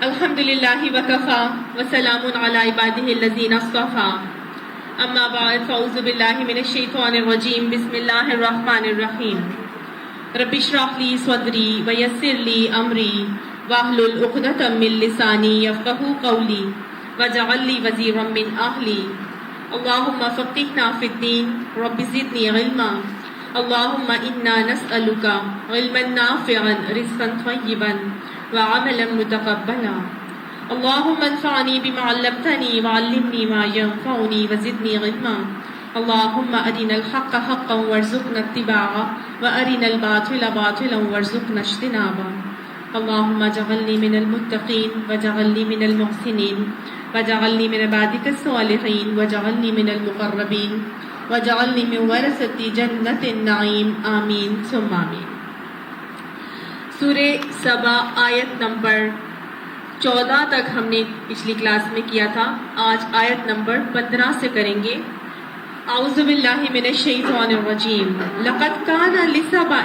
الحمدللہ وکفا وسلام علی عبادہ الذین اصطفى اما بعد فاعوذ باللہ من الشیطان الرجیم بسم اللہ الرحمن الرحیم رب اشرح لی صدری ویسر لی امری واحلل عقدۃ من لسانی یفقہوا قولی واجعل لی وزیرا من اہلی اللہم فقہنا فی الدین رب زدنی علما اللہم انا نسألک علما نافعا رزقا طیبا وعملا متقبلا اللهم انفعني بما علمتني وعلمني ما ينفعني وزدني علما اللهم أرنا الحق حقا وارزقنا اتباعه وأرنا الباطل باطلا وارزقنا اجتنابه اللهم اجعلني من المتقين واجعلني من المحسنين واجعلني من عبادك الصالحين واجعلني من المقربين واجعلني من ورثة جنة النعيم آمين ثم آمين۔ سورہ سبا آیت نمبر 14 تک ہم نے پچھلی کلاس میں کیا تھا، آج آیت نمبر 15 سے کریں گے۔ اعوذ باللہ من الشیطان الرجیم لقد کان لسبأ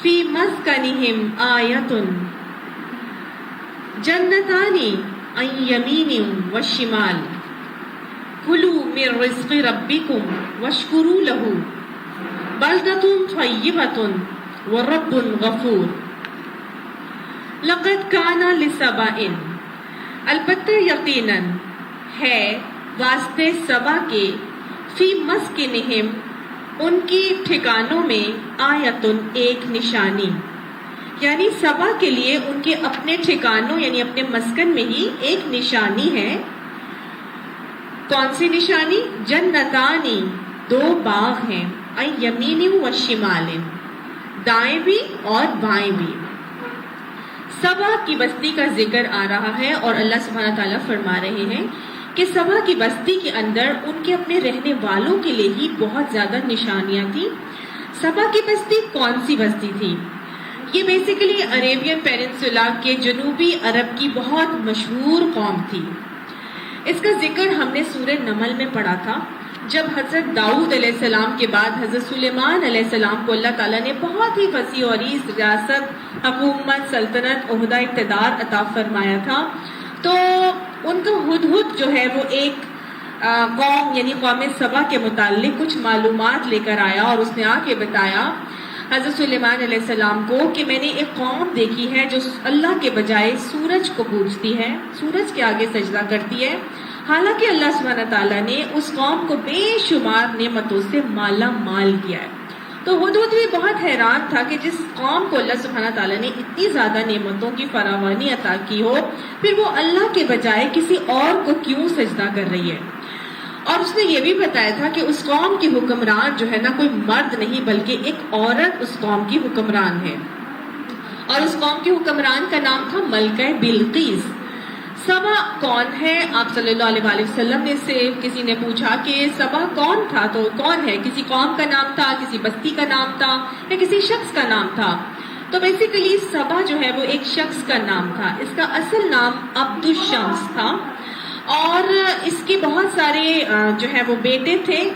فی مسکنہم آیۃ جنتان عن یمین وشمال کلوا من رزق ربکم واشکروا لہ بلدۃ طیبۃ ورب غفور۔ لقد کان لسبأ، البتہ یقیناً ہے واسطے سبا کے، فی مسکنہم ان کی ٹھکانوں میں، آیتن ایک نشانی، یعنی سبا کے لیے ان کے اپنے ٹھکانوں یعنی اپنے مسکن میں ہی ایک نشانی ہے۔ کون سی نشانی؟ جنتانی، دو باغ ہیں، عن یمین و شمال، دائیں بھی اور بائیں بھی۔ سبا کی بستی کا ذکر آ رہا ہے اور اللہ سبحانہ تعالیٰ فرما رہے ہیں کہ سبا کی بستی کے اندر ان کے اپنے رہنے والوں کے لیے ہی بہت زیادہ نشانیاں تھیں۔ سبا کی بستی کون سی بستی تھی؟ یہ بیسیکلی عربین پیننسولا کے جنوبی عرب کی بہت مشہور قوم تھی۔ اس کا ذکر ہم نے سورہ نمل میں پڑھا تھا، جب حضرت داؤد علیہ السلام کے بعد حضرت سلیمان علیہ السلام کو اللہ تعالیٰ نے بہت ہی وسیع و عریض ریاست، حکومت، سلطنت، عہدہ، اقتدار عطا فرمایا تھا، تو ان کا ہدہد جو ہے وہ ایک قوم یعنی قوم سبا کے متعلق کچھ معلومات لے کر آیا اور اس نے آ کے بتایا حضرت سلیمان علیہ السلام کو کہ میں نے ایک قوم دیکھی ہے جو اللہ کے بجائے سورج کو پوجتی ہے، سورج کے آگے سجدہ کرتی ہے، حالانکہ اللہ سبحانہ تعالیٰ نے اس قوم کو بے شمار نعمتوں سے مالا مال کیا ہے۔ تو ہدہد بھی بہت حیران تھا کہ جس قوم کو اللہ سبحانہ تعالیٰ نے اتنی زیادہ نعمتوں کی فراوانی عطا کی ہو، پھر وہ اللہ کے بجائے کسی اور کو کیوں سجدہ کر رہی ہے۔ اور اس نے یہ بھی بتایا تھا کہ اس قوم کی حکمران جو ہے نا کوئی مرد نہیں بلکہ ایک عورت اس قوم کی حکمران ہے، اور اس قوم کی حکمران کا نام تھا ملکہ بلقیس۔ سبا کون ہے؟ آپ صلی اللہ علیہ وآلہ وسلم نے سے کسی نے پوچھا کہ سبا کون تھا، تو کون ہے؟ کسی قوم کا نام تھا، کسی بستی کا نام تھا، یا کسی شخص کا نام تھا؟ تو بیسیکلی سبا جو ہے وہ ایک شخص کا نام تھا۔ اس کا اصل نام عبد الشمس تھا، اور اس کے بہت سارے جو ہے وہ بیٹے تھے۔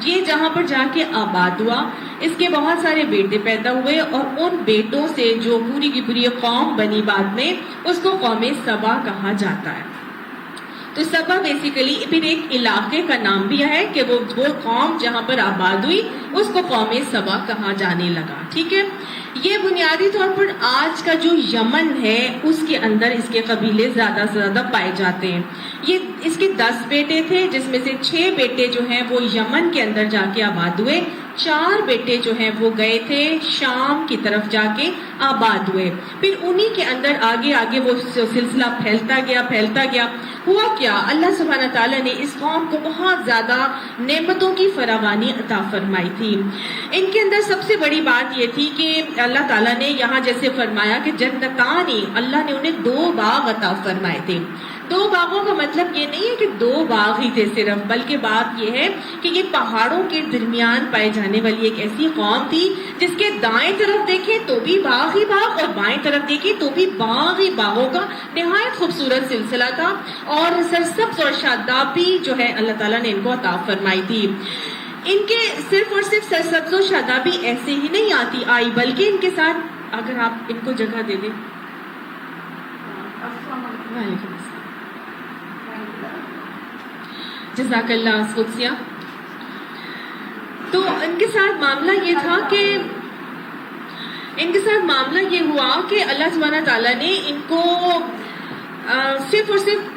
یہ جہاں پر جا کے آباد ہوا، اس کے بہت سارے بیٹے پیدا ہوئے، اور ان بیٹوں سے جو پوری کی پوری قوم بنی بعد میں، اس کو قوم سبا کہا جاتا ہے۔ تو سبا بیسیکلی پھر ایک علاقے کا نام بھی ہے کہ وہ قوم جہاں پر آباد ہوئی اس کو قوم سبا کہا جانے لگا۔ ٹھیک ہے، یہ بنیادی طور پر آج کا جو یمن ہے اس کے اندر اس کے قبیلے زیادہ سے زیادہ پائے جاتے ہیں۔ یہ اس کے 10 بیٹے تھے، جس میں سے 6 بیٹے جو ہیں وہ یمن کے اندر جا کے آباد ہوئے، 4 بیٹے جو ہیں وہ گئے تھے شام کی طرف جا کے آباد ہوئے۔ پھر انہی کے اندر آگے آگے وہ سلسلہ پھیلتا گیا۔ ہوا کیا؟ اللہ سبحانہ تعالیٰ نے اس قوم کو بہت زیادہ نعمتوں کی فراوانی عطا فرمائی تھی۔ ان کے اندر سب سے بڑی بات یہ تھی کہ اللہ تعالیٰ نے یہاں جیسے فرمایا کہ جنتانی، اللہ نے انہیں 2 باغ عطا فرمائے تھے۔ 2 باغوں کا مطلب یہ نہیں ہے کہ 2 باغ ہی تھے صرف، بلکہ بات یہ ہے کہ یہ پہاڑوں کے درمیان پائے جانے والی ایک ایسی قوم تھی جس کے دائیں طرف دیکھیں تو بھی باغ ہی باغ، اور بائیں طرف دیکھیں تو بھی باغ ہی باغوں کا نہایت خوبصورت سلسلہ تھا، اور سرسبز اور شادابی جو ہے اللہ تعالیٰ نے ان کو عطا فرمائی تھی۔ ان کے صرف اور صرف سرسبز و شادابی ایسے ہی نہیں آئی، بلکہ ان کے ساتھ اگر آپ ان کو جگہ دے دیں وعلیکم السلام. جزاک اللہ فوزیہ. تو ان کے ساتھ معاملہ یہ ہوا کہ اللہ سبحانہ تعالیٰ نے ان کو صرف اور صرف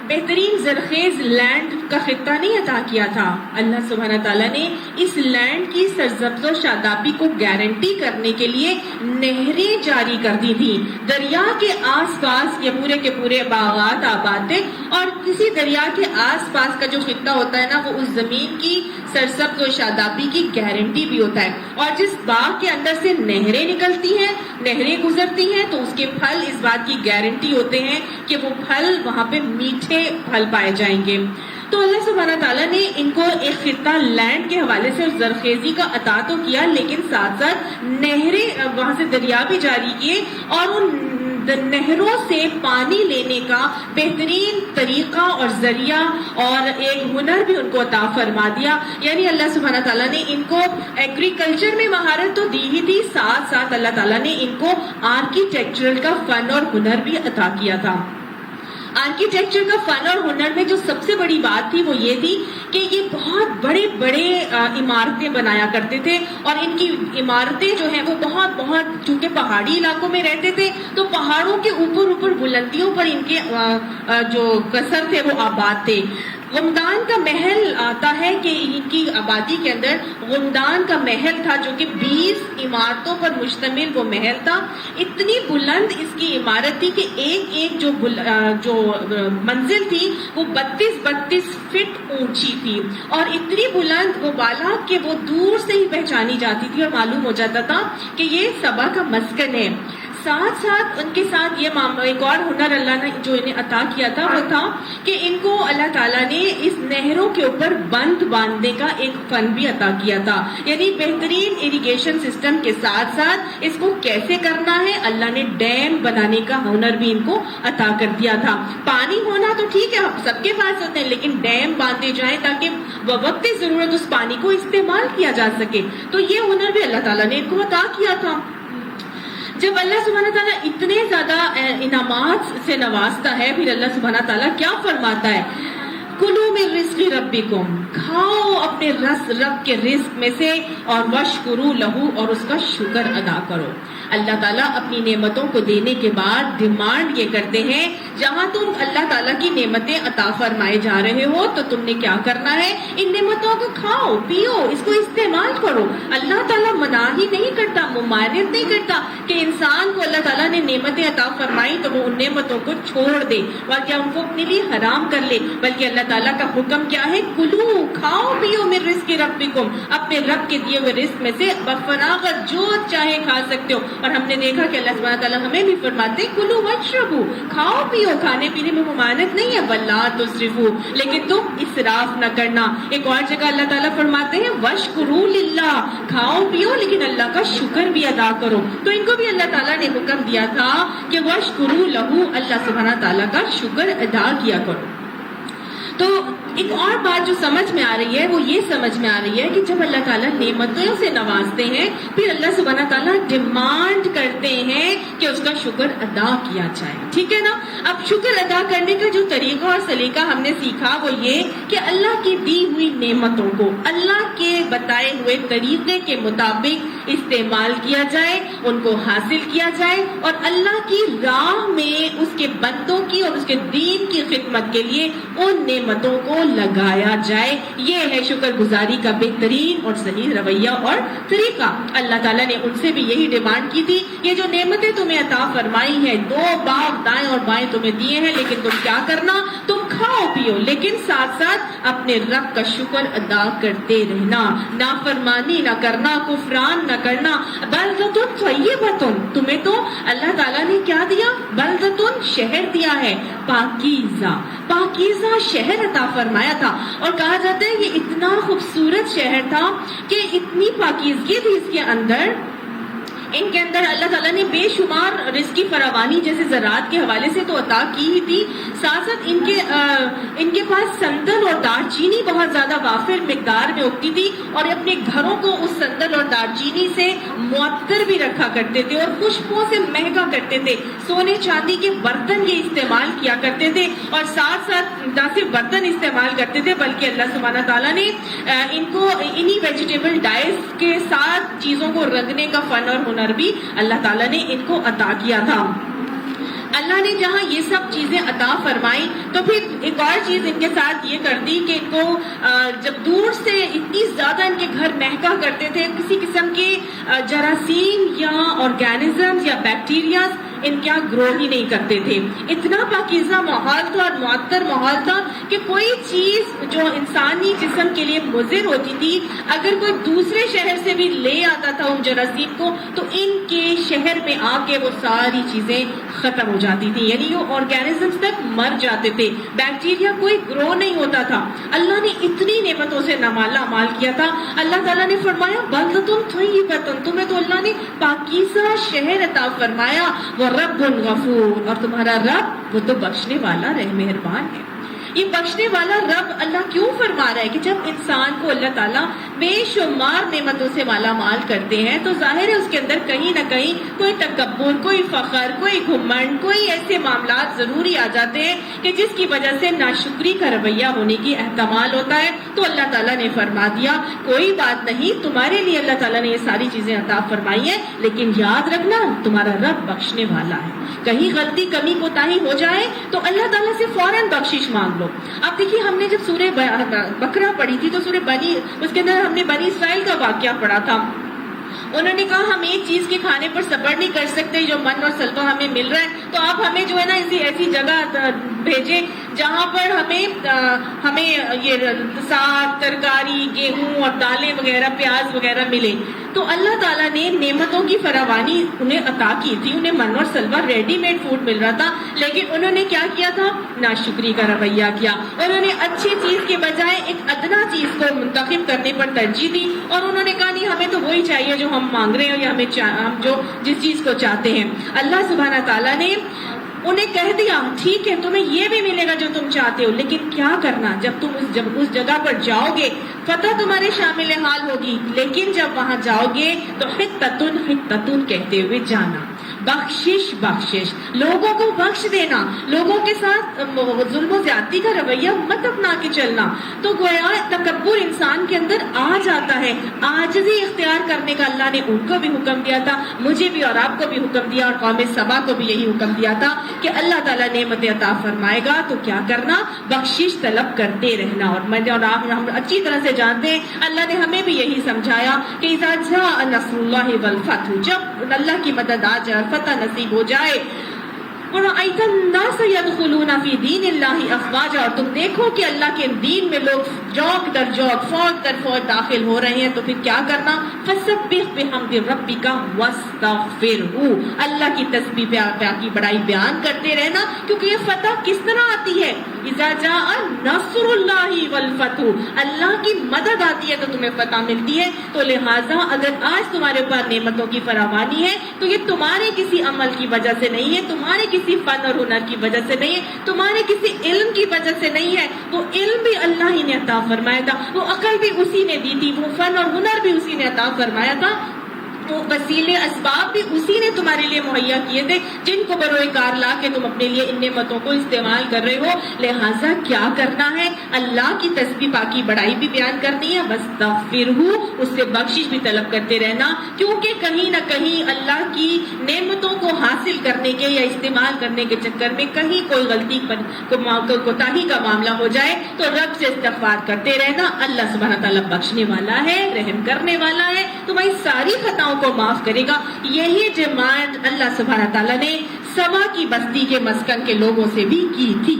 بہترین زرخیز لینڈ کا خطہ نہیں عطا کیا تھا. اللہ سبحانہ تعالیٰ نے اس لینڈ کی سرسبز و شادابی کو گارنٹی کرنے کے لیے نہریں جاری کر دی تھی. دریا کے آس پاس یہ پورے کے پورے باغات آباد تھے، اور کسی دریا کے آس پاس کا جو خطہ ہوتا ہے نا، وہ اس زمین کی سرسبز و شادابی کی گارنٹی بھی ہوتا ہے. اور جس باغ کے اندر سے نہریں نکلتی ہیں، نہریں گزرتی ہیں، تو اس کے پھل اس بات کی گارنٹی ہوتے ہیں کہ وہ پھل وہاں پہ میٹھے پھل پائے جائیں گے. تو اللہ سبحانہ تعالیٰ نے ان کو ایک خطہ لینڈ کے حوالے سے زرخیزی کا عطا تو کیا، لیکن ساتھ ساتھ نہریں وہاں سے دریا بھی جاری کیے، اور ان نہروں سے پانی لینے کا بہترین طریقہ اور ذریعہ اور ایک ہنر بھی ان کو عطا فرما دیا. یعنی اللہ سبحانہ تعالیٰ نے ان کو ایگریکلچر میں مہارت تو دی ہی تھی، ساتھ ساتھ اللہ تعالیٰ نے ان کو آرکیٹیکچرل کا فن اور ہنر بھی عطا کیا تھا. آرکیٹیکچر کا فن اور ہنر میں جو سب سے بڑی بات تھی وہ یہ تھی کہ یہ بہت بڑے بڑے عمارتیں بنایا کرتے تھے، اور ان کی عمارتیں جو ہیں وہ بہت چونکہ پہاڑی علاقوں میں رہتے تھے تو پہاڑوں کے اوپر بلندیوں پر ان کے جو قصر تھے وہ آباد تھے. غمدان کا محل آتا ہے کہ ان کی آبادی کے اندر غمدان کا محل تھا، جو کہ 20 عمارتوں پر مشتمل وہ محل تھا. اتنی بلند اس کی عمارت تھی کہ ایک جو منزل تھی وہ 32 فٹ اونچی تھی، اور اتنی بلند وہ بالا کہ وہ دور سے ہی پہچانی جاتی تھی اور معلوم ہو جاتا تھا کہ یہ سبا کا مسکن ہے. ساتھ ساتھ ان کے ساتھ یہ ایک اور ہنر اللہ نے جو انہیں عطا کیا تھا وہ تھا کہ ان کو اللہ تعالیٰ نے اس نہروں کے اوپر بند باندھنے کا ایک فن بھی عطا کیا تھا. یعنی بہترین اریگیشن سسٹم کے ساتھ ساتھ اس کو کیسے کرنا ہے، اللہ نے ڈیم بنانے کا ہنر بھی ان کو عطا کر دیا تھا. پانی ہونا تو ٹھیک ہے سب کے پاس ہوتے ہیں، لیکن ڈیم باندھے جائیں تاکہ وقت ضرورت اس پانی کو استعمال کیا جا سکے. تو یہ ہنر بھی اللہ تعالیٰ نے ان کو عطا کیا تھا. جب اللہ سبحانہ تعالیٰ اتنے زیادہ انعامات سے نوازتا ہے، پھر اللہ سبحانہ تعالیٰ کیا فرماتا ہے؟ کلو من رزق ربکم، کھاؤ اپنے رب کے رزق میں سے، اور وشکرو لہو، اور اس کا شکر ادا کرو. اللہ تعالیٰ اپنی نعمتوں کو دینے کے بعد ڈیمانڈ یہ کرتے ہیں، جہاں تم اللہ تعالیٰ کی نعمتیں عطا فرمائے جا رہے ہو تو تم نے کیا کرنا ہے؟ ان نعمتوں کو کھاؤ پیو، اس کو استعمال کرو. اللہ تعالیٰ منع ہی نہیں کرتا، ممانعت نہیں کرتا کہ انسان کو اللہ تعالیٰ نے نعمتیں عطا فرمائی تو وہ ان نعمتوں کو چھوڑ دے اور کیا ان کو اپنے لیے حرام کر لے. بلکہ اللہ تعالیٰ کا حکم کیا ہے؟ کلو، کھاؤ پیو من رزق ربکم، اپنے رب کے دیے ہوئے رزق میں سے بفراغت جو چاہے کھا سکتے ہو. اور ہم نے دیکھا کہ اللہ سبحانہ تعالیٰ ہمیں بھی فرماتے ہیں کلو واشربو، کھاؤ پیو، کھانے پینے میں ممانعت نہیں ہے، ولا تسرفو، لیکن تم اسراف نہ کرنا. ایک اور جگہ اللہ تعالیٰ فرماتے ہیں وشکرو للہ، کھاؤ پیو لیکن اللہ کا شکر بھی ادا کرو. تو ان کو بھی اللہ تعالیٰ نے حکم دیا تھا کہ وشکرو لہو، اللہ سبحانہ تعالیٰ کا شکر ادا کیا کرو. تو ایک اور بات جو سمجھ میں آ رہی ہے وہ یہ سمجھ میں آ رہی ہے کہ جب اللہ تعالیٰ نعمتوں سے نوازتے ہیں پھر اللہ سبحانہ تعالیٰ ڈیمانڈ کرتے ہیں کہ اس کا شکر ادا کیا جائے. ٹھیک ہے نا؟ اب شکر ادا کرنے کا جو طریقہ اور سلیقہ ہم نے سیکھا وہ یہ کہ اللہ کی دی ہوئی نعمتوں کو اللہ کے بتائے ہوئے طریقے کے مطابق استعمال کیا جائے، ان کو حاصل کیا جائے، اور اللہ کی راہ میں اس کے بندوں کی اور اس کے دین کی خدمت کے لیے ان نعمتوں کو لگایا جائے. یہ ہے شکر گزاری کا بہترین اور صحیح رویہ اور طریقہ. اللہ تعالیٰ نے ان سے بھی یہی ڈیمانڈ کی تھی، یہ جو نعمتیں تمہیں عطا فرمائی ہیں، 2 باغ دائیں اور بائیں تمہیں دیے ہیں، لیکن تم کیا کرنا؟ تم کھاؤ پیو لیکن ساتھ ساتھ اپنے رب کا شکر ادا کرتے رہنا، نافرمانی نہ کرنا، کفران نہ کرنا. بلدۃ طیبۃ، تمہیں تو اللہ تعالیٰ نے کیا دیا؟ بلدۃ، شہر دیا ہے، پاکیزہ، پاکیزہ شہر عطا فرمایا تھا. اور کہا جاتا ہے یہ اتنا خوبصورت شہر تھا کہ اتنی پاکیزگی تھی اس کے اندر ان کے اندر اللہ تعالیٰ نے بے شمار رزق کی فراوانی جیسے زراعت کے حوالے سے تو عطا کی ہی تھی، ساتھ ساتھ ان کے پاس سندل اور دار چینی بہت زیادہ وافر مقدار میں اگتی تھی، اور اپنے گھروں کو اس سندل اور دار چینی سے معطر بھی رکھا کرتے تھے اور خوشبو سے مہنگا کرتے تھے، سونے چاندی کے برتن یہ استعمال کیا کرتے تھے، اور ساتھ ساتھ نہ صرف برتن استعمال کرتے تھے بلکہ اللہ سبحانہ تعالیٰ نے ان کو انہی ویجیٹیبل ڈائز کے ساتھ چیزوں کو رنگنے کا فن اور ہنر بھی اللہ تعالیٰ نے ان کو عطا کیا تھا۔ اللہ نے جہاں یہ سب چیزیں عطا فرمائی تو پھر ایک اور چیز ان کے ساتھ یہ کر دی کہ ان کو جب دور سے اتنی زیادہ ان کے گھر مہکا کرتے تھے، کسی قسم کے جراثیم یا آرگینزم یا بیکٹیریاز ان کیا گرو ہی نہیں کرتے تھے، اتنا پاکیزہ ماحول تھا اور معطر ماحول تھا کہ کوئی چیز جو انسانی جسم کے لیے مضر ہوتی تھی اگر کوئی دوسرے شہر سے بھی لے آتا تھا ان جراثیم کو تو ان کے شہر میں آ کے وہ ساری چیزیں ختم ہو جاتی تھی، یعنی وہ آرگینزمز تک مر جاتے تھے، بیکٹیریا کوئی گرو نہیں ہوتا تھا۔ اللہ نے اتنی نعمتوں سے مالا مال کیا تھا، اللہ تعالیٰ نے فرمایا بلدۃ طیبۃ، تمہیں تو اللہ نے پاکیزہ شہر عطا فرمایا، رب غفور، اور تمہارا رب وہ تو بخشنے والا رحم مہربان ہے۔ یہ بخشنے والا رب اللہ کیوں فرما رہا ہے کہ جب انسان کو اللہ تعالیٰ بے شمار نعمتوں سے مالا مال کرتے ہیں تو ظاہر ہے اس کے اندر کہیں نہ کہیں کوئی تکبر، کوئی فخر، کوئی گھمنڈ، کوئی ایسے معاملات ضروری آ جاتے ہیں کہ جس کی وجہ سے ناشکری کا رویہ ہونے کی احتمال ہوتا ہے۔ تو اللہ تعالیٰ نے فرما دیا کوئی بات نہیں، تمہارے لیے اللہ تعالیٰ نے یہ ساری چیزیں عطا فرمائی ہیں، لیکن یاد رکھنا تمہارا رب بخشنے والا ہے، کہیں غلطی کمی کوتاہی ہو جائے تو اللہ تعالیٰ سے فوراً بخشش مانگ لو۔ اب دیکھیے ہم نے جب سورہ بقرہ پڑھی تھی تو سورہ اس کے اندر ہم نے بنی اسرائیل کا واقعہ پڑھا تھا، انہوں نے کہا ہم ایک چیز کے کھانے پر صبر نہیں کر سکتے جو من اور سلوا ہمیں مل رہا ہے، تو آپ ہمیں جو ہے نا ایسی جگہ بھیجیں جہاں پر ہمیں یہ ساگ، ترکاری، گیہوں اور دالیں وغیرہ، پیاز وغیرہ ملے۔ تو اللہ تعالیٰ نے نعمتوں کی فراوانی انہیں عطا کی تھی، انہیں من اور سلوا ریڈی میڈ فوڈ مل رہا تھا، لیکن انہوں نے کیا کیا تھا؟ ناشکری کا رویہ کیا، انہوں نے اچھی چیز کے بجائے ایک ادنا چیز کو منتخب کرنے پر ترجیح دی، اور انہوں نے کہا نہیں ہمیں تو وہی چاہیے جو ہم مانگ رہے ہیں یا ہم جو جس چیز کو چاہتے ہیں۔ اللہ سبحانہ تعالیٰ نے انہیں کہہ دیا ٹھیک ہے تمہیں یہ بھی ملے گا جو تم چاہتے ہو، لیکن کیا کرنا جب تم اس جگہ پر جاؤ گے فتح تمہارے شامل حال ہوگی، لیکن جب وہاں جاؤ گے تو حتتن حتتن کہتے ہوئے جانا، بخشش بخشش، لوگوں کو بخش دینا، لوگوں کے ساتھ ظلم و زیادتی کا رویہ مت اپنا کے چلنا۔ تو گویا تکبر انسان کے اندر آ جاتا ہے، عاجزی اختیار کرنے کا اللہ نے ان کو بھی حکم دیا تھا، مجھے بھی اور آپ کو بھی حکم دیا، اور قوم سبا کو بھی یہی حکم دیا تھا کہ اللہ تعالیٰ نعمت عطا فرمائے گا تو کیا کرنا؟ بخشش طلب کرتے رہنا۔ اور ہم اچھی طرح سے جانتے ہیں اللہ نے ہمیں بھی یہی سمجھایا کہ اذا جاء نصر اللہ والفتح، جب اللہ کی مدد آ جائے، فتح نصیب ہو جائے، وَرَأَيْتَ النَّاسَ يَدْخُلُونَ فِي دِينِ اللَّهِ أَفْوَاجًا، اور تم دیکھو کہ اللہ کے دین میں لوگ جوق در جوق، فوج در فوج داخل ہو رہے ہیں، تو پھر کیا کرنا؟ فَسَبِّحْ بِحَمْدِ رَبِّكَ وَاسْتَغْفِرْهُ، اللہ کی تسبیح کی بڑائی بیان کرتے رہنا، کیونکہ یہ فتح کس طرح آتی ہے؟ اذا جاء نصر اللہ والفتح، اللہ کی مدد آتی ہے تو تمہیں فتح ملتی ہے۔ تو لہٰذا اگر آج تمہارے پاس نعمتوں کی فراوانی ہے تو یہ تمہارے کسی عمل کی وجہ سے نہیں ہے، تمہارے کسی فن اور ہنر کی وجہ سے نہیں ہے، تمہارے کسی علم کی وجہ سے نہیں ہے، وہ علم بھی اللہ ہی نے عطا فرمایا تھا، وہ عقل بھی اسی نے دی تھی، وہ فن اور ہنر بھی اسی نے عطا فرمایا تھا، وہ وسیلے اسباب بھی اسی نے تمہارے لیے مہیا کیے تھے جن کو بروئے کار لا کے تم اپنے لیے ان نعمتوں کو استعمال کر رہے ہو۔ لہٰذا کیا کرنا ہے؟ اللہ کی تسبیح پاکی بڑائی بھی بیان کرنی ہے، واستغفرہ، اس سے بخشش بھی طلب کرتے رہنا، کیونکہ کہیں نہ کہیں اللہ کی نعمتوں کو حاصل کرنے کے یا استعمال کرنے کے چکر میں کہیں کوئی غلطی کوتاہی کا معاملہ ہو جائے تو رب سے استغفار کرتے رہنا۔ اللہ سبحانہ تعالیٰ بخشنے والا ہے، رحم کرنے والا ہے، تمہاری ساری خطاؤں کو معاف کرے گا۔ یہی ڈیمانڈ اللہ سبحانہ تعالیٰ نے سبا کی بستی کے مسکن کے لوگوں سے بھی کی تھی،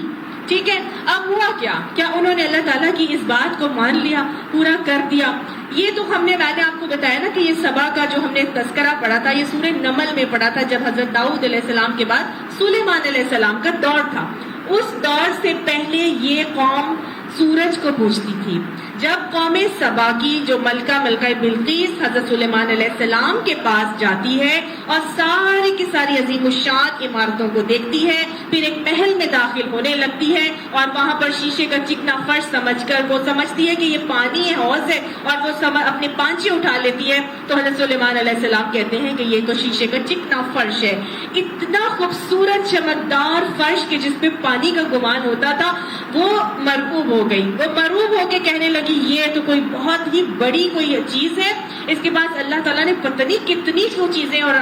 ٹھیک ہے؟ اب ہوا کیا انہوں نے اللہ تعالیٰ کی اس بات کو مان لیا، پورا کر دیا؟ یہ تو میں نے آپ کو بتایا نا کہ یہ سبا کا جو ہم نے تذکرہ پڑھا تھا یہ سورہ نمل میں پڑھا تھا، جب حضرت داؤد علیہ السلام کے بعد سلیمان علیہ السلام کا دور تھا۔ اس دور سے پہلے یہ قوم سورج کو پوجتی تھی۔ جب قوم سبا کی جو ملکہ بلقیس حضرت سلیمان علیہ السلام کے پاس جاتی ہے اور ساری کی ساری عظیم الشان عمارتوں کو دیکھتی ہے، پھر ایک محل میں داخل ہونے لگتی ہے اور وہاں پر شیشے کا چکنا فرش سمجھ کر وہ سمجھتی ہے کہ یہ پانی ہے، حوض ہے، اور وہ اپنے پانچے اٹھا لیتی ہے تو حضرت سلیمان علیہ السلام کہتے ہیں کہ یہ تو شیشے کا چکنا فرش ہے۔ اتنا خوبصورت چمکدار فرش کہ جس پہ پانی کا گمان ہوتا تھا، وہ مرعوب ہو گئی، وہ مرعوب ہو کے کہنے لگی یہ تو کوئی بہت ہی بڑی کوئی چیز ہے۔ اس کے بعد اللہ تعالیٰ نے پتہ نہیں کتنی وہ چیزیں اور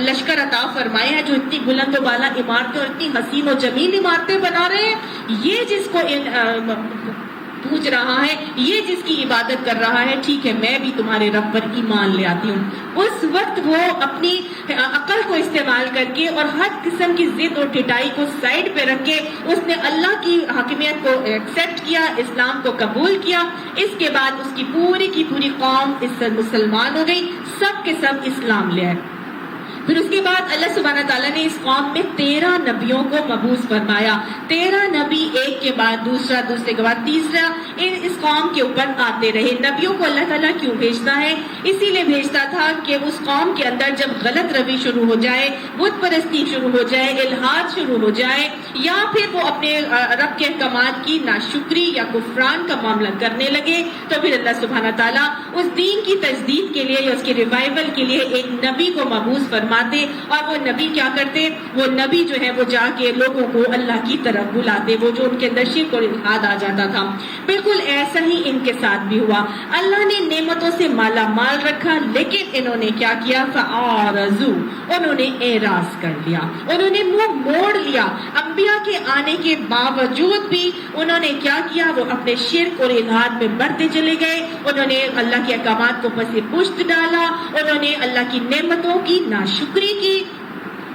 لشکر عطا فرمائے ہیں جو اتنی بلند و بالا عمارتیں اور اتنی حسین و جمیل عمارتیں بنا رہے ہیں۔ یہ جس کو پوچھ رہا ہے، یہ جس کی عبادت کر رہا ہے، ٹھیک ہے میں بھی تمہارے رب پر ایمان لے آتی ہوں۔ اس وقت وہ اپنی عقل کو استعمال کر کے اور ہر قسم کی ضد اور ٹھٹائی کو سائڈ پہ رکھ کے اس نے اللہ کی حاکمیت کو ایکسپٹ کیا، اسلام کو قبول کیا۔ اس کے بعد اس کی پوری قوم اس سے مسلمان ہو گئی، سب کے سب اسلام لے آئے۔ پھر اس کے بعد اللہ سبحانہ تعالیٰ نے اس قوم میں 13 نبیوں کو مبعوث فرمایا۔ 13 نبی ایک کے بعد دوسرا، دوسرے کے بعد تیسرا اس قوم کے اوپر آتے رہے۔ نبیوں کو اللہ تعالیٰ کیوں بھیجتا ہے؟ اسی لیے بھیجتا تھا کہ اس قوم کے اندر جب غلط روی شروع ہو جائے، بت پرستی شروع ہو جائے، الحاد شروع ہو جائے، یا پھر وہ اپنے رب کے احکامات کی ناشکری یا کفران کا معاملہ کرنے لگے، تو پھر اللہ سبحانہ تعالیٰ اس دین کی تجدید کے لیے یا اس کے ریوائول کے لیے ایک نبی کو مبعوث فرماتے، اور وہ نبی کیا کرتے؟ وہ نبی جو ہے وہ جا کے لوگوں کو اللہ کی طرف بلاتے، وہ جو ان کے اندر شرک اور الحاد آ جاتا تھا۔ بالکل ایسا ہی ان کے ساتھ بھی ہوا۔ اللہ نے نعمتوں سے مالا مال رکھا، لیکن انہوں نے کیا کیا؟ فَأَعْرَضُوا، انہوں نے اعراض کر لیا، انہوں نے منہ موڑ لیا۔ انبیاء کے آنے کے باوجود بھی انہوں نے کیا کیا؟ وہ اپنے شرک اور الحاد میں بڑھتے چلے گئے، انہوں نے اللہ کے احکامات کو پس پشت ڈالا، انہوں نے اللہ کی نعمتوں کی ناشکری کی۔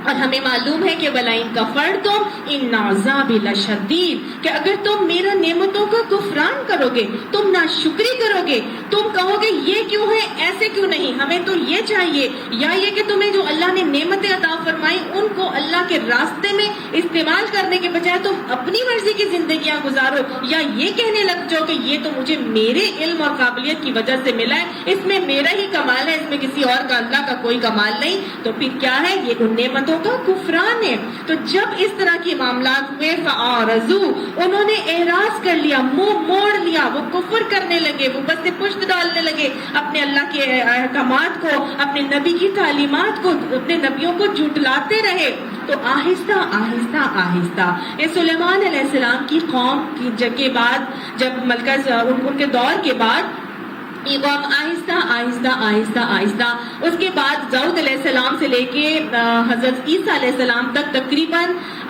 اور ہمیں معلوم ہے کہ وَلَئِن كَفَرْتُمْ إِنَّ عَذَابِي لَشَدِيدٌ، کہ اگر تم میرا نعمتوں کا کفران کرو گے، تم ناشکری کرو گے، تم کہو گے یہ کیوں ہے، ایسے کیوں نہیں، ہمیں تو یہ چاہیے، یا یہ کہ تمہیں جو اللہ نے نعمتیں عطا فرمائی ان کو اللہ کے راستے میں استعمال کرنے کے بجائے تم اپنی مرضی کی زندگیاں گزارو، یا یہ کہنے لگ جاؤ کہ یہ تو مجھے میرے علم اور قابلیت کی وجہ سے ملا ہے، اس میں میرا ہی کمال ہے، اس میں کسی اور کا اللہ کا کوئی کمال نہیں، تو پھر کیا ہے؟ یہ ان نعمتوں کا کفران ہے۔ تو جب اس طرح کے معاملات ہوئے، فَأَعْرَضُوا، انہوں نے اعراض کر لیا، منہ موڑ لیا، وہ کفر کرنے لگے، وہ بس پشت ڈالنے لگے، اپنے اللہ کے احکامات کو، اپنے نبی کی تعلیمات کو، اپنے نبیوں کو جھٹلاتے رہے۔ تو آہستہ آہستہ آہستہ یہ سلیمان علیہ السلام کی قوم کے بعد، جب ملکہ ان کے دور کے بعد یہ قوم آہستہ آہستہ آہستہ آہستہ، اس کے بعد داؤد علیہ السلام سے لے کے حضرت عیسیٰ علیہ السلام تک تقریباً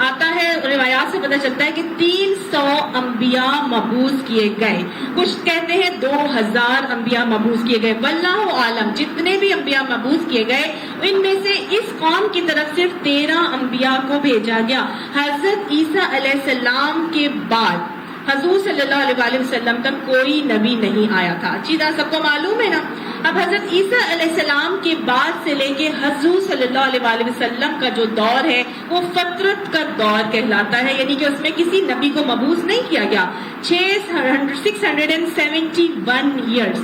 آتا ہے، روایات سے پتہ چلتا ہے کہ 300 انبیاء مبعوث کیے گئے، کچھ کہتے ہیں 2000 انبیاء مبعوث کیے گئے، واللہ عالم جتنے بھی انبیاء مبعوث کیے گئے ان میں سے اس قوم کی طرف صرف 13 انبیاء کو بھیجا گیا۔ حضرت عیسیٰ علیہ السلام کے بعد حضور صلی اللہ علیہ وسلم تک کوئی نبی نہیں آیا تھا، اچھی طرح سب کو معلوم ہے نا۔ اب حضرت عیسیٰ علیہ السلام کے بعد سے لے کے حضور صلی اللہ علیہ وسلم کا جو دور ہے وہ فترت کا دور کہلاتا ہے، یعنی کہ اس میں کسی نبی کو مبعوث نہیں کیا گیا۔ 671 ایئرس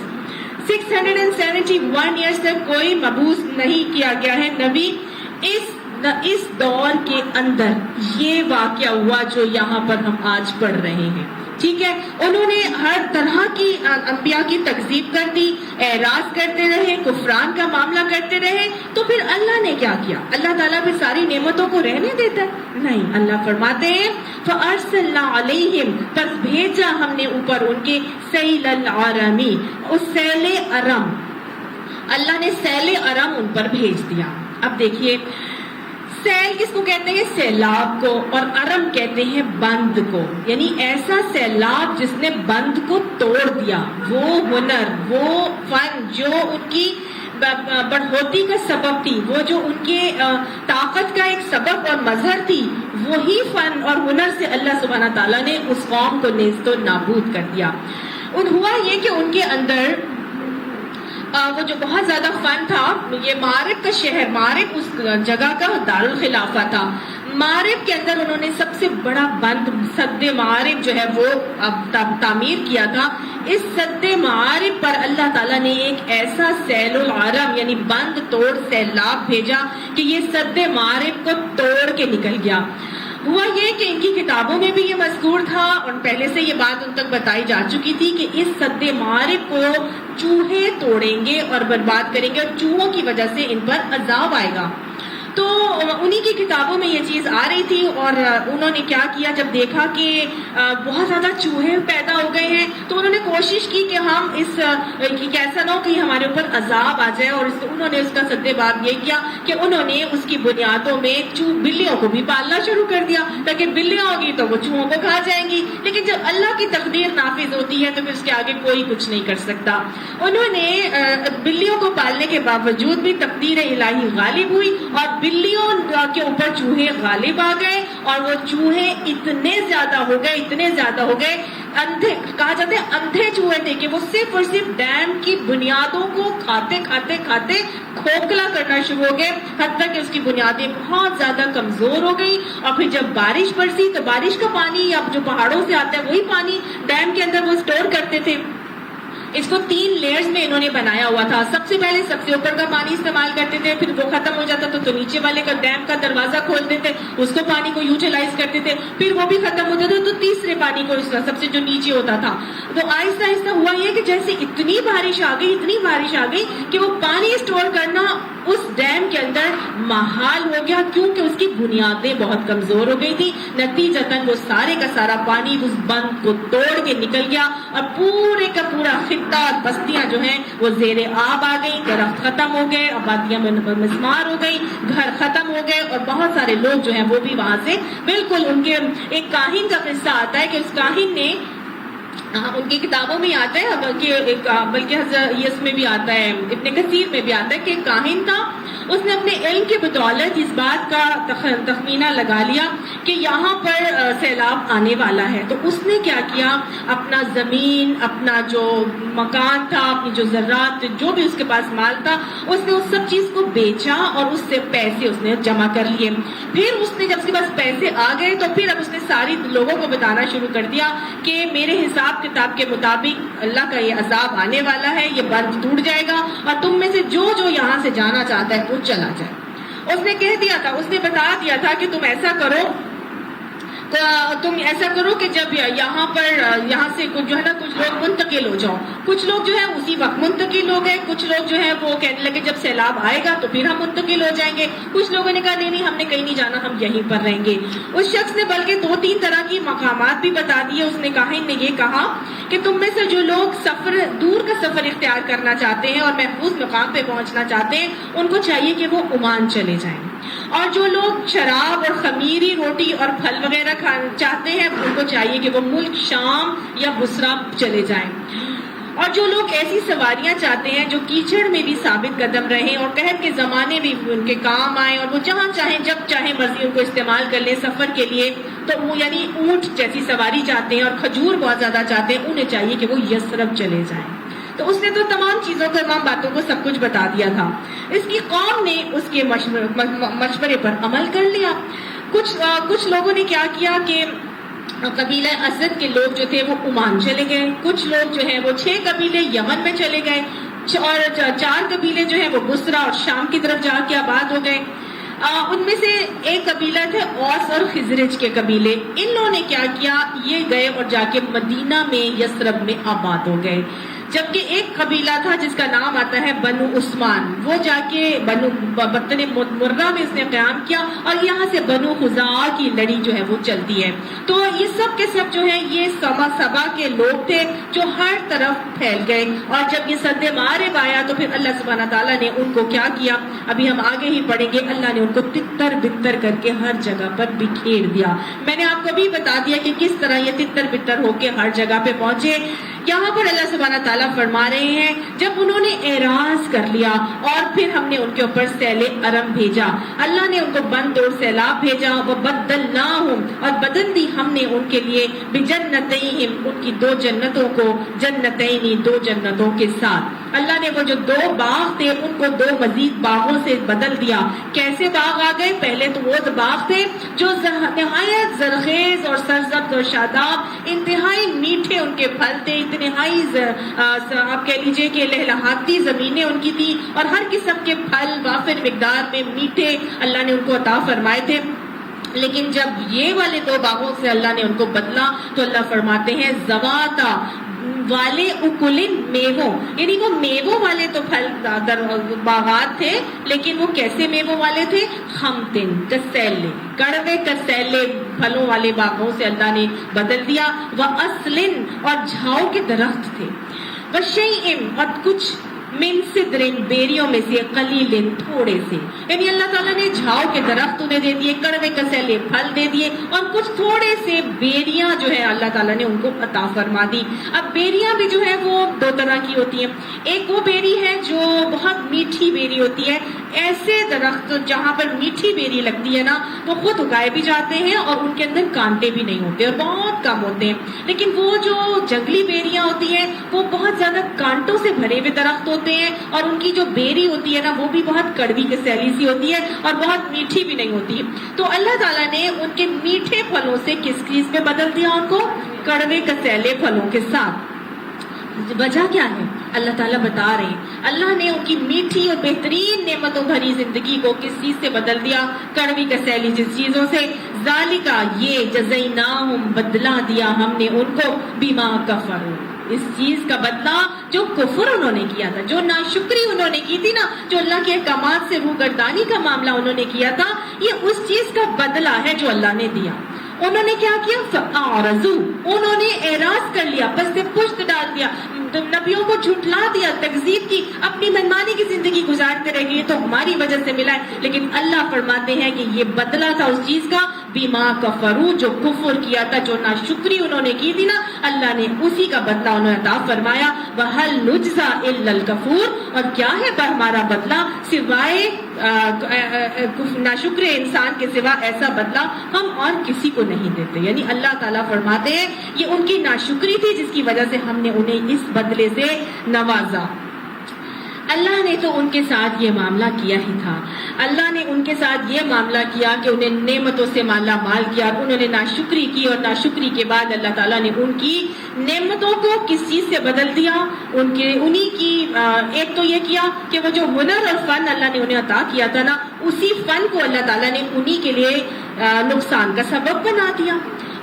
671 ایئرس تک کوئی مبعوث نہیں کیا گیا ہے نبی۔ اس دور کے اندر یہ واقعہ ہوا جو یہاں پر ہم آج پڑھ رہے ہیں، ٹھیک ہے۔ انہوں نے ہر طرح کی انبیاء کی تکذیب کر دی، اعراض کرتے رہے، کفران کا معاملہ کرتے رہے، تو پھر اللہ نے کیا کیا؟ اللہ تعالیٰ پھر ساری نعمتوں کو رہنے دیتا ہے؟ نہیں، اللہ فرماتے ہیں فَأَرْسَلْنَا عَلَيْهِمْ، پس بھیجا ہم نے اوپر ان کے سیل العرمی، اس سیل ارم، اللہ نے سیل ارم ان پر بھیج دیا۔ اب دیکھیے سیل کس کو کہتے ہیں؟ سیلاب کو، اور ارم کہتے ہیں بند کو، یعنی ایسا سیلاب جس نے بند کو توڑ دیا۔ وہ ہنر، وہ فن جو ان کی بڑھوتی کا سبب تھی، وہ جو ان کے طاقت کا ایک سبب اور مظہر تھی، وہی فن اور ہنر سے اللہ سبحانہ تعالیٰ نے اس قوم کو نیست و نابود کر دیا۔ ہوا یہ کہ ان کے اندر وہ جو بہت زیادہ فن تھا، یہ مارک کا شہر، مارک اس جگہ کا دارالخلافہ تھا۔ معارف کے اندر انہوں نے سب سے بڑا بند سد معارف جو ہے وہ تعمیر کیا تھا. اس سد معارف پر اللہ تعالیٰ نے ایک ایسا سیل العرب یعنی بند توڑ سیلاب بھیجا کہ یہ سد معارف کو توڑ کے نکل گیا. ہوا یہ کہ ان کی کتابوں میں بھی یہ مذکور تھا اور پہلے سے یہ بات ان تک بتائی جا چکی تھی کہ اس سد معارف کو چوہے توڑیں گے اور برباد کریں گے اور چوہوں کی وجہ سے ان پر عذاب آئے گا. تو انہی کی کتابوں میں یہ چیز آ رہی تھی اور انہوں نے کیا کیا, جب دیکھا کہ بہت زیادہ چوہے پیدا ہو گئے ہیں تو انہوں نے کوشش کی کہ ہم اس ایسا نہ ہو کہ ہمارے اوپر عذاب آ جائے, اور انہوں نے اس کا سد باب یہ کیا کہ انہوں نے اس کی بنیادوں میں بلیوں کو بھی پالنا شروع کر دیا تاکہ بلیاں ہوگی تو وہ چوہوں کو کھا جائیں گی. لیکن جب اللہ کی تقدیر نافذ ہوتی ہے تو پھر اس کے آگے کوئی کچھ نہیں کر سکتا. انہوں نے بلیوں کو پالنے کے باوجود بھی تقدیر الہی غالب ہوئی اور بلیوں کے اوپر چوہے غالب آ گئے اور وہ چوہے اتنے زیادہ ہو گئے اندھے کہا جاتا ہے اندھے چوہے تھے کہ وہ صرف اور صرف ڈیم کی بنیادوں کو کھاتے کھوکھلا کرنا شروع ہو گئے, حتیٰ کہ اس کی بنیادیں بہت زیادہ کمزور ہو گئی. اور پھر جب بارش برسی تو بارش کا پانی اب جو پہاڑوں سے آتا ہے وہی پانی ڈیم کے اندر وہ اسٹور کرتے تھے. اس کو 3 لیئرز میں انہوں نے بنایا ہوا تھا. سب سے پہلے سب سے اوپر کا پانی استعمال کرتے تھے, پھر وہ ختم ہو جاتا تو نیچے والے کا ڈیم کا دروازہ کھولتے تھے, اس کو پانی کو یوٹیلائز کرتے تھے, پھر وہ بھی ختم ہوتا تھا تو تیسرے پانی کو سب سے جو نیچے ہوتا تھا. تو آہستہ آہستہ ہوا یہ کہ جیسے اتنی بارش آ گئی کہ وہ پانی اسٹور کرنا اس ڈیم کے اندر محال ہو گیا, کیونکہ اس کی بنیادیں بہت کمزور ہو گئی تھی. نتیجتاً وہ سارے کا سارا پانی اس بند کو توڑ کے نکل گیا اور پورے کا پورا خطہ اور بستیاں جو ہیں وہ زیر آب آ گئی, درخت ختم ہو گئے, آبادیاں مسمار ہو گئی, گھر ختم ہو گئے اور بہت سارے لوگ جو ہیں وہ بھی وہاں سے بالکل. ان کے ایک کاہن کا قصہ آتا ہے کہ اس کاہن نے ان کی کتابوں میں آتا ہے بلکہ اس میں بھی آتا ہے, ابن کثیر میں بھی آتا ہے کہ ایک کاہن تھا, اس نے اپنے علم کے بدولت اس بات کا تخمینہ لگا لیا کہ یہاں پر سیلاب آنے والا ہے. تو اس نے کیا کیا, اپنا زمین, اپنا جو مکان تھا, اپنی جو زراعت, جو بھی اس کے پاس مال تھا, اس نے اس سب چیز کو بیچا اور اس سے پیسے اس نے جمع کر لیے. پھر اس نے جب اس کے پاس پیسے آ گئے تو پھر اب اس نے ساری لوگوں کو بتانا شروع کر دیا کہ میرے حساب کتاب کے مطابق اللہ کا یہ عذاب آنے والا ہے, یہ بند ٹوٹ جائے گا اور تم میں سے جو یہاں سے جانا چاہتا ہے وہ چلا جائے. اس نے کہہ دیا تھا, اس نے بتا دیا تھا کہ تم ایسا کرو کہ جب یہاں سے جو ہے نا کچھ لوگ منتقل ہو جاؤ. کچھ لوگ جو ہے اسی وقت منتقل ہو گئے, کچھ لوگ جو ہے وہ کہنے لگے جب سیلاب آئے گا تو پھر ہم منتقل ہو جائیں گے. کچھ لوگوں نے کہا نہیں ہم نے کہیں نہیں جانا, ہم یہیں پر رہیں گے. اس شخص نے بلکہ 2-3 طرح کی مقامات بھی بتا دیے. اس نے کاہن نے یہ کہا کہ تم میں سے جو لوگ دور کا سفر اختیار کرنا چاہتے ہیں اور محفوظ مقام پہ پہنچنا چاہتے ہیں ان کو چاہیے کہ وہ عمان چلے جائیں, اور جو لوگ شراب اور خمیری روٹی اور پھل وغیرہ کھانا چاہتے ہیں ان کو چاہیے کہ وہ ملک شام یا بصرہ چلے جائیں. اور جو لوگ ایسی سواریاں چاہتے ہیں جو کیچڑ میں بھی ثابت قدم رہیں اور قحط کے زمانے بھی ان کے کام آئیں اور وہ جہاں چاہیں جب چاہیں مرضی ان کو استعمال کر لیں سفر کے لیے, تو وہ یعنی اونٹ جیسی سواری چاہتے ہیں اور کھجور بہت زیادہ چاہتے ہیں, انہیں چاہیے کہ وہ یثرب چلے جائیں. تو اس نے تو تمام چیزوں کو, تمام باتوں کو سب کچھ بتا دیا تھا. اس کی قوم نے اس کے مشورے پر عمل کر لیا. کچھ لوگوں نے کیا کیا کہ قبیلہ اسد کے لوگ جو تھے وہ عمان چلے گئے, کچھ لوگ جو ہیں وہ 6 قبیلے یمن میں چلے گئے, اور 4 قبیلے جو ہیں وہ بصرہ اور شام کی طرف جا کے آباد ہو گئے. ان میں سے ایک قبیلہ تھے اوس اور خزرج کے قبیلے. ان لوگوں نے کیا کیا, یہ گئے اور جا کے مدینہ میں یثرب میں آباد ہو گئے. جبکہ ایک قبیلہ تھا جس کا نام آتا ہے بنو عثمان, وہ جا کے بطن مرہ میں اس نے قیام کیا, اور یہاں سے بنو خزاعہ کی لڑی جو ہے وہ چلتی ہے. تو یہ سب کے سب جو ہیں یہ سبا کے لوگ تھے جو ہر طرف پھیل گئے. اور جب یہ سد معارف آیا تو پھر اللہ سبحانہ تعالیٰ نے ان کو کیا کیا, ابھی ہم آگے ہی پڑھیں گے, اللہ نے ان کو تتر بتر کر کے ہر جگہ پر بکھیر دیا. میں نے آپ کو بھی بتا دیا کہ کس طرح یہ تتر بتر ہو کے ہر جگہ پہ پہنچے. یہاں پر اللہ سبحانہ تعالیٰ تعالیٰ فرما رہے ہیں جب انہوں نے اعراض کر لیا اور پھر ہم نے ان کے اوپر سیل ارم بھیجا، اللہ نے ان کو بندور سیلاب بھیجا، وہ بدلناہم اور بدل دی ہم نے ان کے لیے بجنتیہم ان کی 2 جنتوں کو، جنتینی 2 جنتوں کے ساتھ۔ اللہ نے وہ جو 2 باغ تھے ان کو 2 مزید باغوں سے بدل دیا۔ کیسے باغ آ گئے؟ پہلے تو وہ باغ تھے جو نہایت زرخیز اور سرسبز اور شاداب، انتہائی میٹھے ان کے پھل تھے، انتہائی آپ کہہ لیجئے کہ لہلہاتی زمینیں ان کی تھی، اور ہر قسم کے پھل وافر مقدار میں میٹھے اللہ نے ان کو عطا فرمائے تھے۔ لیکن جب یہ والے 2 باغوں سے اللہ نے ان کو بدلا تو اللہ فرماتے ہیں زواتا والے اکلن میووں، یعنی وہ میووں والے تو پھل باغات تھے، لیکن وہ کیسے میووں والے تھے؟ خمتن کسیلے، کڑوے کسیلے پھلوں والے باغوں سے اللہ نے بدل دیا۔ وَأَصْلٍ اور جھاؤ کے درخت تھے، وَشَيْءٍ اور کچھ من صدرن بیریوں میں سے، قلیل تھوڑے سے، یعنی اللہ تعالیٰ نے جھاؤ کے درخت انہیں دے دیے، کڑوے کسیلے پھل دے دیے، اور کچھ تھوڑے سے بیریاں جو ہے اللہ تعالیٰ نے ان کو عطا فرما دی۔ اب بیریاں بھی جو ہے وہ 2 طرح کی ہوتی ہیں، ایک وہ بیری ہے جو بہت میٹھی بیری ہوتی ہے، ایسے درخت جہاں پر میٹھی بیری لگتی ہے نا وہ خود اگائے بھی جاتے ہیں اور ان کے اندر کانٹے بھی نہیں ہوتے اور بہت کم ہوتے ہیں، لیکن وہ جو جنگلی بیریاں ہوتی ہیں وہ بہت زیادہ کانٹوں سے بھرے ہوئے درخت ہوتے ہیں، اور ان کی جو بیری ہوتی ہے نا وہ بھی بہت کڑوی کسیلی سی ہوتی ہے اور بہت میٹھی بھی نہیں ہوتی۔ تو اللہ تعالیٰ نے ان کے میٹھے پھلوں سے کس چیز میں بدل دیا؟ ان کو کڑوے کسیلے پھلوں کے ساتھ۔ وجہ کیا ہے؟ اللہ تعالیٰ بتا رہے ہیں اللہ نے ان کی میٹھی اور بہترین نعمتوں بھری زندگی کو کس چیز سے بدل دیا؟ کڑوی کسیلی جس چیزوں سے۔ ذالکا یہ جزیناہم بدلا دیا ہم نے ان کو بما کفروا، اس چیز کا بدلہ جو کفر انہوں نے کیا تھا، جو ناشکری انہوں نے کی تھی نا، جو اللہ کے احکامات سے روگردانی کا معاملہ انہوں نے کیا تھا، یہ اس چیز کا بدلہ ہے جو اللہ نے دیا۔ انہوں نے کیا کیا؟ فَأَعْرَضُوا، انہوں نے اعراض کر لیا، پس سے پشت ڈال دیا، نبیوں کو جھٹلا دیا، تکذیب کی، اپنی منمانی کی زندگی گزارتے رہ گئے، تو ہماری وجہ سے ملا ہے۔ لیکن اللہ فرماتے ہیں کہ یہ بدلہ تھا اس چیز کا بما کفروا، جو کفر کیا تھا، جو ناشکری انہوں نے کی تھی نا، اللہ نے اسی کا بدلہ انہوں نے عطا فرمایا۔ وَهَلْ نُجْزَى إِلَّا الْكَفُورَ، اور کیا ہے ہمارا بدلہ سوائے ناشکر انسان کے سوا ایسا بدلہ ہم اور کسی کو نہیں دیتے۔ یعنی اللہ تعالیٰ فرماتے ہیں یہ ان کی ناشکری تھی جس کی وجہ سے ہم نے انہیں اس بدلے سے نوازا۔ اللہ نے تو ان کے ساتھ یہ معاملہ کیا ہی تھا، اللہ نے ان کے ساتھ یہ معاملہ کیا کہ انہیں نعمتوں سے مالا مال کیا، انہوں نے ناشکری کی، اور ناشکری کے بعد اللہ تعالیٰ نے ان کی نعمتوں کو کس چیز سے بدل دیا؟ انہی کی ایک تو یہ کیا کہ وہ جو ہنر اور فن اللہ نے انہیں عطا کیا تھا نا، اسی فن کو اللہ تعالیٰ نے انہی کے لیے نقصان کا سبب بنا دیا،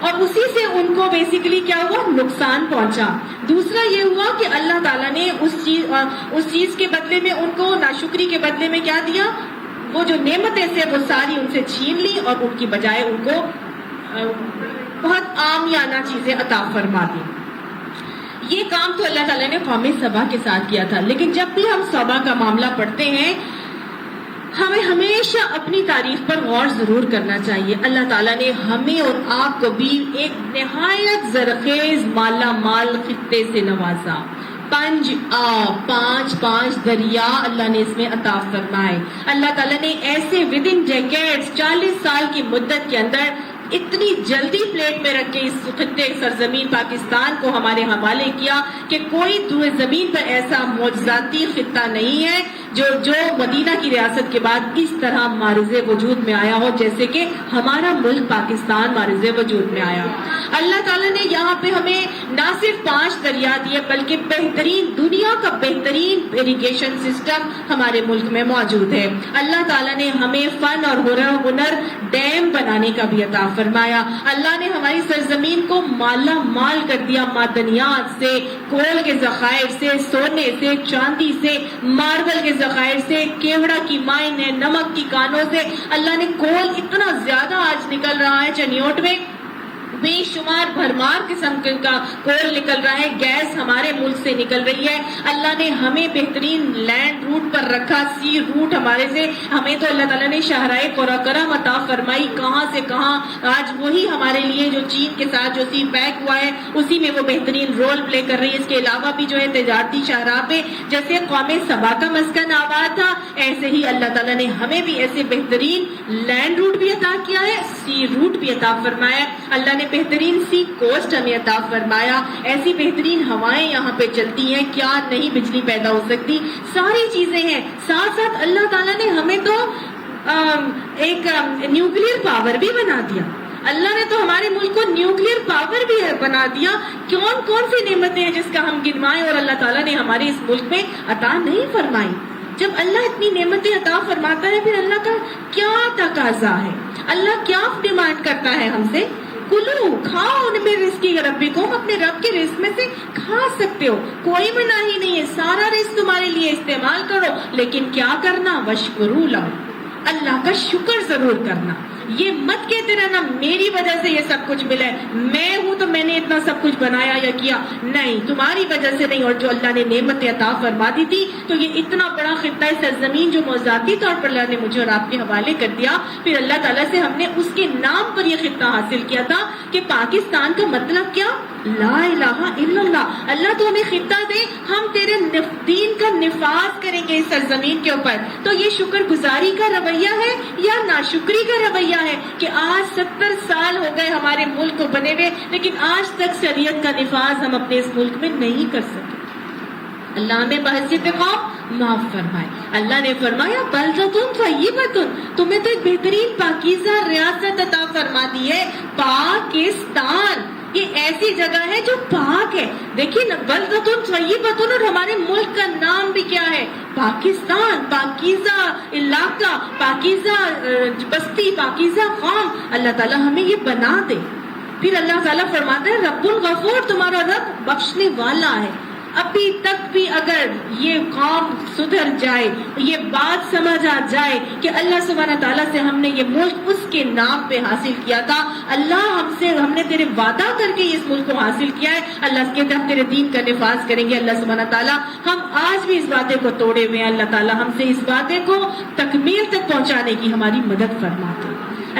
اور اسی سے ان کو بیسیکلی کیا ہوا؟ نقصان پہنچا۔ دوسرا یہ ہوا کہ اللہ تعالیٰ نے اس چیز کے بدلے میں ان کو، ناشکری کے بدلے میں کیا دیا؟ وہ جو نعمتیں سے وہ ساری ان سے چھین لی، اور ان کی بجائے ان کو بہت عامیانہ چیزیں عطا فرما دی۔ یہ کام تو اللہ تعالیٰ نے قوم سبا کے ساتھ کیا تھا، لیکن جب بھی ہم سبا کا معاملہ پڑھتے ہیں ہمیں ہمیشہ اپنی تاریخ پر غور ضرور کرنا چاہیے۔ اللہ تعالیٰ نے ہمیں اور آپ کو بھی ایک نہایت زرخیز مالا مال خطے سے نوازا۔ 5 دریا اللہ نے اس میں عطا فرمائے۔ اللہ تعالیٰ نے ایسے ودن ڈیکیڈز 40 سال کی مدت کے اندر اتنی جلدی پلیٹ میں رکھ کے اس خطے سرزمین پاکستان کو ہمارے حوالے کیا کہ کوئی زمین پر ایسا معجزاتی خطہ نہیں ہے جو مدینہ کی ریاست کے بعد اس طرح معرض وجود میں آیا ہو جیسے کہ ہمارا ملک پاکستان معرض وجود میں آیا۔ اللہ تعالیٰ نے یہاں پہ ہمیں نہ صرف 5 دریا دیے بلکہ بہترین، دنیا کا بہترین اریگیشن سسٹم ہمارے ملک میں موجود ہے۔ اللہ تعالیٰ نے ہمیں فن اور ہنر ڈیم بنانے کا بھی عطا فرمایا۔ اللہ نے ہماری سرزمین کو مالا مال کر دیا، معدنیات سے، کول کے ذخائر سے، سونے سے، چاندی سے، ماربل کے ذخائر سے، کیوڑا کی مائن ہے، نمک کی کانوں سے۔ اللہ نے کول اتنا زیادہ آج نکل رہا ہے چنیوٹ میں، بے شمار بھرمار قسم کا کول نکل رہا ہے، گیس ہمارے ملک سے نکل رہی ہے. اللہ نے ہمیں بہترین لینڈ روٹ پر رکھا، سی روٹ ہمارے سے، ہمیں تو اللہ تعالیٰ نے شاہراہ کرم عطا فرمائی، کہاں سے کہاں. آج وہی ہمارے لیے جو چین کے ساتھ جو سی پیک ہوا ہے اسی میں وہ بہترین رول پلے کر رہی ہے. اس کے علاوہ بھی جو ہے تجارتی شاہراہ پہ جیسے قوم سبا کا مسکن آباد تھا، ایسے ہی اللہ تعالیٰ نے ہمیں بھی ایسے بہترین لینڈ روٹ بھی عطا کیا ہے، سی روٹ بھی عطا فرمایا. اللہ نے بہترین سی کوسٹ ہمیں عطا فرمایا، ایسی بہترین ہوائیں یہاں پہ چلتی ہیں، کیا نہیں بجلی پیدا ہو سکتی، ساری چیزیں ہیں. ساتھ ساتھ اللہ تعالیٰ نے ہمیں تو ایک نیوکلیر پاور بھی بنا دیا. اللہ نے تو ہمارے ملک کو نیوکلیر پاور بھی بنا دیا. کون کون سی نعمتیں ہیں جس کا ہم گنوائیں اور اللہ تعالیٰ نے ہمارے اس ملک میں عطا نہیں فرمائی. جب اللہ اتنی نعمتیں عطا فرماتا ہے پھر اللہ کا کیا تقاضا ہے، اللہ کیا ڈیمانڈ کرتا ہے ہم سے؟ کلو، کھاؤ میں رزق ربکم، اپنے رب کے رزق میں سے کھا سکتے ہو، کوئی مناہی نہیں ہے، سارا رزق تمہارے لیے استعمال کرو، لیکن کیا کرنا؟ وشکروا لہ، اللہ کا شکر ضرور کرنا. یہ مت کہتے رہنا میری وجہ سے یہ سب کچھ ملا ہے، میں ہوں تو میں نے اتنا سب کچھ بنایا یا کیا. نہیں، تمہاری وجہ سے نہیں. اور جو اللہ نے نعمت عطا فرما دی تھی تو یہ اتنا بڑا خطہ سرزمین جو موضوعاتی طور پر اللہ نے مجھے اور آپ کے حوالے کر دیا، پھر اللہ تعالیٰ سے ہم نے اس کے نام پر یہ خطہ حاصل کیا تھا کہ پاکستان کا مطلب کیا؟ لا الہ الا اللہ. اللہ تو ہمیں خطہ دے، ہم تیرے دین کا نفاذ کریں گے اس سرزمین کے اوپر. تو یہ شکر گزاری کا رویہ ہے یا ناشکری کا رویہ ہے کہ آج 70 سال ہو گئے ہمارے ملک کو بنے ہوئے لیکن آج تک شریعت کا نفاذ ہم اپنے اس ملک میں نہیں کر سکے. اللہ ہمیں بحیثیت قوم معاف فرمائے. اللہ نے فرمایا بلدۃ طیبۃ، تمہیں تو ایک بہترین پاکیزہ ریاست عطا فرما دی ہے، پاکستان. یہ ایسی جگہ ہے جو پاک ہے. دیکھیے نا، بلدۃ طیبۃ، اور ہمارے ملک کا نام بھی کیا ہے؟ پاکستان. پاکیزہ علاقہ، پاکیزہ بستی، پاکیزہ قوم. اللہ تعالیٰ ہمیں یہ بنا دے. پھر اللہ تعالیٰ فرماتا ہے رب الغفور، تمہارا رب بخشنے والا ہے. ابھی تک بھی اگر یہ قوم سدھر جائے، یہ بات سمجھ آ جائے کہ اللہ سبحانہ تعالیٰ سے ہم نے یہ ملک اس کے نام پہ حاصل کیا تھا، اللہ ہم نے تیرے وعدہ کر کے اس ملک کو حاصل کیا ہے، اللہ کے ہم تیرے دین کا نفاذ کریں گے. اللہ سبحانہ تعالیٰ ہم آج بھی اس وعدے کو توڑے ہوئے ہیں، اللہ تعالیٰ ہم سے اس وعدے کو تکمیل تک پہنچانے کی ہماری مدد فرماتے.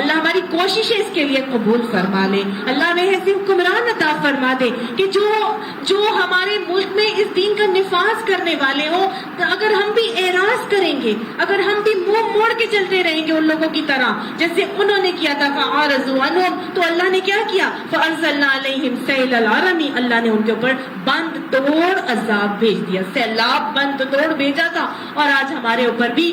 اللہ ہماری کوششیں اس کے لیے قبول فرما لے. اللہ ہمیں ایسے حکمران عطا فرما دے کہ جو ہمارے ملک میں اس دین کا نفاذ کرنے والے ہوں. اگر ہم بھی اعراض کریں گے، اگر ہم بھی منہ موڑ کے چلتے رہیں گے ان لوگوں کی طرح جیسے انہوں نے کیا تھا، فَأَعْرَضُوا عَنْهُمْ، تو اللہ نے کیا کیا؟ فَأَنزَلْنَا عَلَيْهِمْ سَيْلَ الْعَرَمِ، اللہ نے ان کے اوپر بند توڑ عذاب بھیج دیا، سیلاب بند توڑ بھیجا تھا. اور آج ہمارے اوپر بھی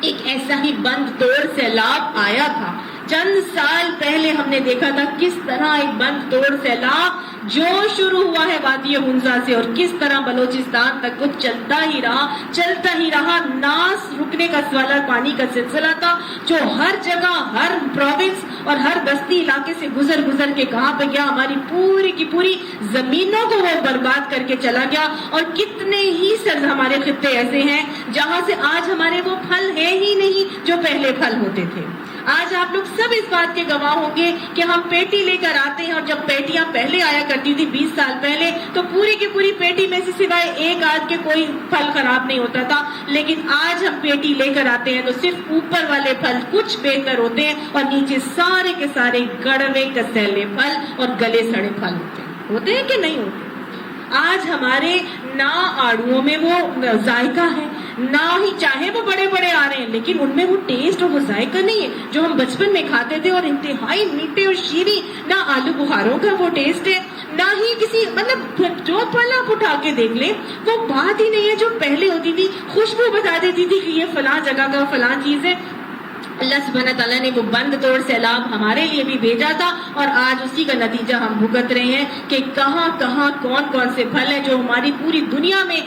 ایک ایسا ہی بند توڑ سیلاب آیا تھا. چند سال پہلے ہم نے دیکھا تھا کس طرح ایک بند توڑ سیلاب جو شروع ہوا ہے وادی ہنزا سے اور کس طرح بلوچستان تک وہ چلتا ہی رہا. ناس رکنے کا سوال پانی کا سلسلہ تھا جو ہر جگہ، ہر پروونس اور ہر بستی علاقے سے گزر کے کہاں پہ گیا، ہماری پوری کی پوری زمینوں کو وہ برباد کر کے چلا گیا. اور کتنے ہی ہمارے خطے ایسے ہیں جہاں سے آج ہمارے وہ پھل ہیں ہی نہیں جو پہلے پھل ہوتے تھے. آج آپ لوگ سب اس بات کے گواہ ہوں گے کہ ہم پیٹی لے کر آتے ہیں، اور جب پیٹیاں پہلے آیا کرتی تھی 20 سال پہلے تو پوری کی پوری پیٹی میں سے سوائے ایک آدھ کے کوئی پھل خراب نہیں ہوتا تھا. لیکن آج ہم پیٹی لے کر آتے ہیں تو صرف اوپر والے پھل کچھ بہتر ہوتے ہیں اور نیچے سارے کے سارے گڑوے کسیلے پھل اور گلے سڑے پھل ہوتے ہیں کہ نہیں ہوتے. آج ہمارے نہ آڑوؤں میں وہ ذائقہ ہے، نہ ہی چاہے وہ بڑے بڑے آ رہے ہیں لیکن ان میں وہ ٹیسٹ اور وہ ذائقہ نہیں ہے جو ہم بچپن میں کھاتے تھے اور انتہائی میٹھے اور شیریں. نہ آلو بخاروں کا وہ ٹیسٹ ہے، نہ ہی کسی مطلب جو پھل آپ اٹھا کے دیکھ لیں وہ بات ہی نہیں ہے جو پہلے ہوتی تھی. خوشبو بتا دیتی تھی کہ یہ فلاں جگہ کا فلاں چیز ہے. اللہ سبحانہ تعالیٰ نے وہ بند توڑ سیلاب ہمارے لیے بھی بھیجا تھا اور آج اسی کا نتیجہ ہم بھگت رہے ہیں کہ کہاں کہاں کون سے پھل ہیں جو ہماری پوری دنیا میں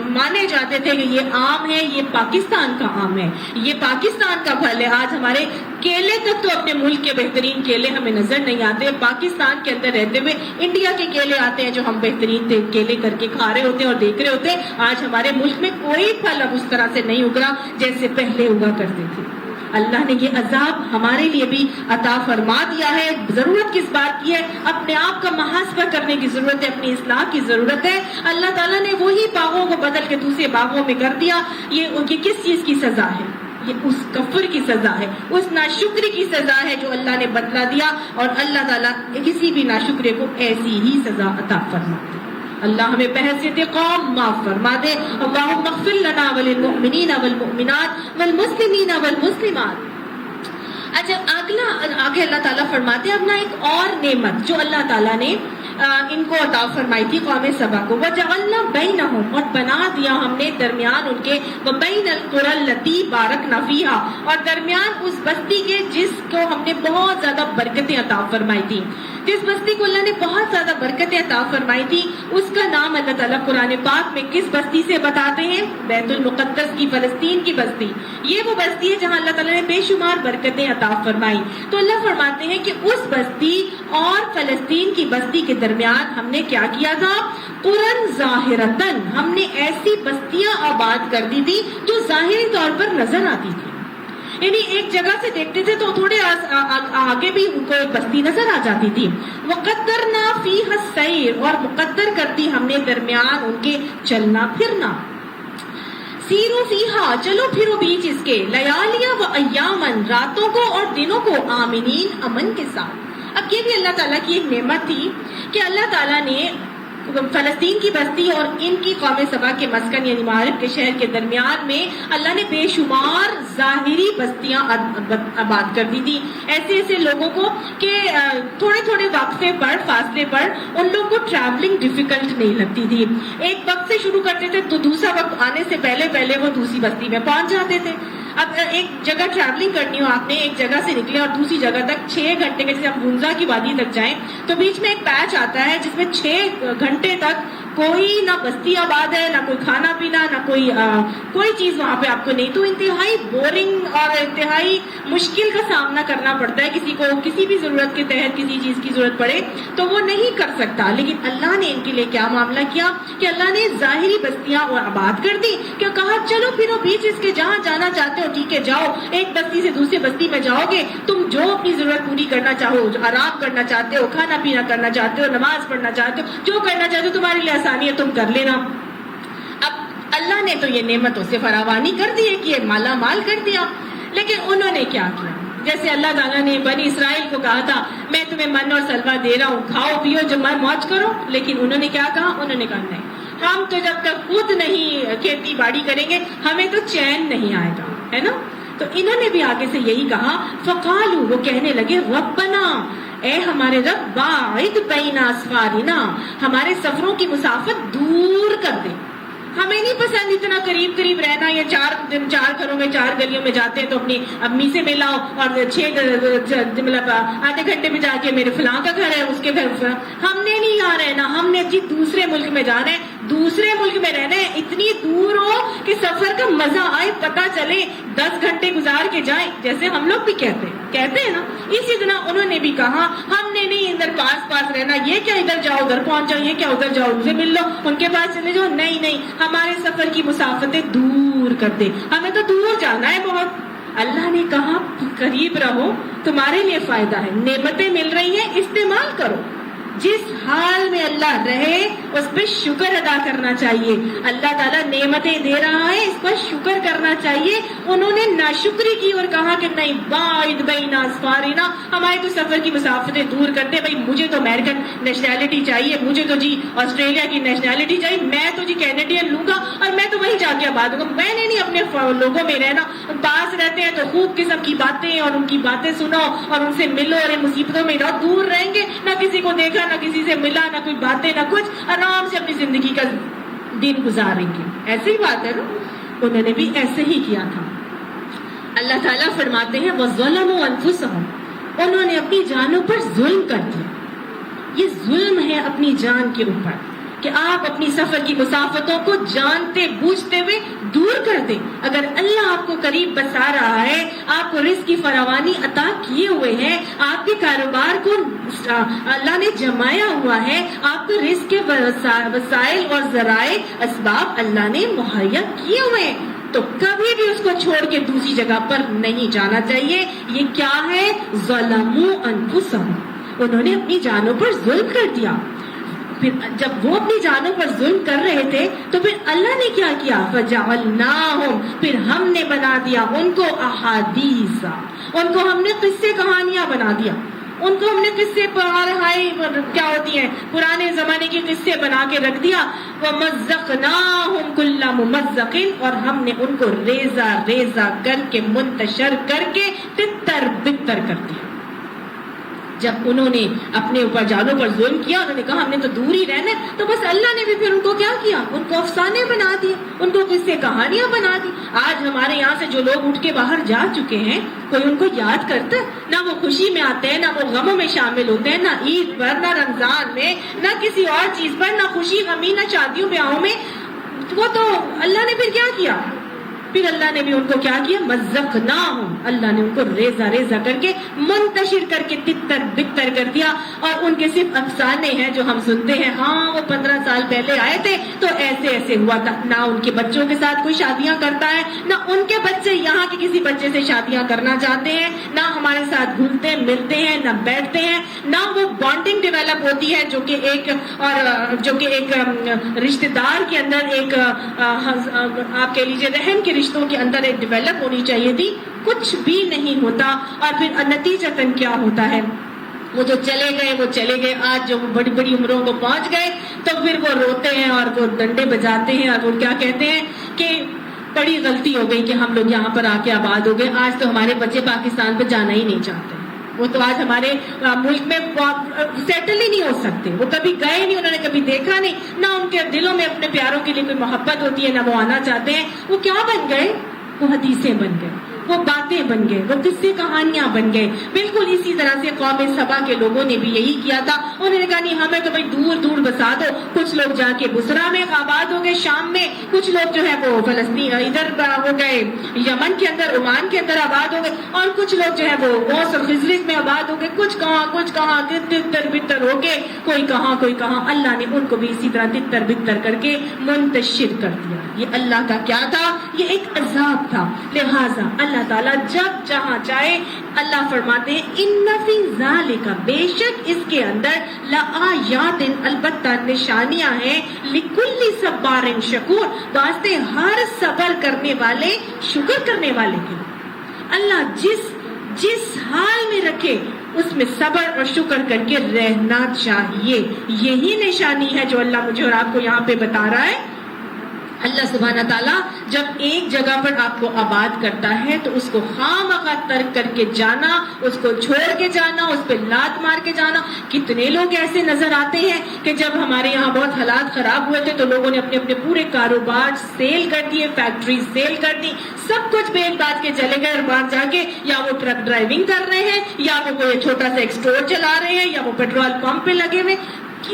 مانے جاتے تھے کہ یہ آم ہے، یہ پاکستان کا آم ہے، یہ پاکستان کا پھل ہے. آج ہمارے کیلے تک تو اپنے ملک کے بہترین کیلے ہمیں نظر نہیں آتے. پاکستان کے اندر رہتے ہوئے انڈیا کے کیلے آتے ہیں جو ہم بہترین کیلے کر کے کھا رہے ہوتے ہیں اور دیکھ رہے ہوتے ہیں. آج ہمارے ملک میں کوئی پھل اب اس طرح سے نہیں اگرا جیسے پہلے اگا کرتے تھے. اللہ نے یہ عذاب ہمارے لیے بھی عطا فرما دیا ہے. ضرورت کس بات کی ہے؟ اپنے آپ کا محاسبہ کرنے کی ضرورت ہے, اپنی اصلاح کی ضرورت ہے. اللہ تعالیٰ نے وہی باغوں کو بدل کے دوسرے باغوں میں کر دیا. یہ ان کی کس چیز کی سزا ہے؟ یہ اس کفر کی سزا ہے, اس ناشکری کی سزا ہے جو اللہ نے بدلا دیا. اور اللہ تعالیٰ کسی بھی ناشکرے کو ایسی ہی سزا عطا فرماتے. اللہ ہمیں بحیثیت قوم معاف فرما دے. اللہم اغفر لنا وللمؤمنین والمؤمنات والمسلمین والمسلمات. اچھا آگے اللہ تعالیٰ فرماتے ہیں اپنا ایک اور نعمت جو اللہ تعالیٰ نے ان کو عطا فرمائی تھی قوم سبا کو. وَجَعَلْنَا بَيْنَهُمْ, اور بنا دیا ہم نے درمیان ان کے, وَبَيْنَ الْقُرَى الَّتِي بَارَكْنَا فِيهَا, اور درمیان اس بستی کے جس کو ہم نے بہت زیادہ برکتیں عطا فرمائی تھی. جس بستی کو اللہ نے بہت زیادہ برکتیں عطا فرمائی تھی اس کا نام اللہ تعالیٰ قرآن پاک میں کس بستی سے بتاتے ہیں؟ بیت المقدس کی, فلسطین کی بستی. یہ وہ بستی ہے جہاں اللہ تعالیٰ نے بے شمار برکتیں عطا فرمائی. تو اللہ فرماتے ہیں کہ اس بستی اور فلسطین کی بستی کے درمیان ہم نے کیا کیا تھا؟ قرآن ظاہرتن, ہم نے ایسی بستیاں آباد کر دی تھی جو ظاہری طور پر نظر آتی تھی. یعنی ایک جگہ سے دیکھتے تھے تو تھوڑے آگے بھی ان کو ایک بستی نظر آ جاتی تھی. وَقَدَّرْنَا فِيهَا السَّيْرَ, اور مقدر کرتی ہم نے درمیان ان کے چلنا پھرنا. سیرو فیہا, چلو پھرو بیچ اس کے, لیالیہ و ایامن, راتوں کو اور دنوں کو, آمنین, امن کے ساتھ. اب یہ بھی اللہ تعالیٰ کی ایک نعمت تھی کہ اللہ تعالیٰ نے فلسطین کی بستی اور ان کی قوم سبا کے مسکن یعنی معارب کے شہر کے درمیان میں اللہ نے بے شمار ظاہری بستیاں آباد کر دی تھی. ایسے ایسے لوگوں کو کہ تھوڑے تھوڑے وقفے پر, فاصلے پر ان لوگوں کو ٹریولنگ ڈیفیکلٹ نہیں لگتی تھی. ایک وقت سے شروع کرتے تھے تو دوسرا وقت آنے سے پہلے وہ دوسری بستی میں پہنچ جاتے تھے. اب ایک جگہ ٹریولنگ کرنی ہو آپ نے, ایک جگہ سے نکلے اور دوسری جگہ تک 6 گھنٹے کے, جیسے آپ گنزا کی وادی تک جائیں تو بیچ میں ایک پیچ آتا ہے جس میں 6 گھنٹے تک کوئی نہ بستی آباد ہے, نہ کوئی کھانا پینا, نہ کوئی چیز وہاں پہ آپ کو نہیں. تو انتہائی بورنگ اور انتہائی مشکل کا سامنا کرنا پڑتا ہے. کسی کو کسی بھی ضرورت کے تحت کسی چیز کی ضرورت پڑے تو وہ نہیں کر سکتا. لیکن اللہ نے ان کے لیے کیا معاملہ کیا کہ اللہ نے ظاہری بستیاں آباد کر دی, کہ کہا چلو پھرو بیچ اس کے, جہاں جانا چاہتے ہو ٹھیک ہے جاؤ. ایک بستی سے دوسری بستی میں جاؤ گے, تم جو اپنی ضرورت پوری کرنا چاہو, آرام کرنا چاہتے ہو, کھانا پینا کرنا چاہتے ہو, نماز پڑھنا چاہتے ہو, جو کرنا چاہتے ہو تمہارے لیے آسانی ہے, تم کر لینا. اب اللہ نے تو یہ نعمتوں سے فراوانی کر دی ہے کہ یہ مالا مال کر دیا. لیکن انہوں نے کیا کیا؟ جیسے اللہ تعالیٰ نے بنی اسرائیل کو کہا تھا میں تمہیں من اور سلوہ دے رہا ہوں, کھاؤ پیو جو موج کرو. لیکن انہوں نے کیا کہا؟ انہوں نے کہا نہیں, ہم تو جب تک خود نہیں کھیتی باڑی کریں گے ہمیں تو چین نہیں آئے گا, ہے نا. تو انہوں نے بھی آگے سے یہی کہا. فقالوا, وہ کہنے لگے ربنا, اے ہمارے رب, باعد بین اسفارنا, ہمارے سفروں کی مسافت دور کر دے. ہمیں نہیں پسند اتنا قریب قریب رہنا. یہ 4 گھروں میں 4 گلیوں میں جاتے ہیں تو اپنی امی سے ملاؤ, اور 6 مطلب آدھے گھنٹے میں جا کے میرے فلاں کا گھر ہے, اس کے گھر. ہم نے نہیں یہاں رہنا, ہم نے جی دوسرے ملک میں جانا ہے, دوسرے ملک میں رہنا ہے. اتنی دور ہو کہ سفر کا مزہ آئے, پتہ چلے, 10 گھنٹے گزار کے جائیں, جیسے ہم لوگ بھی کہتے ہیں نا. اسی طرح انہوں نے بھی کہا ہم نے نہیں ادھر پاس رہنا, یہ کیا ادھر جاؤ ادھر پہنچ جاؤ, یہ کیا ادھر جاؤ ان سے مل لو, ان کے پاس چلے جاؤ. نہیں, ہمارے سفر کی مسافتیں دور کر دے, ہمیں تو دور جانا ہے بہت. اللہ نے کہا قریب رہو, تمہارے لیے فائدہ ہے, نعمتیں مل رہی ہیں, استعمال کرو. جس حال میں اللہ رہے اس پہ شکر ادا کرنا چاہیے. اللہ تعالیٰ نعمتیں دے رہا ہے, اس پر شکر کرنا چاہیے. انہوں نے ناشکری کی اور کہا کہ نہیں, باعد بین اسفارنا, ہمارے تو سفر کی مسافتیں دور کرتے. بھائی مجھے تو امریکن نیشنلٹی چاہیے, مجھے تو جی آسٹریلیا کی نیشنلٹی چاہیے, میں تو جی کینیڈین لوں گا اور میں تو وہیں جا کے آباد ہوں گا. میں نے نہیں اپنے لوگوں میں رہنا, پاس رہتے ہیں تو خوب قسم کی باتیں اور ان کی باتیں سنو اور ان سے ملو, اور ان مصیبتوں میں رہو. دور رہیں گے, نہ کسی کو دیکھا, نہ کسی سے ملا, نہ کوئی باتیں, نہ کچھ, آرام سے اپنی زندگی کا دن گزاریں گے. ایسی بات ہے نا. انہوں نے بھی ایسے ہی کیا تھا. اللہ تعالیٰ فرماتے ہیں وَظَلَمُوا أَنفُسَهُمْ, انہوں نے اپنی جانوں پر ظلم کر دیا. یہ ظلم ہے اپنی جان کے اوپر کہ آپ اپنی سفر کی مسافتوں کو جانتے بوجھتے ہوئے دور کر دیں. اگر اللہ آپ کو قریب بسا رہا ہے, آپ کو رزق کی فراوانی عطا کیے ہوئے ہیں, آپ کے کاروبار کو اللہ نے جمایا ہوا ہے, آپ کو رزق کے وسائل اور ذرائع اسباب اللہ نے مہیا کیے ہوئے ہیں, تو کبھی بھی اس کو چھوڑ کے دوسری جگہ پر نہیں جانا چاہیے. یہ کیا ہے؟ ظلموا انفسہم، انہوں نے اپنی جانوں پر ظلم کر دیا. پھر جب وہ اپنی جانوں پر ظلم کر رہے تھے تو پھر اللہ نے کیا کیا؟ فجعلناہم، پھر ہم نے بنا دیا ان کو احادیث، ان کو ہم نے قصے کہانیاں بنا دیا، ان کو ہم نے قصے کیا ہوتی ہیں پرانے زمانے کے قصے بنا کے رکھ دیا. وَمَزَّقْنَاهُمْ كُلَّ مُمَزَّقٍ، اور ہم نے ان کو ریزہ ریزہ کر کے منتشر کر کے تتر بتر کر دیا. جب انہوں نے اپنے اوپر جانوں پر ظلم کیا، انہوں نے کہا ہم نے تو دور ہی رہنا ہے، تو بس اللہ نے بھی پھر ان کو کیا کیا؟ ان کو افسانے بنا دیے، ان کو قصے کہانیاں بنا دی. آج ہمارے یہاں سے جو لوگ اٹھ کے باہر جا چکے ہیں، کوئی ان کو یاد کرتا ہے؟ نہ وہ خوشی میں آتے ہیں، نہ وہ غموں میں شامل ہوتے ہیں، نہ عید پر، نہ رمضان میں، نہ کسی اور چیز پر، نہ خوشی غمی، نہ شادیوں بیاہوں میں. وہ تو اللہ نے پھر کیا کیا؟ پھر اللہ نے بھی ان کو کیا کیا؟ مزقناہم، اللہ نے ان کو ریزہ ریزہ کر کے منتشر کر کے تتر بتر کر دیا. اور ان کے صرف افسانے ہیں جو ہم سنتے ہیں، ہاں وہ 15 سال پہلے آئے تھے تو ایسے ایسے ہوا تھا. نہ ان کے بچوں کے ساتھ کوئی شادیاں کرتا ہے، نہ ان کے بچے یہاں کے کسی بچے سے شادیاں کرنا چاہتے ہیں، نہ ہمارے ساتھ گھلتے ملتے ہیں، نہ بیٹھتے ہیں، نہ وہ بانڈنگ ڈیولپ ہوتی ہے جو کہ ایک رشتہ دار کے اندر ایک آپ کہہ لیجیے رحم کے رشتوں کے اندر ایک ڈیولپ ہونی چاہیے تھی. کچھ بھی نہیں ہوتا. اور پھر نتیجتاً کیا ہوتا ہے؟ وہ جو چلے گئے آج جو بڑی بڑی عمروں کو پہنچ گئے تو پھر وہ روتے ہیں اور وہ ڈنڈے بجاتے ہیں اور وہ کیا کہتے ہیں کہ بڑی غلطی ہو گئی کہ ہم لوگ یہاں پر آ کے آباد ہو گئے. آج تو ہمارے بچے پاکستان پہ جانا ہی نہیں چاہتے. وہ تو آج ہمارے ملک میں سیٹل ہی نہیں ہو سکتے. وہ کبھی گئے نہیں، انہوں نے کبھی دیکھا نہیں، نہ ان کے دلوں میں اپنے پیاروں کے لیے کوئی محبت ہوتی ہے، نہ وہ آنا چاہتے ہیں. وہ کیا بن گئے؟ وہ حدیثیں بن گئے، وہ باتیں بن گئے، وہ قصے کہانیاں بن گئے. بالکل اسی طرح سے قوم سبا کے لوگوں نے بھی یہی کیا تھا. انہوں نے کہا نہیں ہمیں تو بھائی دور دور بسا دو. کچھ لوگ جا کے بصرہ میں آباد ہو گئے، شام میں. کچھ لوگ جو ہے وہ فلسطین ادھر ہو گئے، یمن کے اندر، عمان کے اندر آباد ہو گئے. اور کچھ لوگ جو ہے وہ اوس اور خزرج میں آباد ہو گئے. کچھ کہاں تتر بتر ہو کے کوئی کہاں. اللہ نے ان کو بھی اسی طرح تتر بتر کر کے منتشر کر دیا. یہ اللہ کا کیا تھا؟ یہ ایک عذاب تھا. لہٰذا اللہ تعالیٰ جب جہاں چاہے، اللہ فرماتے ہیں ان فی ذالک، بے شک اس کے اندر لآیات، البتہ نشانیاں ہیں، لکل صبار شکور، واسطے ہر صبر کرنے والے، شکر کرنے والے کے. اللہ جس حال میں رکھے اس میں صبر اور شکر کر کے رہنا چاہیے. یہی نشانی ہے جو اللہ مجھے اور آپ کو یہاں پہ بتا رہا ہے. اللہ سبحانہ تعالیٰ جب ایک جگہ پر آپ کو آباد کرتا ہے تو اس کو خواہ ترک کر کے جانا، اس کو چھوڑ کے جانا، اس پہ لات مار کے جانا. کتنے لوگ ایسے نظر آتے ہیں کہ جب ہمارے یہاں بہت حالات خراب ہوئے تھے تو لوگوں نے اپنے پورے کاروبار سیل کر دیے، فیکٹری سیل کر دی، سب کچھ بیچ باچ کے چلے گئے. اور باہر جا کے یا وہ ٹرک ڈرائیونگ کر رہے ہیں، یا وہ کوئی چھوٹا سا ایک اسٹور چلا رہے ہیں، یا وہ پیٹرول پمپ پہ لگے ہوئے.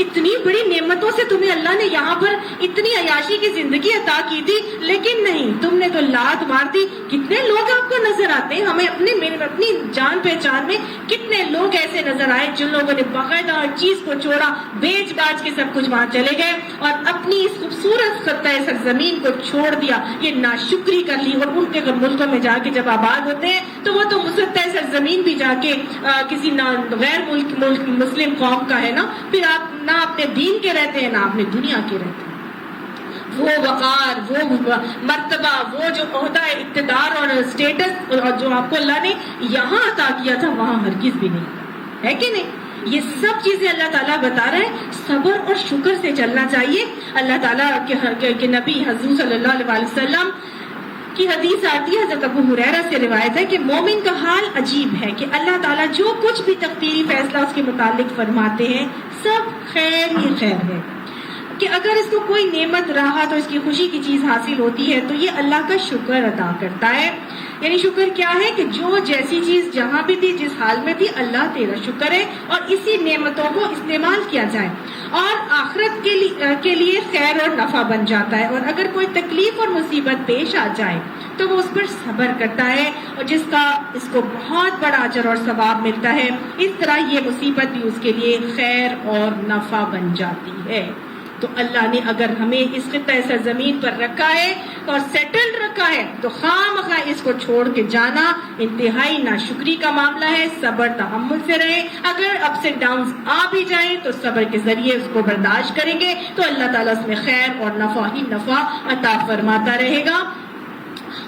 اتنی بڑی نعمتوں سے تمہیں اللہ نے یہاں پر اتنی عیاشی کی زندگی عطا کی تھی، لیکن نہیں، تم نے تو لات مار دی. کتنے لوگ آپ کو نظر آتے ہیں؟ ہمیں اپنی جان پہچان میں کتنے لوگ ایسے نظر آئے جن لوگوں نے باقاعدہ ہر چیز کو چھوڑا، بیچ باچ کے سب کچھ وہاں چلے گئے اور اپنی اس خوبصورت خطہ سرزمین کو چھوڑ دیا. یہ ناشکری کر لی. اور ان کے ملکوں میں جا کے جب آباد ہوتے ہیں تو وہ تو مسطح سرزمین بھی جا کے کسی غیر ملک مسلم قوم کا ہے نا، پھر آپ نہ اپنے دین کے رہتے ہیں، نہ اپنے دنیا کے رہتے ہیں. وہ وقار، وہ مرتبہ، وہ جو عہدہ اقتدار اور اسٹیٹس جو آپ کو اللہ نے یہاں عطا کیا تھا وہاں ہرگز بھی نہیں ہے کہ نہیں. یہ سب چیزیں اللہ تعالیٰ بتا رہے ہیں. صبر اور شکر سے چلنا چاہیے. اللہ تعالیٰ کے نبی حضور صلی اللہ علیہ وسلم کی حدیث آتی ہے، حضرت ابو ہریرہ سے روایت ہے کہ مومن کا حال عجیب ہے کہ اللہ تعالیٰ جو کچھ بھی تقدیری فیصلہ اس کے متعلق فرماتے ہیں سب خیر ہی خیر ہے. کہ اگر اس کو کوئی نعمت رہا تو اس کی خوشی کی چیز حاصل ہوتی ہے تو یہ اللہ کا شکر ادا کرتا ہے. یعنی شکر کیا ہے کہ جو جیسی چیز جہاں بھی تھی، جس حال میں تھی، اللہ تیرا شکر ہے اور اسی نعمتوں کو استعمال کیا جائے اور آخرت کے لیے خیر اور نفع بن جاتا ہے. اور اگر کوئی تکلیف اور مصیبت پیش آ جائے تو وہ اس پر صبر کرتا ہے اور جس کا اس کو بہت بڑا اجر اور ثواب ملتا ہے. اس طرح یہ مصیبت بھی اس کے لیے خیر اور نفع بن جاتی ہے. تو اللہ نے اگر ہمیں اس خطہ سرزمین پر رکھا ہے اور سیٹلڈ رکھا ہے تو خواہ اس کو چھوڑ کے جانا انتہائی ناشکری کا معاملہ ہے. صبر تحمل سے رہے. اگر اپس اینڈ ڈاؤنز آ بھی جائیں تو صبر کے ذریعے اس کو برداشت کریں گے تو اللہ تعالیٰ اس میں خیر اور نفع ہی نفع عطا فرماتا رہے گا.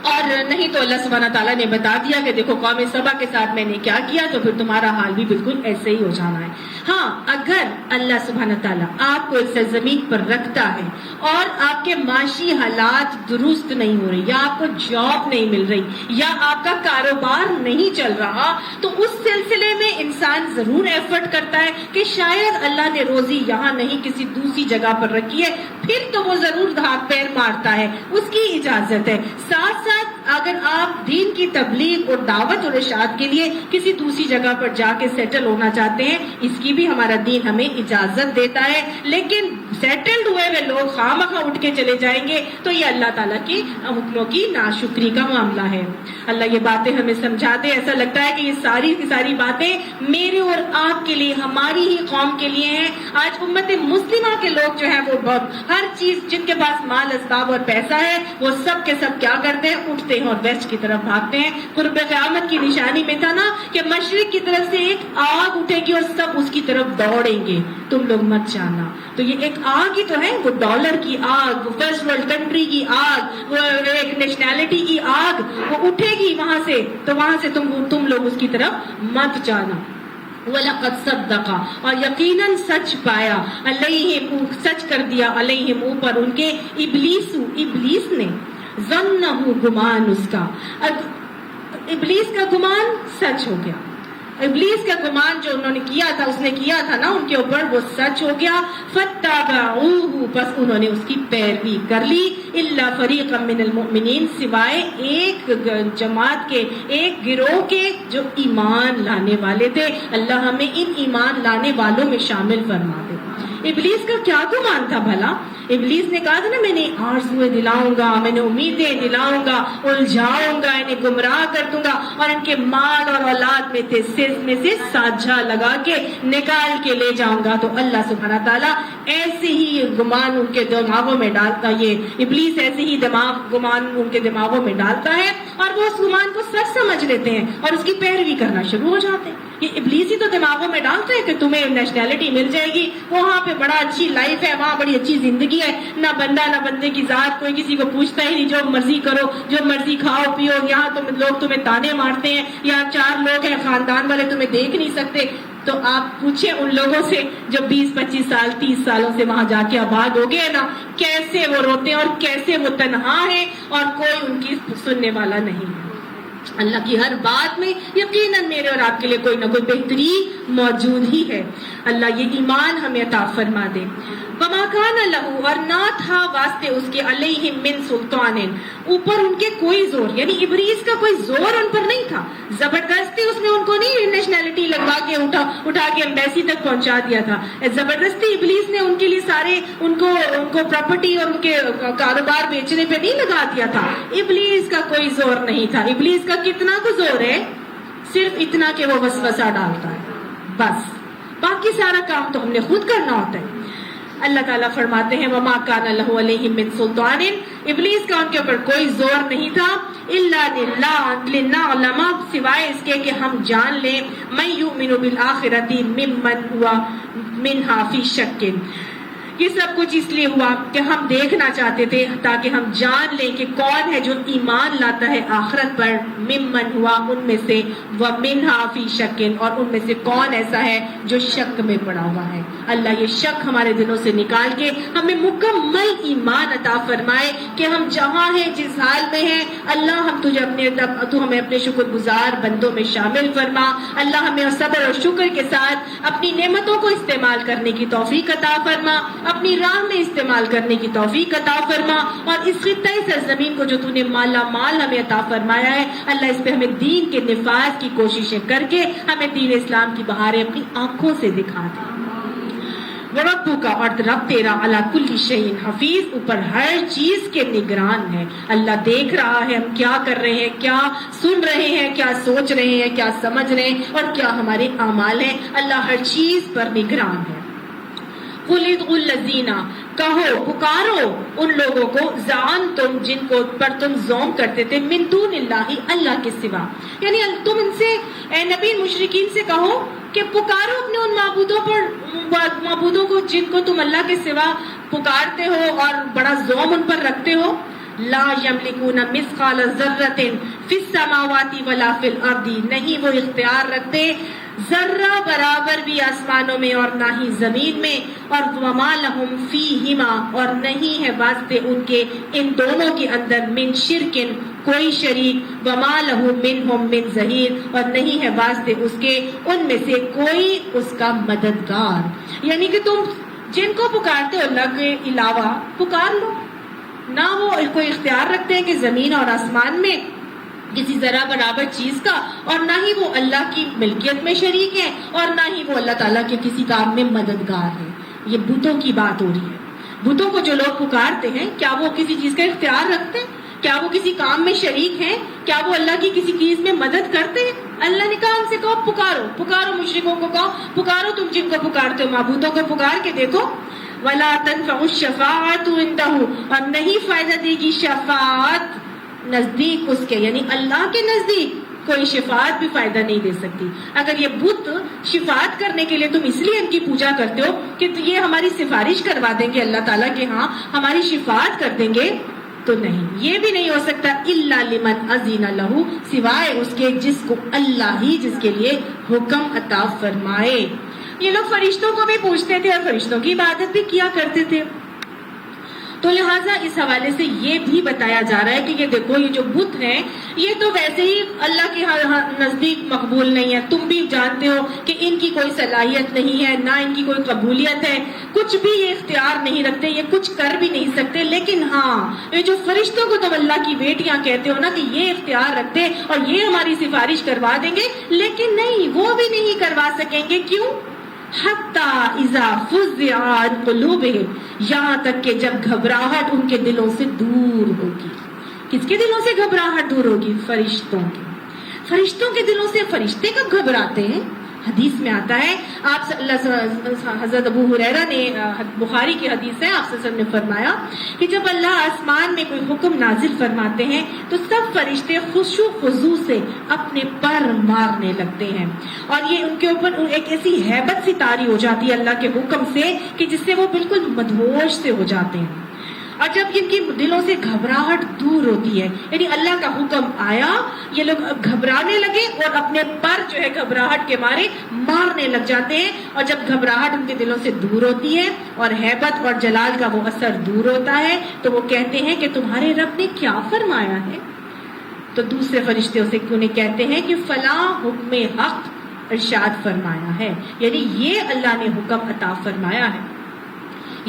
اور نہیں تو اللہ سبحانہ تعالیٰ نے بتا دیا کہ دیکھو قوم سبا کے ساتھ میں نے کیا کیا, تو پھر تمہارا حال بھی بالکل ایسے ہی ہو جانا ہے. ہاں, اگر اللہ سبحانہ تعالیٰ آپ کو اس سرزمین پر رکھتا ہے اور آپ کے معاشی حالات درست نہیں ہو رہے, یا آپ کو جاب نہیں مل رہی, یا آپ کا کاروبار نہیں چل رہا, تو اس سلسلے میں انسان ضرور ایفرٹ کرتا ہے کہ شاید اللہ نے روزی یہاں نہیں کسی دوسری جگہ پر رکھی ہے, پھر تو وہ ضرور ہاتھ پیر مارتا ہے, اس کی اجازت ہے. ساتھ ساتھ اگر آپ دین کی تبلیغ اور دعوت اور ارشاد کے لیے کسی دوسری جگہ پر جا کے سیٹل ہونا چاہتے ہیں, اس کی بھی ہمارا دین ہمیں اجازت دیتا ہے. لیکن سیٹلڈ ہوئے ہوئے لوگ خواہ اٹھ کے چلے جائیں گے تو یہ اللہ تعالیٰ کے حکموں کی ناشکری کا معاملہ ہے. اللہ یہ باتیں ہمیں سمجھاتے, ایسا لگتا ہے کہ یہ ساری کی ساری باتیں میرے اور آپ کے لیے, ہماری ہی قوم کے لیے ہیں. آج امت مسلمہ کے لوگ جو ہیں وہ ہر چیز, جن کے پاس مال اسباب اور پیسہ ہے, وہ سب کے سب کیا کرتے ہیں, اٹھتے ہیں اور ویسٹ کی طرف بھاگتے ہیں. قرب قیامت کی نشانی میں تھا نا کہ مشرق کی طرف سے ایک آگ اٹھے گی اور سب اس کی طرف دوڑیں گے, تم لوگ مت جانا. تو یہ ایک آگ ہی تو ہے, وہ ڈالر کی آگ, وہ فرسٹ ورلڈ کنٹری کی آگ, وہ ایک نیشنلٹی کی آگ, وہ اٹھے گی وہاں سے, تو وہاں سے تم لوگ اس کی طرف مت جانا. وَلَقَدْ صَدَّقَ, اور یقیناً سچ پایا, علیہم, سچ کر دیا, علیہم, اوپر ان کے, ابلیس نے, ظنہ, گمان اس کا, ابلیس کا گمان سچ ہو گیا. ابلیس کا گمان جو انہوں نے کیا تھا, اس نے کیا تھا نا ان کے اوپر, وہ سچ ہو گیا. فَاتَّبَعُوهُ, بس انہوں نے اس کی پیروی کر لی. إِلَّا فَرِيقًا مِّنَ الْمُؤْمِنِينَ, سوائے ایک جماعت کے, ایک گروہ کے جو ایمان لانے والے تھے. اللہ ہمیں ان ایمان لانے والوں میں شامل فرما دے. ابلیس کا کیا گمان تھا بھلا؟ ابلیس نے کہا تھا نا, میں نے آرزویں دلاؤں گا, میں نے امیدیں دلاؤں گا, الجھاؤں گا, انہیں گمراہ کر دوں گا, اور ان کے مال اور اولاد میں سے سانجھا لگا کے نکال کے لے جاؤں گا. تو اللہ سبحانہ تعالیٰ ایسے ہی گمان ان کے دماغوں میں ڈالتا, یہ ابلیس ایسے ہی گمان ان کے دماغوں میں ڈالتا ہے, اور وہ اس گمان کو سچ سمجھ لیتے ہیں اور اس کی پیروی کرنا شروع ہو جاتے ہیں. یہ ابلیس ہی تو دماغوں میں ڈالتا ہے کہ تمہیں نیشنلٹی مل جائے گی, وہاں پہ بڑا اچھی لائف ہے, وہاں بڑی اچھی زندگی ہے, نہ بندہ نہ بندے کی ذات, کوئی کسی کو پوچھتا ہی نہیں, جو مرضی کرو, جو مرضی کھاؤ پیو, یہاں لوگ تمہیں تانے مارتے ہیں, یہاں 4 لوگ ہیں خاندان والے, تمہیں دیکھ نہیں سکتے. تو آپ پوچھیں ان لوگوں سے جو 20-25 سال 30 سالوں سے وہاں جا کے آباد ہو گئے نا, کیسے وہ روتے ہیں اور کیسے وہ تنہا ہیں اور کوئی ان کی سننے والا نہیں ہے. اللہ کی ہر بات میں یقیناً میرے اور آپ کے لیے کوئی نہ کوئی بہترین موجود ہی ہے. اللہ یہ ایمان ہمیں عطا فرما دے. وَمَا كَانَ لَهُ, اور نہ تھا واسطے اس کے, عَلَيْهِمْ مِنْ سُلْطَانٍ, اوپر ان کے کوئی زور, یعنی ابلیس کا کوئی زور ان پر نہیں تھا. زبردستی اس نے ان کو نہیں نیشنلٹی لگوا کے اٹھا کے ایمبیسی تک پہنچا دیا تھا. زبردستی ابلیس نے ان کے لیے سارے ان کو پراپرٹی اور ان کے کاروبار بیچنے پہ نہیں لگا دیا تھا. ابلیس کا کوئی زور نہیں تھا. ابلیس کا کتنا کو زور ہے, صرف اتنا کہ وہ وسوسہ ڈالتا ہے, بس. باقی سارا کام تو ہم نے خود کرنا ہوتا ہے. اللہ تعالیٰ فرماتے ہیں وَمَا كَانَ لَهُ عَلَيْهِمْ مِنْ سُلْطَانٍ, ابلیس کا ان کے اوپر کوئی زور نہیں تھا. إِلَّا لِنَعْلَمَ, سوائے اس کے کہ ہم جان لیں, مَن يُؤْمِنُ بِالْآخِرَةِ مِمَّنْ هُوَ مِنْهَا فِي شَكٍ. یہ سب کچھ اس لیے ہوا کہ ہم دیکھنا چاہتے تھے تاکہ ہم جان لیں کہ کون ہے جو ایمان لاتا ہے آخرت پر, ممن ہوا, ان میں سے, وَمِنْهَا فِي شَكٍ, اور ان میں سے کون ایسا ہے جو شک میں پڑا ہوا ہے. اللہ یہ شک ہمارے دلوں سے نکال کے ہمیں مکمل ایمان عطا فرمائے کہ ہم جہاں ہیں, جس حال میں ہیں, اللہ ہم تو ہمیں اپنے شکر گزار بندوں میں شامل فرما. اللہ ہمیں صبر اور شکر کے ساتھ اپنی نعمتوں کو استعمال کرنے کی توفیق عطا فرما, اپنی راہ میں استعمال کرنے کی توفیق عطا فرما, اور اس خطہ سرزمین کو جو تو نے مالا مال ہمیں عطا فرمایا ہے, اللہ اس پہ ہمیں دین کے نفاذ کی کوششیں کر کے ہمیں دین اسلام کی بہاریں اپنی آنکھوں سے دکھا دے. وَرَبُّكَ, اور رب تیرا, عَلَى كُلِّ شَيْءٍ حفیظ, اوپر ہر چیز کے نگران ہے. اللہ دیکھ رہا ہے ہم کیا کر رہے ہیں, کیا سن رہے ہیں, کیا سوچ رہے ہیں, کیا سمجھ رہے ہیں, اور کیا ہمارے اعمال ہیں. اللہ ہر چیز پر نگران ہے. قل ادعوا الذین، کہو پکارو ان لوگوں کو، زعمتم جن کو پر تم زوم کرتے تھے، من دون اللہ اللہ کے سوا، یعنی تم ان سے اے نبی مشرکین سے کہو کہ پکارو اپنے ان معبودوں کو جن کو تم اللہ کے سوا پکارتے ہو اور بڑا زوم ان پر رکھتے ہو. لا یملکون مثقال ذرۃ فی السماوات ولا فی الارض، نہیں وہ اختیار رکھتے ذرہ برابر بھی آسمانوں میں اور نہ ہی زمین میں، اور وما لہم فیہما، اور نہیں ہے واسطے ان کے ان دونوں کے اندر من شرکن کوئی شریک، وما لہم منہم من ظہیر، اور نہیں ہے واسطے اس کے ان میں سے کوئی اس کا مددگار. یعنی کہ تم جن کو پکارتے ہو اللہ کے علاوہ پکار لو، نہ وہ کوئی اختیار رکھتے ہیں کہ زمین اور آسمان میں کسی ذرا برابر چیز کا، اور نہ ہی وہ اللہ کی ملکیت میں شریک ہے، اور نہ ہی وہ اللہ تعالیٰ کے کسی کام میں مددگار ہے. یہ بتوں کی بات ہو رہی ہے. بتوں کو جو لوگ پکارتے ہیں کیا وہ کسی چیز کا اختیار رکھتے ہیں؟ کیا وہ کسی کام میں شریک ہیں؟ کیا وہ اللہ کی کسی چیز میں مدد کرتے ہیں؟ اللہ نے کہا ان سے کہو پکارو، پکارو مشرکوں کو کہو پکارو تم جن کو پکارتے ہو معبودوں کو پکار کے دیکھو. وَلَا تَنْفَعُ الشَّفَاعَةُ عِنْدَهُ، اور نہیں فائدہ دے گی شفاعت نزدیک اس کے، یعنی اللہ کے نزدیک کوئی شفاعت بھی فائدہ نہیں دے سکتی. اگر یہ بت شفاعت کرنے کے لیے تم اس لیے ان کی پوجا کرتے ہو کہ یہ ہماری سفارش کروا دیں گے اللہ تعالیٰ کے ہاں، ہماری شفاعت کر دیں گے، تو نہیں، یہ بھی نہیں ہو سکتا. الا لمن اذن لہ، سوائے اس کے جس کو اللہ ہی جس کے لیے حکم عطا فرمائے. یہ لوگ فرشتوں کو بھی پوچھتے تھے اور فرشتوں کی عبادت بھی کیا کرتے تھے. تو لہٰذا اس حوالے سے یہ بھی بتایا جا رہا ہے کہ یہ دیکھو یہ جو بت ہیں یہ تو ویسے ہی اللہ کے نزدیک مقبول نہیں ہے. تم بھی جانتے ہو کہ ان کی کوئی صلاحیت نہیں ہے، نہ ان کی کوئی قبولیت ہے، کچھ بھی یہ اختیار نہیں رکھتے، یہ کچھ کر بھی نہیں سکتے. لیکن ہاں یہ جو فرشتوں کو تم اللہ کی بیٹیاں کہتے ہو نا کہ یہ اختیار رکھتے اور یہ ہماری سفارش کروا دیں گے، لیکن نہیں، وہ بھی نہیں کروا سکیں گے. کیوں؟ حتی اذا فزع عن قلوبہم، یہاں تک کہ جب گھبراہٹ ان کے دلوں سے دور ہوگی. کس کے دلوں سے گھبراہٹ دور ہوگی؟ فرشتوں کے. فرشتوں کے دلوں سے فرشتے کب گھبراتے ہیں؟ حدیث میں آتا ہے، آپ حضرت ابو ہریرہ نے، بخاری کی حدیث ہے، آپ صلی اللہ علیہ وسلم نے فرمایا کہ جب اللہ آسمان میں کوئی حکم نازل فرماتے ہیں تو سب فرشتے خشوع خضوع سے اپنے پر مارنے لگتے ہیں، اور یہ ان کے اوپر ایک ایسی ہیبت سی طاری ہو جاتی ہے اللہ کے حکم سے کہ جس سے وہ بالکل مدہوش سے ہو جاتے ہیں. اور جب ان کی دلوں سے گھبراہٹ دور ہوتی ہے، یعنی اللہ کا حکم آیا، یہ لوگ گھبرانے لگے اور اپنے پر جو ہے گھبراہٹ کے مارے مارنے لگ جاتے ہیں. اور جب گھبراہٹ ان کے دلوں سے دور ہوتی ہے اور ہیبت اور جلال کا وہ اثر دور ہوتا ہے تو وہ کہتے ہیں کہ تمہارے رب نے کیا فرمایا ہے؟ تو دوسرے فرشتے اسے انہیں کہتے ہیں کہ فلاں حکم حق ارشاد فرمایا ہے، یعنی یہ اللہ نے حکم عطا فرمایا ہے.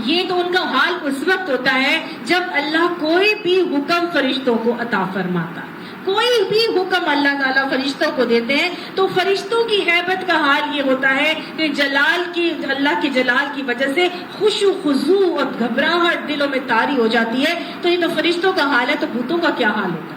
یہ تو ان کا حال اس وقت ہوتا ہے جب اللہ کوئی بھی حکم فرشتوں کو عطا فرماتا ہے. کوئی بھی حکم اللہ تعالیٰ فرشتوں کو دیتے ہیں تو فرشتوں کی ہیبت کا حال یہ ہوتا ہے کہ اللہ کے جلال کی وجہ سے خشوع خضوع اور گھبراہٹ دلوں میں طاری ہو جاتی ہے. تو یہ تو فرشتوں کا حال ہے، تو بتوں کا کیا حال ہوتا ہے؟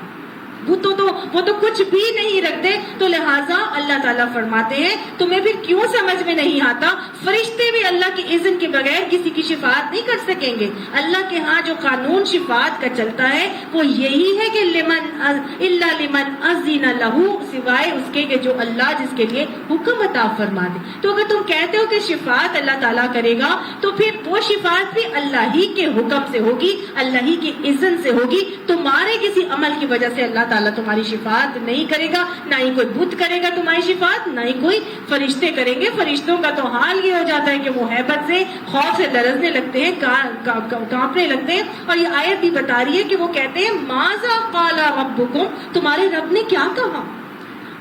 وہ تو کچھ بھی نہیں رکھتے. تو لہٰذا اللہ تعالیٰ فرماتے ہیں تمہیں پھر کیوں سمجھ میں نہیں آتا؟ فرشتے بھی اللہ کے اذن کے بغیر کسی کی شفاعت نہیں کر سکیں گے. اللہ کے ہاں جو قانون شفاعت کا چلتا ہے وہ یہی ہے کہ الا لمن اذن لہ، سوائے اس کے کہ جو اللہ جس کے لیے حکم عطا فرما دے. تو اگر تم کہتے ہو کہ شفاعت اللہ تعالیٰ کرے گا تو پھر وہ شفاعت بھی اللہ ہی کے حکم سے ہوگی، اللہ ہی کے اذن سے ہوگی. تمہارے کسی عمل کی وجہ سے اللہ تعالیٰ تمہاری شفاعت نہیں کرے گا، نہ ہی کوئی بت کرے گا تمہاری شفاعت، نہ ہی کوئی فرشتے کریں گے. فرشتوں کا تو حال یہ ہو جاتا ہے کہ وہ ہیبت سے خوف سے لرزنے لگتے ہیں، کانپنے لگتے ہیں. اور یہ آیت بھی بتا رہی ہے کہ وہ کہتے ہیں ماذا قال ربکم، تمہارے رب نے کیا کہا؟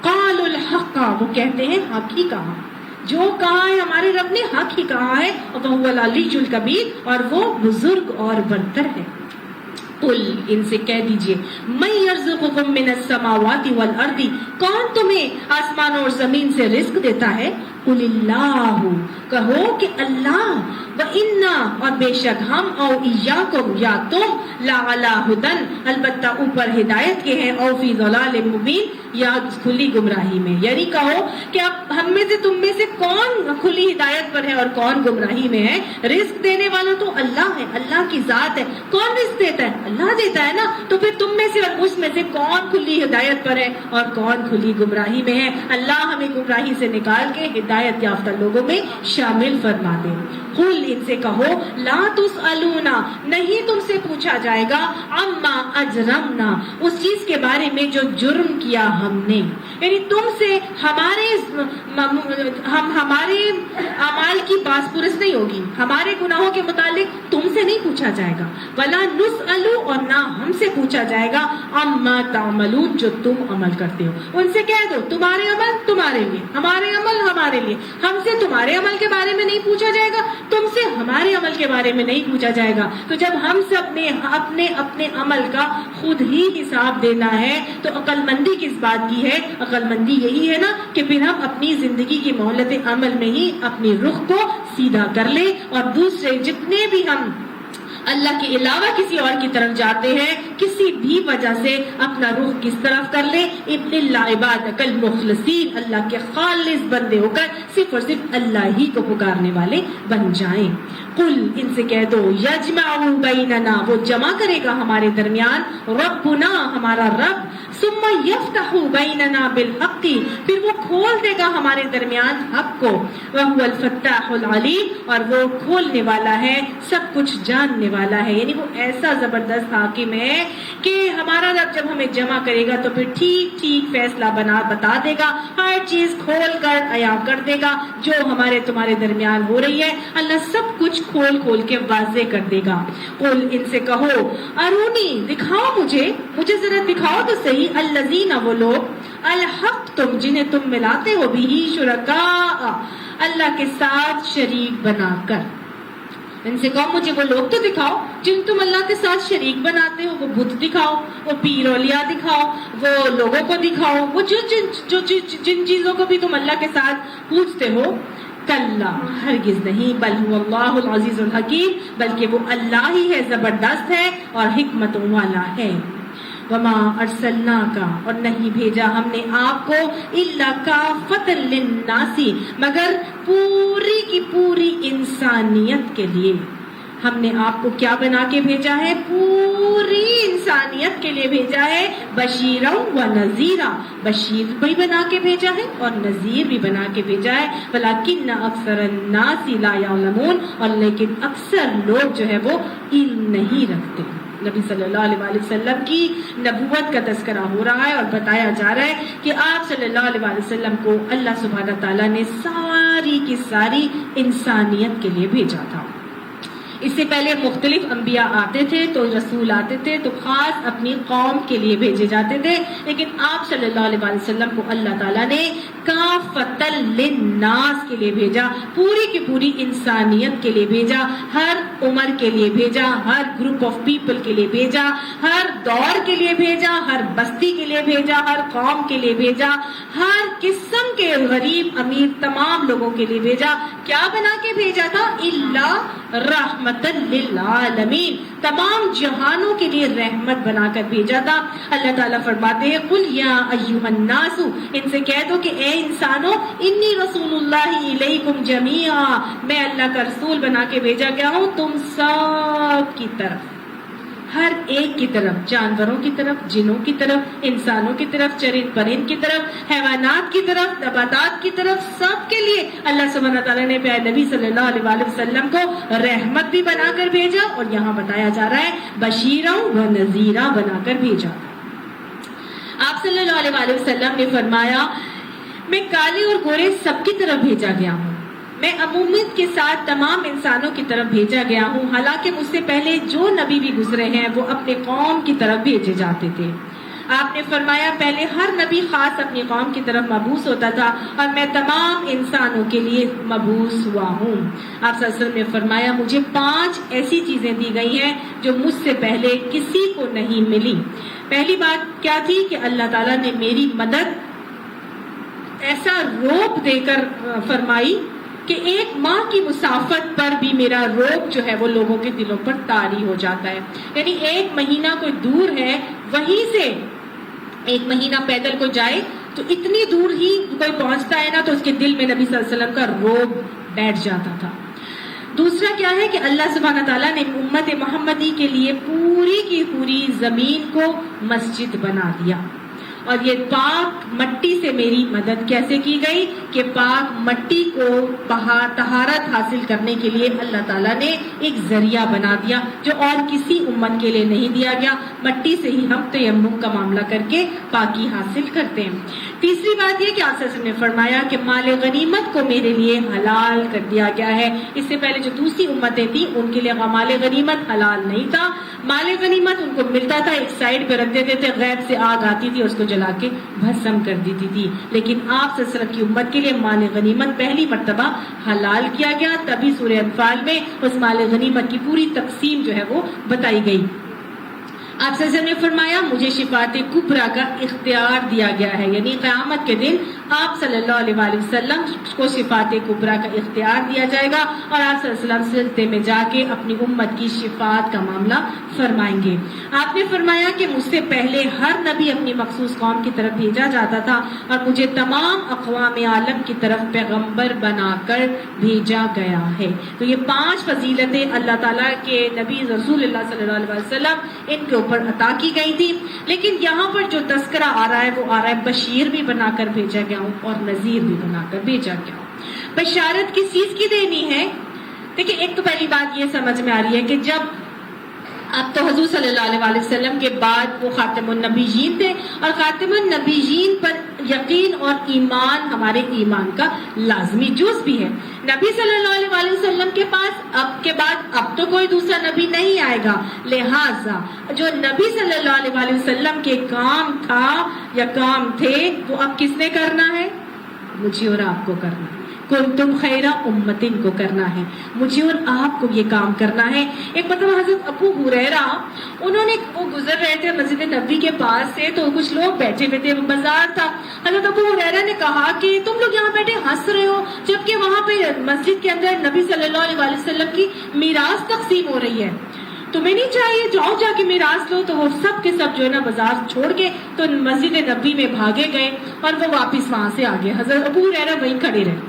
قالوا الحق، وہ کہتے ہیں حق ہی کہا، جو کہا ہے ہمارے رب نے حق ہی کہا ہے. وَهُوَ الْعَلِيُّ الْكَبِيرُ، اور وہ بزرگ اور برتر ہے. قل، ان سے کہہ دیجئے، من یرزقکم من السماوات والارض، کون تمہیں آسمانوں اور زمین سے رزق دیتا ہے؟ قل اللہ، کہو کہ اللہ، وَإِنَّا، اور بے شک ہم، او ایاکم، یا تم، لَعَلَىٰ ہُدًى، البتہ اوپر ہدایت کے ہیں، او فی ضلال مبین، یا کھلی گمراہی میں. یعنی کہو کہ اب ہم میں سے، تم میں سے کون کھلی ہدایت پر ہے اور کون گمراہی میں ہے. رزق دینے والا تو اللہ ہے، اللہ کی ذات ہے. کون رزق دیتا ہے؟ اللہ دیتا ہے نا. تو پھر تم میں سے اور اس میں سے کون کھلی ہدایت پر ہے اور کون کھلی گمراہی میں ہے؟ اللہ ہمیں گمراہی سے نکال کے ہدایت یافتہ لوگوں میں شامل فرما دے. قل، ان سے کہو، لا تسألون، نہیں تم سے پوچھا جائے گا، عما اجرمنا، اس چیز کے بارے میں جو جرم کیا ہم نے. یعنی تم سے ہمارے اعمال کی باس پرس نہیں ہوگی، ہمارے گناہوں کے متعلق تم سے نہیں پوچھا جائے گا. ولا نسأل، اور نہ ہم سے پوچھا جائے گا، عما تعملون، جو تم عمل کرتے ہو. ان سے کہہ دو، تمہارے عمل تمہارے لیے، ہمارے عمل ہمارے لیے. ہم سے تمہارے عمل کے بارے میں نہیں پوچھا جائے گا، تم سے ہمارے عمل کے بارے میں نہیں پوچھا جائے گا. تو جب ہم سب نے اپنے عمل کا خود ہی حساب دینا ہے تو عقل مندی کس بات کی ہے؟ عقل مندی یہی ہے نا کہ پھر ہم اپنی زندگی کی مہلت عمل میں ہی اپنی رخ کو سیدھا کر لیں، اور دوسرے جتنے بھی ہم اللہ کے علاوہ کسی اور کی طرف جاتے ہیں، کسی بھی وجہ سے اپنا رخ کس طرف کر لیں؟ ابن اللہ عبادک المخلصین، اللہ کے خالص بندے ہو کر صرف اور صرف اللہ ہی کو پکارنے والے بن جائیں. قل، ان سے کہہ دو، یجمع بیننا، وہ جمع کرے گا ہمارے درمیان، ربنا، ہمارا رب، ثم یفتح بیننا بالحق، پھر وہ کھول دے گا ہمارے درمیان حق کو، وہو الفتاح العلیم، اور وہ کھولنے والا ہے، سب کچھ جاننے والا ہے. یعنی وہ ایسا زبردست حاکم ہے کہ ہمارا رب جب ہمیں جمع کرے گا تو پھر ٹھیک ٹھیک فیصلہ بتا دے گا، ہر چیز کھول کر عیاں کر دے گا جو ہمارے تمہارے درمیان ہو رہی ہے. اللہ سب کچھ کھول کے واضح کر دے گا. قل، ان سے کہو، ارونی، دکھاؤ مجھے ذرا دکھاؤ تو صحیح، الذین، وہ لوگ، الحق تم، جنہیں تم ملاتے ہو، بھی شرکاء، اللہ کے ساتھ شریک بنا کر. ان سے کہو مجھے وہ لوگ تو دکھاؤ جن تم اللہ کے ساتھ شریک بناتے ہو. وہ بت دکھاؤ، وہ پیر اولیاء دکھاؤ، وہ لوگوں کو دکھاؤ، وہ جن چیزوں کو بھی تم اللہ کے ساتھ پوجتے ہو. کلا، ہرگز نہیں، بل هو اللہ العزیز الحکیم، بلکہ وہ اللہ ہی ہے، زبردست ہے اور حکمتوں والا ہے. وما ارسلناک، اور نہیں بھیجا ہم نے آپ کو، الا کافۃ للناس، مگر پوری کی پوری انسانیت کے لیے. ہم نے آپ کو کیا بنا کے بھیجا ہے؟ پوری انسانیت کے لیے بھیجا ہے. بشیرا و نذیرا، بشیر بھی بنا کے بھیجا ہے اور نذیر بھی بنا کے بھیجا ہے. ولکن اکثر الناس لا یعلمون، اور لیکن اکثر لوگ جو ہے وہ علم نہیں رکھتے. نبی صلی اللہ علیہ وسلم کی نبوت کا تذکرہ ہو رہا ہے اور بتایا جا رہا ہے کہ آپ صلی اللہ علیہ وسلم کو اللہ سبحانہ تعالیٰ نے ساری کی ساری انسانیت کے لیے بھیجا تھا. اس سے پہلے مختلف انبیاء آتے تھے تو رسول آتے تھے تو خاص اپنی قوم کے لیے بھیجے جاتے تھے، لیکن آپ صلی اللہ علیہ وسلم کو اللہ تعالیٰ نے کافۃ للناس کے لیے بھیجا، پوری کی پوری انسانیت کے لیے بھیجا، ہر عمر کے لیے بھیجا، ہر گروپ آف پیپل کے لیے بھیجا، ہر دور کے لیے بھیجا، ہر بستی کے لیے بھیجا، ہر قوم کے لیے بھیجا، ہر قسم کے غریب امیر تمام لوگوں کے لیے بھیجا. کیا بنا کے بھیجا تھا؟ الا رحمت للعالمین، تمام جہانوں کے لیے رحمت بنا کر بھیجا تھا. اللہ تعالیٰ فرماتے ہیں قل یا ایھا الناس، ان سے کہہ دو کہ اے انسانوں، انی رسول اللہ الیکم جمیعا، میں اللہ کا رسول بنا کے بھیجا گیا ہوں تم سب کی طرف، ہر ایک کی طرف، جانوروں کی طرف، جنوں کی طرف، انسانوں کی طرف، چرند پرند کی طرف، حیوانات کی طرف، نباتات کی طرف، سب کے لیے اللہ سبحانہ تعالیٰ نے پیارے نبی صلی اللہ علیہ وسلم کو رحمت بھی بنا کر بھیجا، اور یہاں بتایا جا رہا ہے بشیرا و نذیرا بنا کر بھیجا. آپ صلی اللہ علیہ وسلم نے فرمایا میں کالے اور گورے سب کی طرف بھیجا گیا ہوں، میں عمومیت کے ساتھ تمام انسانوں کی طرف بھیجا گیا ہوں. حالانکہ مجھ سے پہلے جو نبی بھی گزرے ہیں وہ اپنے قوم کی طرف بھیجے جاتے تھے. آپ نے فرمایا پہلے ہر نبی خاص اپنی قوم کی طرف مبعوث ہوتا تھا اور میں تمام انسانوں کے لیے مبعوث ہوا ہوں. آپ صلی اللہ علیہ وسلم نے فرمایا مجھے 5 ایسی چیزیں دی گئی ہیں جو مجھ سے پہلے کسی کو نہیں ملی. پہلی بات کیا تھی کہ اللہ تعالیٰ نے میری مدد ایسا روب دے کر فرمائی کہ ایک ماہ کی مسافت پر بھی میرا روب جو ہے وہ لوگوں کے دلوں پر طاری ہو جاتا ہے. یعنی ایک مہینہ کوئی دور ہے، وہیں سے ایک مہینہ پیدل کو جائے تو اتنی دور ہی کوئی پہنچتا ہے نا تو اس کے دل میں نبی صلی اللہ علیہ وسلم کا روب بیٹھ جاتا تھا. دوسرا کیا ہے کہ اللہ سبحانہ تعالیٰ نے امت محمدی کے لیے پوری کی پوری زمین کو مسجد بنا دیا. اور یہ پاک مٹی سے میری مدد کیسے کی گئی کہ پاک مٹی کو طہارت حاصل کرنے کے لیے اللہ تعالیٰ نے ایک ذریعہ بنا دیا جو اور کسی امت کے لیے نہیں دیا گیا. مٹی سے ہی ہم تیمم کا معاملہ کر کے پاکی حاصل کرتے ہیں. تیسری بات یہ کہ آپ صلی اللہ علیہ وسلم نے فرمایا کہ مال غنیمت کو میرے لیے حلال کر دیا گیا ہے. اس سے پہلے جو دوسری امتیں تھیں ان کے لیے مال غنیمت حلال نہیں تھا. مال غنیمت ان کو ملتا تھا، ایک سائڈ پہ رکھ دیتے تھے، غیب سے آگ آتی تھی اس کو جلا کے بھسم کر دیتی تھی. لیکن آپ صلی اللہ علیہ وسلم کی امت کے لیے مال غنیمت پہلی مرتبہ حلال کیا گیا. تبھی سورہ انفال میں اس مال غنیمت کی پوری تقسیم جو ہے وہ بتائی گئی. آپ صلی اللہ علیہ وسلم نے فرمایا مجھے شفاعت کبریٰ کا اختیار دیا گیا ہے، یعنی قیامت کے دن آپ صلی اللہ علیہ وآلہ وسلم کو شفاعت کبریٰ کا اختیار دیا جائے گا اور آپ صلی اللہ علیہ وسلم سجدے میں جا کے اپنی امت کی شفاعت کا معاملہ فرمائیں گے. آپ نے فرمایا کہ مجھ سے پہلے ہر نبی اپنی مخصوص قوم کی طرف بھیجا جاتا تھا اور مجھے تمام اقوام عالم کی طرف پیغمبر بنا کر بھیجا گیا ہے. تو یہ 5 فضیلتیں اللہ تعالیٰ کے نبی رسول اللہ صلی اللہ علیہ وسلم ان کے پر عطا کی گئی تھی. لیکن یہاں پر جو تذکرہ آ رہا ہے وہ آ رہا ہے بشیر بھی بنا کر بھیجا گیا ہوں اور نذیر بھی بنا کر بھیجا گیا ہوں. بشارت کس چیز کی دینی ہے؟ دیکھیں ایک تو پہلی بات یہ سمجھ میں آ رہی ہے کہ جب اب تو حضور صلی اللہ علیہ وسلم کے بعد وہ خاتم النبیین تھے اور خاتم النبیین پر یقین اور ایمان ہمارے ایمان کا لازمی جز بھی ہے. نبی صلی اللہ علیہ وسلم کے پاس اب کے بعد اب تو کوئی دوسرا نبی نہیں آئے گا، لہٰذا جو نبی صلی اللہ علیہ وسلم کے کام تھا یا کام تھے وہ اب کس نے کرنا ہے؟ مجھے اور آپ کو کرنا ہے. کنتم خیر امتن کو کرنا ہے، مجھے اور آپ کو یہ کام کرنا ہے. ایک مطلب حضرت ابو ہریرہ انہوں نے وہ گزر رہے تھے مسجد نبوی کے پاس سے تو کچھ لوگ بیٹھے ہوئے تھے، بازار تھا. حضرت ابو ہریرہ نے کہا کہ تم لوگ یہاں بیٹھے ہنس رہے ہو جبکہ وہاں پہ مسجد کے اندر نبی صلی اللہ علیہ وسلم کی میراث تقسیم ہو رہی ہے، تمہیں نہیں چاہیے جاؤ جا کے میراث لو. تو وہ سب کے سب جو ہے نا بازار چھوڑ کے تو مسجد نبوی میں بھاگے گئے اور وہ واپس وہاں سے آگے. حضرت ابو ہریرہ وہیں کھڑے رہے.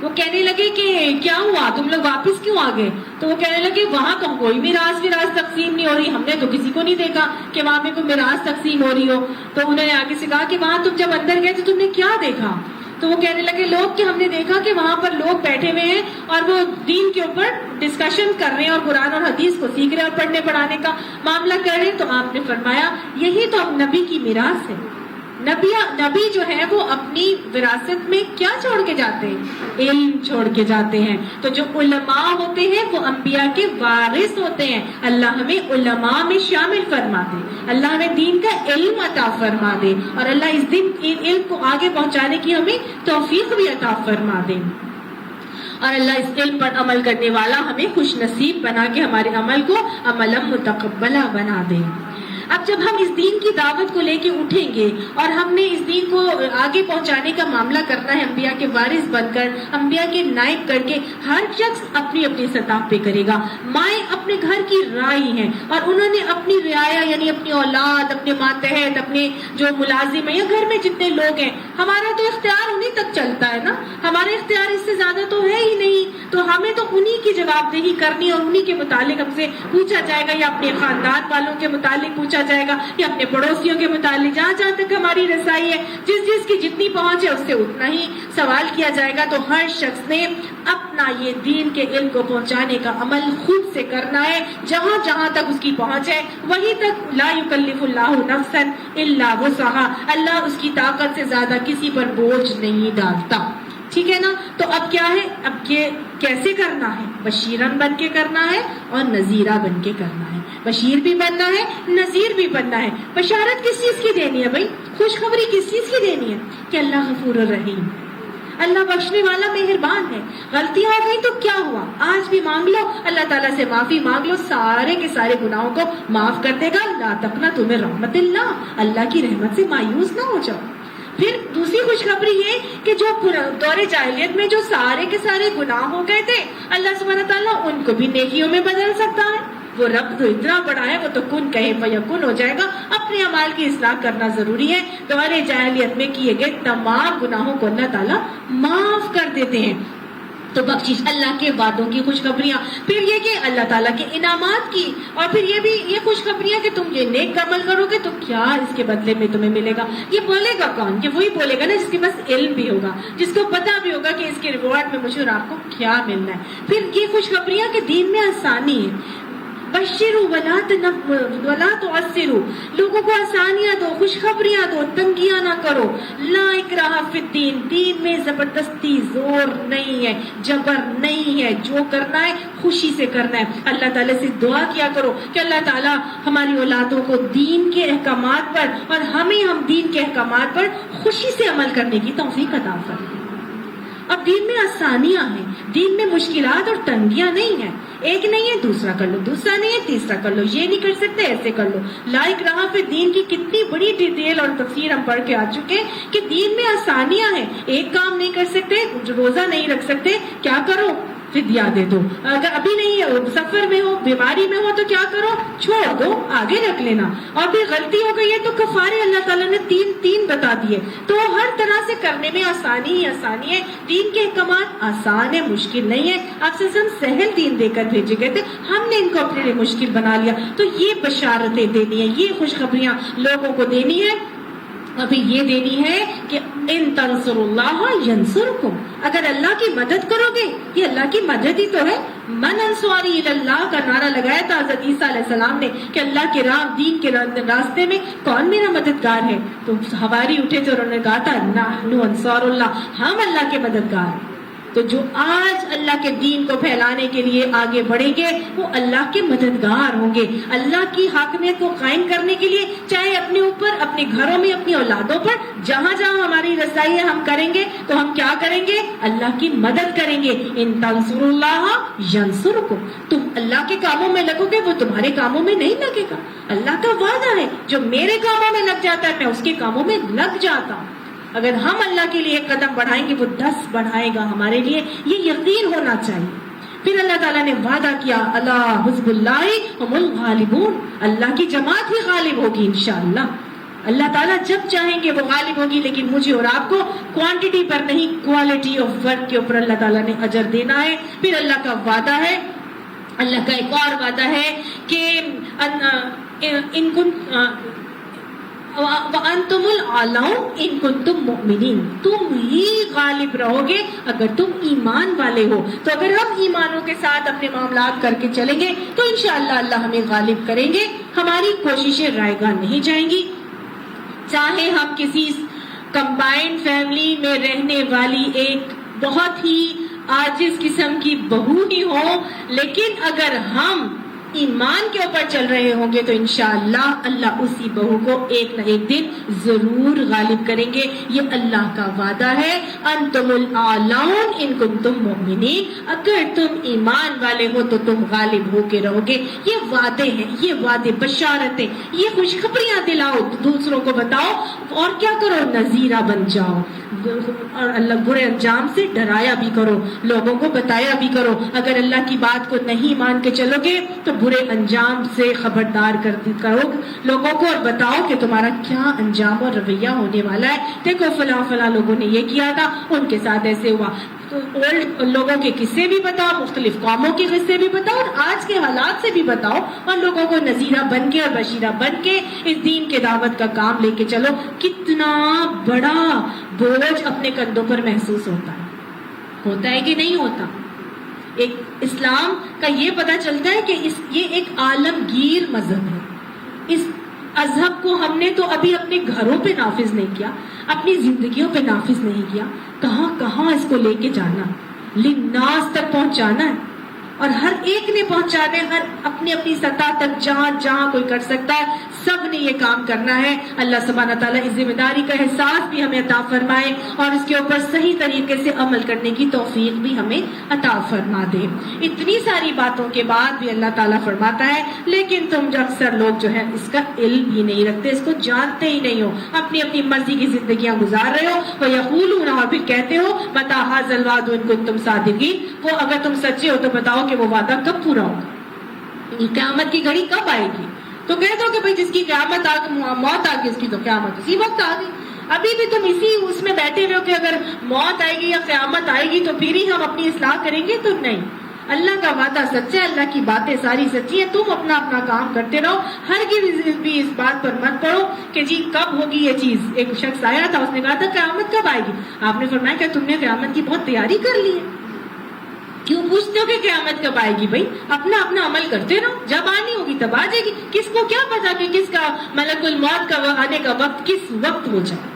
وہ کہنے لگے کہ کیا ہوا تم لوگ واپس کیوں آ گئے؟ تو وہ کہنے لگے وہاں تو کوئی میراث تقسیم نہیں ہو رہی، ہم نے تو کسی کو نہیں دیکھا کہ وہاں پہ کوئی میراث تقسیم ہو رہی ہو. تو انہوں نے آگے سے کہا کہ وہاں تم جب اندر گئے تو تم نے کیا دیکھا؟ تو وہ کہنے لگے لوگ کہ ہم نے دیکھا کہ وہاں پر لوگ بیٹھے ہوئے ہیں اور وہ دین کے اوپر ڈسکشن کر رہے ہیں اور قرآن اور حدیث کو سیکھ رہے ہیں اور پڑھنے پڑھانے کا معاملہ کر رہے ہیں. تو آپ نے فرمایا یہی تو اب نبی کی میراث ہے. نبی جو ہے وہ اپنی وراثت میں کیا چھوڑ کے جاتے ہیں؟ علم چھوڑ کے جاتے ہیں. تو جو علماء ہوتے ہیں وہ انبیاء کے وارث ہوتے ہیں. اللہ ہمیں علماء میں شامل فرما دے، اللہ ہمیں دین کا علم عطا فرما دے اور اللہ اس دن علم کو آگے پہنچانے کی ہمیں توفیق بھی عطا فرما دے. اور اللہ اس علم پر عمل کرنے والا ہمیں خوش نصیب بنا کے ہمارے عمل کو عملا متقبلا بنا دے. اب جب ہم اس دین کی دعوت کو لے کے اٹھیں گے اور ہم نے اس دین کو آگے پہنچانے کا معاملہ کرنا ہے انبیاء کے وارث بن کر، انبیاء کے نائب کر کے، ہر شخص اپنی اپنی سطح پہ کرے گا. مائیں اپنے گھر کی رائی ہیں اور انہوں نے اپنی رعایا یعنی اپنی اولاد، اپنے ماتحت، اپنے جو ملازم ہیں یا گھر میں جتنے لوگ ہیں، ہمارا تو اختیار انہیں تک چلتا ہے نا، ہمارا اختیار اس سے زیادہ تو ہے ہی نہیں. تو ہمیں تو انہی کی جواب دہی کرنی اور انہی کے متعلق ہم سے پوچھا جائے گا یا اپنے خاندان والوں کے متعلق پوچھا جائے گا یا اپنے پڑوسیوں کے متعلق، جہاں جہاں تک ہماری رسائی ہے، جس کی جتنی پہنچ ہے اس سے اتنا ہی سوال کیا جائے گا. تو ہر شخص نے اپنا یہ دین کے علم کو پہنچانے کا عمل خود سے کرنا ہے. جہاں جہاں تک اس کی پہنچ ہے وہیں تک. لا یکلف اللہ نفسا الا وسعها، اللہ اس کی طاقت سے زیادہ کسی پر بوجھ نہیں ڈالتا. ٹھیک ہے نا؟ تو اب کیا ہے، اب یہ کیسے کرنا ہے؟ بشیرن بن کے کرنا ہے اور نذیرہ بن کے کرنا ہے. بشیر بھی بننا ہے، نذیر بھی بننا ہے. بشارت کس چیز کی دینی ہے بھائی؟ خوشخبری کس چیز کی دینی ہے؟ کہ اللہ غفور الرحیم، اللہ بخشنے والا مہربان ہے. غلطی ہو گئی تو کیا ہوا؟ آج بھی مانگ لو، اللہ تعالیٰ سے معافی مانگ لو، سارے کے سارے گناہوں کو معاف کر دے گا. لا تقنطوا من رحمت اللہ، اللہ کی رحمت سے مایوس نہ ہو جاؤ. پھر دوسری خوشخبری یہ کہ جو دور جاہلیت میں جو سارے کے سارے گناہ ہو گئے تھے، اللہ سبحانہ تعالیٰ ان کو بھی نیکیوں میں بدل سکتا ہے. وہ رب تو اتنا بڑا ہے، وہ تو کن کہے فیکن ہو جائے گا. اپنے اعمال کی اصلاح کرنا ضروری ہے. دور جاہلیت میں کیے گئے تمام گناہوں کو اللہ تعالیٰ معاف کر دیتے ہیں. تو بخشش، اللہ کے وعدوں کی خوشخبریاں، پھر یہ کہ اللہ تعالیٰ کے انعامات کی، اور پھر یہ خوشخبریاں کہ تم یہ نیک عمل کرو گے تو کیا اس کے بدلے میں تمہیں ملے گا. یہ بولے گا کون؟ کہ وہی بولے گا نا جس کے پاس علم بھی ہوگا، جس کو پتا بھی ہوگا کہ اس کے ریوارڈ میں مجھے اور آپ کو کیا ملنا ہے. پھر یہ خوشخبریاں کہ دین میں آسانی ہے. بشروا ولا تعسروا، لوگوں کو آسانیاں دو، خوشخبریاں دو، تنگیاں نہ کرو. لا اکراہ فی الدین، دین میں زبردستی زور نہیں ہے، جبر نہیں ہے. جو کرنا ہے خوشی سے کرنا ہے. اللہ تعالیٰ سے دعا کیا کرو کہ اللہ تعالیٰ ہماری اولادوں کو دین کے احکامات پر اور ہم دین کے احکامات پر خوشی سے عمل کرنے کی توفیق عطا فرمائے. اب دین میں آسانیاں ہیں، دین میں مشکلات اور تنگیاں نہیں ہیں. ایک نہیں ہے دوسرا کر لو، دوسرا نہیں ہے تیسرا کر لو، یہ نہیں کر سکتے ایسے کر لو. لا اکراہ فی الدین کی کتنی بڑی ڈیٹیل اور تفسیر ہم پڑھ کے آ چکے کہ دین میں آسانیاں ہیں. ایک کام نہیں کر سکتے، روزہ نہیں رکھ سکتے، کیا کرو؟ فدیہ دے دو. اگر ابھی نہیں ہے، سفر میں ہو، بیماری میں ہو تو کیا کرو؟ چھوڑ دو، آگے رکھ لینا. اور پھر غلطی ہو گئی ہے تو کفارے اللہ تعالیٰ نے تین بتا دیے. تو ہر طرح سے کرنے میں آسانی ہی آسانی ہے. دین کے احکامات آسان ہے، مشکل نہیں ہے. آپ سے ہم سہل دین دے کر بھیجے گئے تھے، ہم نے ان کو اپنے لیے مشکل بنا لیا. تو یہ بشارتیں دینی ہے، یہ خوشخبریاں لوگوں کو دینی ہے. ابھی یہ دینی ہے کہ ان تنصر اللہ ینصرکم، اگر اللہ کی مدد کرو گے، یہ اللہ کی مدد ہی تو ہے. من انصاری اللہ کا نعرہ لگایا تھا حضرت عیسیٰ علیہ السلام نے کہ اللہ کے راہ، دین کے راستے میں کون میرا مددگار ہے. تو حواری اٹھے تھے اور انہوں نے کہا تھا نحن انصار اللہ، ہم اللہ کے مددگار ہیں. تو جو آج اللہ کے دین کو پھیلانے کے لیے آگے بڑھیں گے وہ اللہ کے مددگار ہوں گے. اللہ کی حاکمیت کو قائم کرنے کے لیے چاہے اپنے اوپر، اپنے گھروں میں، اپنی اولادوں پر، جہاں جہاں ہماری رسائی ہے ہم کریں گے تو ہم کیا کریں گے؟ اللہ کی مدد کریں گے. ان تنصروا اللہ ینصرکم، تم اللہ کے کاموں میں لگو گے، وہ تمہارے کاموں میں نہیں لگے گا. اللہ کا وعدہ ہے جو میرے کاموں میں لگ جاتا ہے میں اس کے کاموں میں لگ جاتا ہوں. اگر ہم اللہ کے لیے ایک قدم بڑھائیں گے وہ 10 بڑھائے گا ہمارے لیے، یہ یقین ہونا چاہیے. پھر اللہ تعالیٰ نے وعدہ کیا اللہ حزب اللہ ہم الغالبون، اللہ کی جماعت ہی غالب ہوگی انشاءاللہ. اللہ تعالیٰ جب چاہیں گے وہ غالب ہوگی، لیکن مجھے اور آپ کو کوانٹٹی پر نہیں، کوالٹی آف ورک کے اوپر اللہ تعالیٰ نے اجر دینا ہے. پھر اللہ کا وعدہ ہے، اللہ کا ایک اور وعدہ ہے کہ ان کن وَأَنْتُمُ الْأَعْلَوْنَ إِن كُنتُم مُؤْمِنِينَ، تم ہی غالب رہو گے اگر تم ایمان والے ہو. تو اگر ہم ایمانوں کے ساتھ اپنے معاملات کر کے چلیں گے تو انشاءاللہ اللہ ہمیں غالب کریں گے. ہماری کوششیں رائے گاہ نہیں جائیں گی. چاہے ہم کسی کمبائنڈ فیملی میں رہنے والی ایک بہت ہی عاجز قسم کی بہو ہی ہو، لیکن اگر ہم ایمان کے اوپر چل رہے ہوں گے تو انشاءاللہ اللہ اسی بہو کو ایک نہ ایک دن ضرور غالب کریں گے. یہ اللہ کا وعدہ ہے. انتم الاعلون ان کنتم مؤمنین، اگر تم ایمان والے ہو تو تم غالب ہو کے رہو گے. یہ وعدے ہیں، یہ وعدے، بشارتیں، یہ خوشخبریاں دلاؤ، دوسروں کو بتاؤ، اور کیا کرو؟ نذیرہ بن جاؤ. اور اللہ برے انجام سے ڈرایا بھی کرو، لوگوں کو بتایا بھی کرو. اگر اللہ کی بات کو نہیں مان کے چلو گے تو برے انجام سے خبردار کرو لوگوں کو اور بتاؤ کہ تمہارا کیا انجام اور رویہ ہونے والا ہے. دیکھو فلاں فلاں لوگوں نے یہ کیا تھا، ان کے ساتھ ایسے ہوا. تو اولڈ لوگوں کے قصے بھی بتاؤ، مختلف قوموں کے قصے بھی بتاؤ، اور آج کے حالات سے بھی بتاؤ، اور لوگوں کو نذیرہ بن کے اور بشیرہ بن کے اس دین کے دعوت کا کام لے کے چلو. کتنا بڑا بوجھ اپنے کندھوں پر محسوس ہوتا ہے کہ نہیں ہوتا؟ ایک اسلام کا یہ پتہ چلتا ہے کہ یہ ایک عالمگیر مذہب ہے. اس مذہب کو ہم نے تو ابھی اپنے گھروں پہ نافذ نہیں کیا، اپنی زندگیوں پہ نافذ نہیں کیا. کہاں کہاں اس کو لے کے جانا، للناس تک پہنچانا ہے. اور ہر ایک نے پہنچانے، ہر اپنی اپنی سطح تک جہاں جہاں کوئی کر سکتا ہے سب نے یہ کام کرنا ہے۔ اللہ سبحانہ تعالیٰ اس ذمہ داری کا احساس بھی ہمیں عطا فرمائے اور اس کے اوپر صحیح طریقے سے عمل کرنے کی توفیق بھی ہمیں عطا فرما دے۔ اتنی ساری باتوں کے بعد بھی اللہ تعالیٰ فرماتا ہے لیکن تم جو اکثر لوگ جو ہے اس کا علم ہی نہیں رکھتے، اس کو جانتے ہی نہیں ہو، اپنی اپنی مرضی کی زندگیاں گزار رہے ہو۔ وَيَقُولُونَ، اور پھر کہتے ہو مَتَىٰ هَٰذَا الْوَعْدُ إِن كُنتُمْ صَادِقِينَ، وہ اگر تم سچے ہو تو بتاؤ کہ وہ وعدہ کب پورا ہوگا، قیامت کی گھڑی کب آئے گی؟ تو کہہ دو کہ بھئی جس کی قیامت موت آ گئی اس کی تو قیامت اسی وقت آ گئی۔ ابھی بھی تم اسی اس میں بیٹھے ہوئے ہو کہ اگر موت آئے گی یا قیامت آئے گی تو پھر ہی ہم اپنی اصلاح کریں گے، تو نہیں، اللہ کا وعدہ سچا ہے، اللہ کی باتیں ساری سچی ہیں، تم اپنا اپنا کام کرتے رہو۔ ہرگز بھی اس بات پر مت پڑو کہ جی کب ہوگی یہ چیز۔ ایک شخص آیا تھا، اس نے کہا تھا قیامت کب آئے گی؟ آپ نے فرمایا کہ تم نے قیامت کی بہت تیاری کر لی ہے، کیوں پوچھتے ہو کہ قیامت کب آئے گی؟ بھائی اپنا اپنا عمل کرتے رہو، جب آنی ہوگی تب آ جائے گی۔ کس کو کیا پتا کہ کس کا ملک الموت کا آنے کا وقت کس وقت ہو جائے۔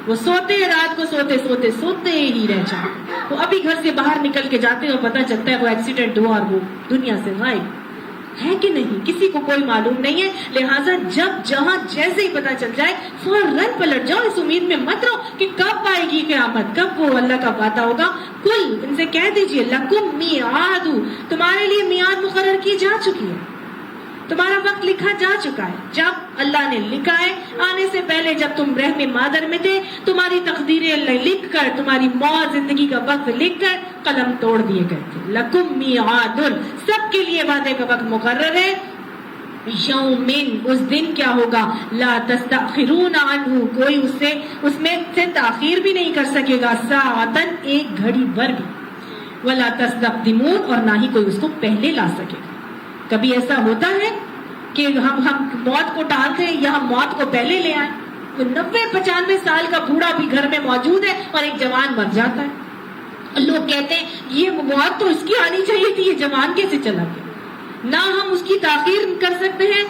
وہ سوتے ہیں رات کو، سوتے ہی رہ جائے، وہ ابھی گھر سے باہر نکل کے جاتے ہیں اور پتہ چلتا ہے وہ ایکسیڈنٹ ہوا اور وہ دنیا سے غائب ہے کہ نہیں، کسی کو کوئی معلوم نہیں ہے۔ لہٰذا جب جہاں جیسے ہی پتہ چل جائے فوراً پلٹ جاؤ، اس امید میں مت رہو کہ کب آئے گی قیامت، کب وہ اللہ کا وعدہ ہوگا۔ کل ان سے کہہ دیجئے لکم میعاد، تمہارے لیے میعاد مقرر کی جا چکی ہے، تمہارا وقت لکھا جا چکا ہے۔ جب اللہ نے لکھا ہے، آنے سے پہلے جب تم رحم مادر میں تھے، تمہاری تقدیریں اللہ لکھ کر، تمہاری موت زندگی کا وقت لکھ کر قلم توڑ دیے گئے تھے۔ لکم میعاد، سب کے لیے وعدے کا وقت مقرر ہے۔ یومن، اس دن کیا ہوگا، لا تستأخرون عنہ، کوئی اس میں سے تاخیر بھی نہیں کر سکے گا، ساعتن، ایک گھڑی بھر بھی، ولا تستقدمون، اور نہ ہی کوئی اس کو پہلے لا سکے گا۔ کبھی ایسا ہوتا ہے کہ ہم موت کو ٹالتے ہیں یا ہم موت کو پہلے لے آئیں؟ 90-95 سال کا بوڑھا بھی گھر میں موجود ہے اور ایک جوان مر جاتا ہے، لوگ کہتے ہیں یہ موت تو اس کی آنی چاہیے تھی، یہ جوان کیسے چلا گیا؟ نہ ہم اس کی تاخیر کر سکتے ہیں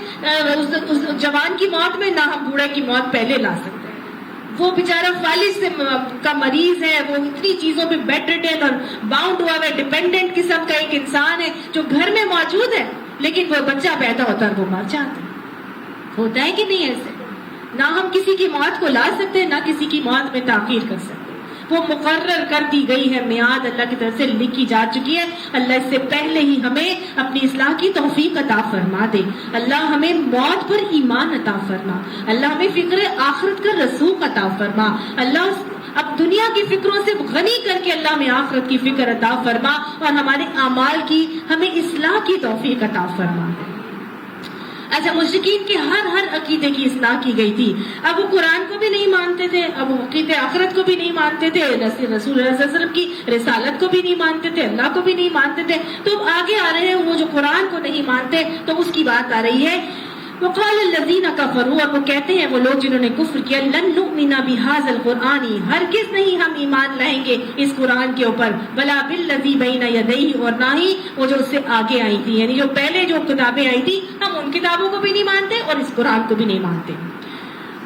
اس جوان کی موت میں، نہ ہم بوڑھے کی موت پہلے لا سکتے ہیں۔ وہ بیچارہ فالج کا مریض ہے، وہ اتنی چیزوں پہ بیڈ ریڈن اور باؤنڈ ہوا ہے، ڈیپینڈنٹ قسم کا ایک انسان ہے جو گھر میں موجود ہے، لیکن وہ بچہ پیدا ہوتا ہے وہ مر جاتا ہے۔ ہوتا ہے کہ نہیں ایسے؟ نہ ہم کسی کی موت کو لا سکتے، نہ کسی کی موت میں تاخیر کر سکتے، وہ مقرر کر دی گئی ہے، میعاد اللہ کی طرف سے لکھی جا چکی ہے۔ اللہ اس سے پہلے ہی ہمیں اپنی اصلاح کی توفیق عطا فرما دے، اللہ ہمیں موت پر ایمان عطا فرما، اللہ ہمیں فکر آخرت کا رسوخ عطا فرما، اللہ اب دنیا کی فکروں سے غنی کر کے اللہ میں آخرت کی فکر عطا فرما اور ہمارے اعمال کی ہمیں اصلاح کی توفیق عطا فرما۔ اچھا، مشرکین کے ہر عقیدے کی اصلاح کی گئی تھی۔ اب وہ قرآن کو بھی نہیں مانتے تھے، اب وہ عقیدے آخرت کو بھی نہیں مانتے تھے، رسول اللہ صلی اللہ علیہ وسلم کی رسالت کو بھی نہیں مانتے تھے، اللہ کو بھی نہیں مانتے تھے۔ تو آگے آ رہے ہیں وہ جو قرآن کو نہیں مانتے، تو اس کی بات آ رہی ہے۔ وقال الذین کفروا، اور وہ کہتے ہیں وہ لوگ جنہوں نے کفر کیا، لن نؤمن بہذا القرآن، ہرگز نہیں ہم ایمان لائیں گے اس قرآن کے اوپر، بلا بالذی بین یدیہ، اور نہ ہی وہ جو اس سے آگے آئی تھی، یعنی جو پہلے جو کتابیں آئی تھی ہم ان کتابوں کو بھی نہیں مانتے اور اس قرآن کو بھی نہیں مانتے۔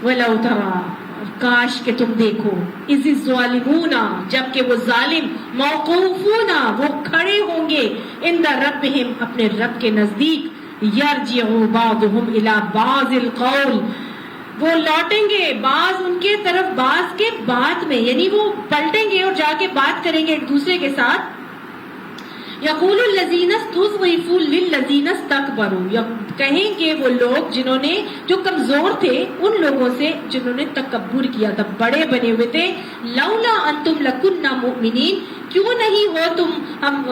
ولو تری، کاش کہ تم دیکھو، اذ الظالمون، جب کہ وہ ظالم، موقوفون، وہ کھڑے ہوں گے، عند ربہم، اپنے رب کے نزدیک، یرجع بعضهم الى بعض القول، وہ لوٹیں گے بعض ان کے طرف بعض کے بات میں، یعنی وہ پلٹیں گے اور جا کے بات کریں گے ایک دوسرے کے ساتھ۔ یقول الذین استضعفوا للذین استکبروا، کہیں گے وہ لوگ جنہوں نے جو کمزور تھے ان لوگوں سے جنہوں نے تکبر کیا تھا، بڑے بنے ہوئے تھے، لولا انتم لکننا مؤمنین، کیوں نہیں ہو تم، ہم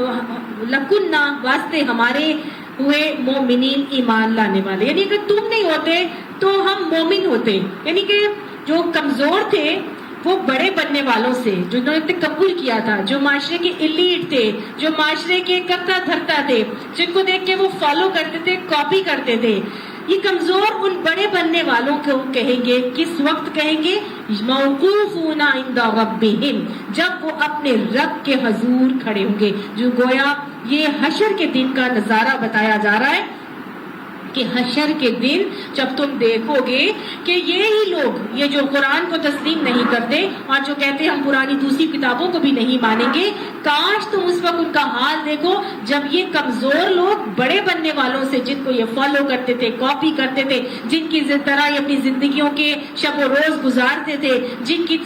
لکننا واسطے ہمارے ہوئے، مومنین ایمان لانے والے، یعنی اگر تم نہیں ہوتے تو ہم مومن ہوتے۔ یعنی کہ جو کمزور تھے وہ بڑے بننے والوں سے، جنہوں نے تکبر کیا تھا، جو معاشرے کے ایلیٹ تھے، جو معاشرے کے کرتا دھرتا تھے، جن کو دیکھ کے وہ فالو کرتے تھے، کاپی کرتے تھے، یہ کمزور ان بڑے بننے والوں کو کہیں گے، کس وقت کہیں گے، موقوفون عند ربہم، جب وہ اپنے رب کے حضور کھڑے ہوں گے۔ جو گویا یہ حشر کے دن کا نظارہ بتایا جا رہا ہے کہ حشر کے دن جب تم دیکھو گے کہ یہی لوگ یہ جو قرآن کو تسلیم نہیں کرتے اور جو کہتے ہم پرانی دوسری کتابوں کو بھی نہیں مانیں گے، کاش تم اس وقت ان کا حال دیکھو جب یہ کمزور لوگ بڑے بننے والوں سے، جن کو یہ فالو کرتے تھے، کاپی کرتے تھے، جن کی طرح یہ اپنی زندگیوں کے شب و روز گزارتے تھے، جن کی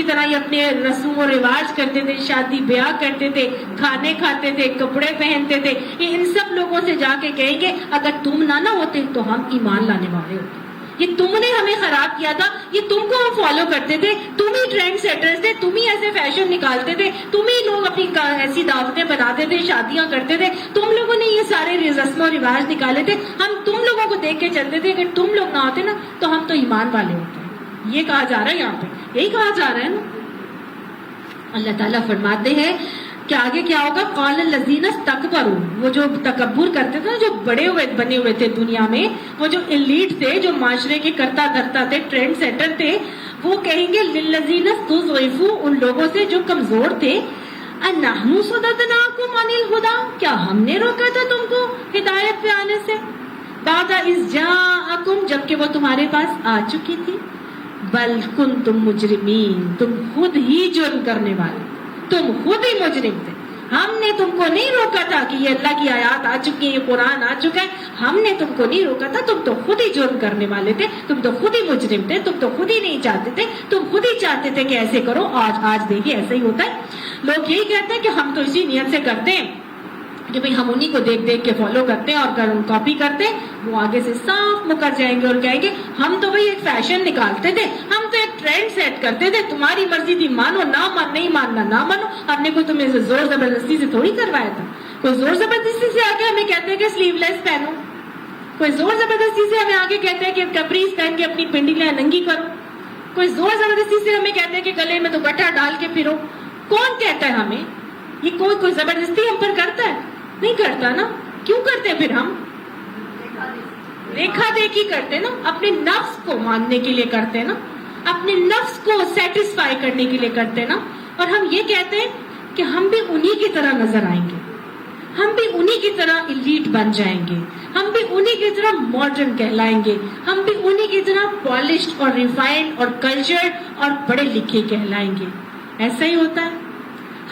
طرح یہ اپنے رسوم و رواج کرتے تھے، شادی بیاہ کرتے تھے، کھانے کھاتے تھے، کپڑے پہنتے تھے، یہ ان سب لوگوں سے جا کے کہیں گے اگر تم نہ ہوتے تو ہم ایمان لانے والے ہوتے، یہ تم نے ہمیں خراب کیا تھا، یہ تم کو ہم فالو کرتے تھے، تم ہی ٹرینڈ سیٹرز تھے، تم ہی ایسے فیشن نکالتے تھے، تم ہی لوگ اپنی ایسی دعوتیں بناتے تھے، شادیاں کرتے تھے، تم لوگوں نے یہ سارے رسم و رواج نکالے تھے، ہم تم لوگوں کو دیکھ کے چلتے تھے، اگر تم لوگ نہ ہوتے نا تو ہم تو ایمان والے ہوتے۔ یہ کہا جا رہا ہے یہاں پہ، یہی کہا جا رہا ہے نا۔ اللہ تعالیٰ فرماتے ہیں کہ آگے کیا ہوگا، قال الذین استکبروا، وہ جو تکبر کرتے تھے، جو بنے ہوئے تھے دنیا میں، وہ جو ایلیٹ تھے، جو معاشرے کے کرتا دھرتا تھے، ٹرینڈ سیٹر تھے، وہ کہیں گے للذین استضعفوا، ان لوگوں سے جو کمزور تھے، انحن صددناکم عن الہدی، کیا ہم نے روکا تھا تم کو ہدایت پہ آنے سے، بعد اذ جاءکم، جبکہ وہ تمہارے پاس آ چکی تھی، بل کنتم مجرمین، تم خود ہی جرم کرنے والے، تم خود ہی مجرم تھے، ہم نے تم کو نہیں روکا تھا کہ یہ اللہ کی آیات آ چکی ہیں، یہ قرآن آ چکا ہے، ہم نے تم کو نہیں روکا تھا، تم تو خود ہی جرم کرنے والے تھے، تم تو خود ہی مجرم تھے، تم تو خود ہی نہیں چاہتے تھے، تم خود ہی چاہتے تھے کہ ایسے کرو، آج دیکھیے ایسا ہی ہوتا ہے۔ لوگ یہی کہتے ہیں کہ ہم تو اسی نیت سے کرتے ہیں کہ بھئی ہم انہی کو دیکھ دیکھ کے فالو کرتے ہیں اور کاپی کرتے ہیں، وہ آگے سے صاف مکر جائیں گے اور کہیں گے ہم تو بھئی ایک فیشن نکالتے تھے، ہم تو ایک ٹرینڈ سیٹ کرتے تھے، تمہاری مرضی تھی مانو نہیں ماننا نہ مانو، ہم نے کوئی تمہیں زور زبردستی سے تھوڑی کروایا تھا، کوئی زور زبردستی سے آگے ہمیں کہتے ہیں کہ سلیو لیس پہنو، کوئی زور زبردستی سے ہمیں آگے کہتے ہیں کہ کپریز پہن کے اپنی پنڈلیاں ننگی کرو، کوئی زور زبردستی سے ہمیں کہتے ہیں کہ گلے میں دوپٹہ ڈال کے پھرو، کون کہتا ہے ہمیں؟ یہ کوئی زبردستی ہم پر کرتا ہے؟ نہیں کرتا نا، کیوں کرتے پھر ہم؟ دیکھا دیکھی کرتے نا، اپنے نفس کو ماننے کے لیے کرتے نا، اپنے نفس کو سیٹسفائی کرنے کے لیے کرتے نا، اور ہم یہ کہتے ہیں کہ ہم بھی انہی کی طرح نظر آئیں گے، ہم بھی انہی کی طرح ایلیٹ بن جائیں گے، ہم بھی انہی کی طرح ماڈرن کہلائیں گے، ہم بھی انہی کی طرح پالشڈ اور ریفائنڈ اور کلچرڈ اور پڑھے لکھے کہلائیں گے۔ ایسا ہی ہوتا ہے،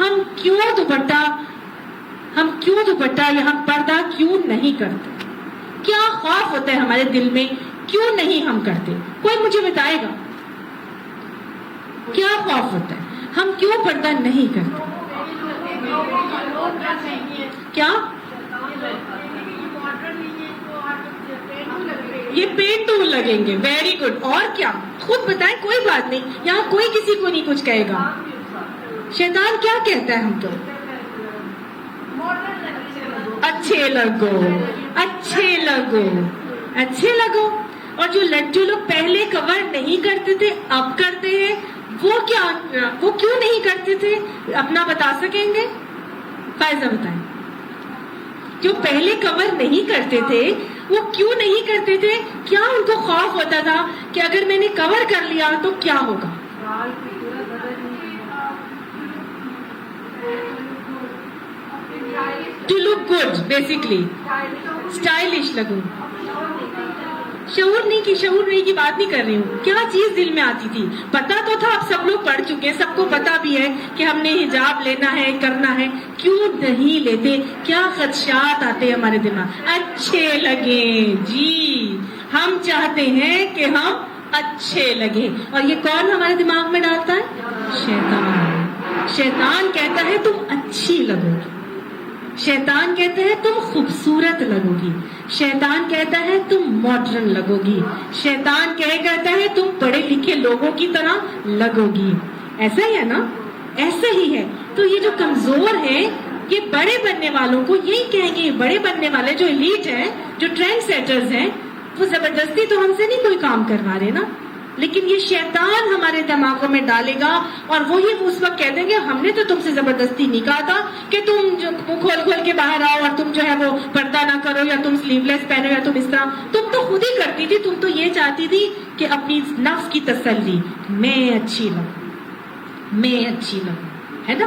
ہم کیوں دوپٹہ یا ہم پردہ کیوں نہیں کرتے؟ کیا خوف ہوتا ہے ہمارے دل میں، کیوں نہیں ہم کرتے؟ کوئی مجھے بتائے گا کیا خوف ہوتا ہے، ہم کیوں پردہ نہیں کرتے؟ کیا یہ پینٹو لگیں گے، ویری گڈ، اور کیا؟ خود بتائیں، کوئی بات نہیں، یہاں کوئی کسی کو نہیں کچھ کہے گا۔ شیطان کیا کہتا ہے ہم کو؟ اچھے لگو، اچھے لگو، اچھے لگو۔ اور جو لوگ پہلے کور نہیں کرتے تھے اب کرتے ہیں، وہ کیوں نہیں کرتے تھے؟ اپنا بتا سکیں گے؟ فائزہ بتائیں۔ جو پہلے کور نہیں کرتے تھے وہ کیوں نہیں کرتے تھے؟ کیا ان کو خوف ہوتا تھا کہ اگر میں نے کور کر لیا تو کیا ہوگا؟ To look good, basically. Stylish لگوں۔ شعور نہیں کی بات نہیں کر رہی ہوں، کیا چیز دل میں آتی تھی؟ پتا تو تھا، اب سب لوگ پڑھ چکے ہیں، سب کو پتا بھی ہے کہ ہم نے حجاب لینا ہے، کرنا ہے، کیوں نہیں لیتے؟ کیا خدشات آتے ہیں ہمارے دماغ؟ اچھے لگیں، جی ہم چاہتے ہیں کہ ہم اچھے لگیں، اور یہ کون ہمارے دماغ میں ڈالتا ہے؟ شیطان کہتا ہے تم اچھی لگو گی، شیطان کہتا ہے تم خوبصورت لگو گی، شیطان کہتا ہے تم ماڈرن لگو گی، شیطان کہتا ہے تم پڑھے لکھے لوگوں کی طرح لگو گی۔ ایسا ہی ہے نا، ایسا ہی ہے۔ تو یہ جو کمزور ہیں یہ بڑے بننے والوں کو یہی کہیں گے، یہ بڑے بننے والے جو ایلیٹ ہیں، جو ٹرینڈ سیٹرز ہیں، وہ زبردستی تو ہم سے نہیں کوئی کام کروا رہے نا، لیکن یہ شیطان ہمارے دماغوں میں ڈالے گا، اور وہی اس وقت کہہ دیں گے ہم نے تو تم سے زبردستی نہیں کہا تھا کہ تم جو کھول کے باہر آؤ اور تم جو ہے وہ پردہ نہ کرو، یا تم سلیو لیس پہنو، یا تم اس طرح، تم تو خود ہی کرتی تھی، تم تو یہ چاہتی تھی کہ اپنی نفس کی تسلی، میں اچھی لگوں، ہے نا؟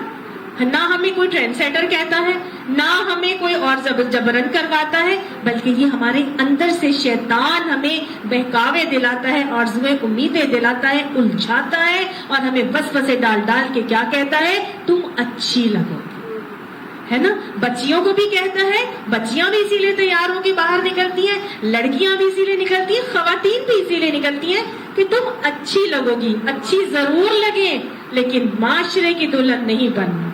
نہ ہمیں کوئی ٹرینڈ سیٹر کہتا ہے، نہ ہمیں کوئی اور جبرن کرواتا ہے، بلکہ یہ ہمارے اندر سے شیطان ہمیں بہکاوے دلاتا ہے، آرزویں امیدیں دلاتا ہے، الجھاتا ہے، اور ہمیں وسوسے ڈال ڈال کے کیا کہتا ہے؟ تم اچھی لگو، ہے نا؟ بچیوں کو بھی کہتا ہے، بچیاں بھی اسی لیے تیار ہو کے باہر نکلتی ہیں، لڑکیاں بھی اسی لیے نکلتی ہیں، خواتین بھی اسی لیے نکلتی ہیں کہ تم اچھی لگو گی، اچھی ضرور لگے لیکن معاشرے کی دلہن نہیں بننا،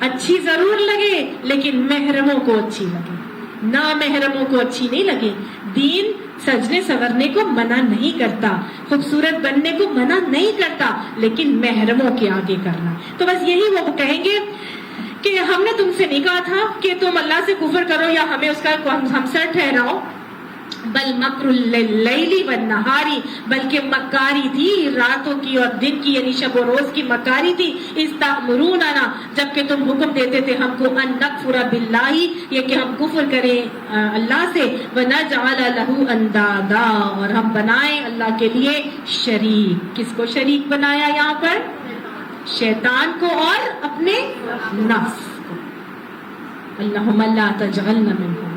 اچھی ضرور لگے لیکن محرموں کو اچھی لگے، نا محرموں کو اچھی نہیں لگے۔ دین سجنے سورنے کو منع نہیں کرتا، خوبصورت بننے کو منع نہیں کرتا، لیکن محرموں کے آگے کرنا۔ تو بس یہی وہ کہیں گے کہ ہم نے تم سے نہیں کہا تھا کہ تم اللہ سے کفر کرو یا ہمیں اس کا ہمسر ٹھہراؤ، بل مکر اللیل والنہاری، بلکہ مکاری تھی راتوں کی اور دن کی، یعنی شب و روز کی مکاری تھی۔ استامروننا، جبکہ تم حکم دیتے تھے ہم کو، ان نکفر باللہ، یہ کہ ہم کفر کریں اللہ سے، ونجعل لہ اندادا، اور ہم بنائیں اللہ کے لیے شریک۔ کس کو شریک بنایا یہاں پر؟ شیطان کو اور اپنے نفس کو۔ اللہم لا تجعلنا منہم،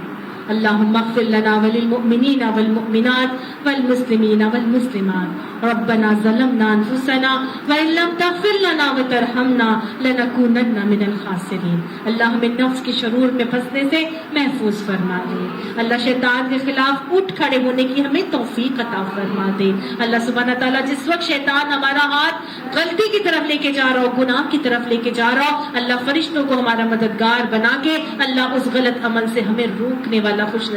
اللہم اغفر لنا وللمؤمنین والمؤمنات والمسلمین والمسلمات، ربنا ظلمنا انفسنا وان لم تغفر لنا وترحمنا لنکونن من الخاسرین۔ اللہ ہمیں نفس کے شرور میں پھنسنے سے محفوظ فرما دے، اللہ شیطان کے خلاف اٹھ کھڑے ہونے کی ہمیں توفیق عطا فرما دے۔ اللہ سبحانہ تعالیٰ جس وقت شیطان ہمارا ہاتھ غلطی کی طرف لے کے جا رہا ہو، گناہ کی طرف لے کے جا رہا ہو، اللہ فرشتوں کو ہمارا مددگار بنا کے اللہ اس غلط عمل سے ہمیں روکنے والا خوش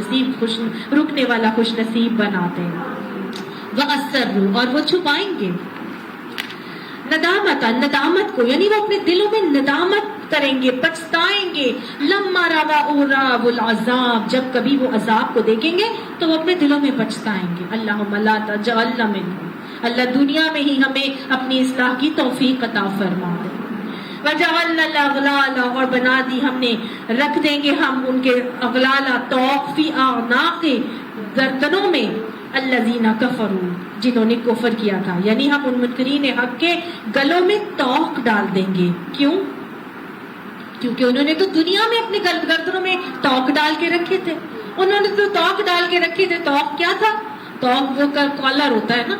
نصیب بنا دے۔ وَأَسَرُّوا، اور وہ چھپائیں گے، ندامت کو، یعنی وہ اپنے دلوں میں ندامت کریں گے، پچھتائیں گے، لما رأوا العذاب، جب کبھی وہ عذاب کو دیکھیں گے تو وہ اپنے دلوں میں پچھتائیں گے۔ اللہم لا تجعلنا منہم، اللہ دنیا میں ہی ہمیں اپنی اصلاح کی توفیق عطا فرما دے۔ وجعلنا الاغلال، اور بنا دی ہم نے، رکھ دیں گے ہم ان کے اغلال، توق فی اعناق، گردنوں میں، الذین کفروا، جنہوں نے کفر کیا تھا، یعنی ہم ان منکرین حق کے گلوں میں توق ڈال دیں گے۔ کیوں؟ کیونکہ انہوں نے تو دنیا میں اپنے گردنوں میں توق ڈال کے رکھے تھے، انہوں نے تو توق ڈال کے رکھے تھے۔ توق کیا تھا؟ توق وہ کالر ہوتا ہے نا،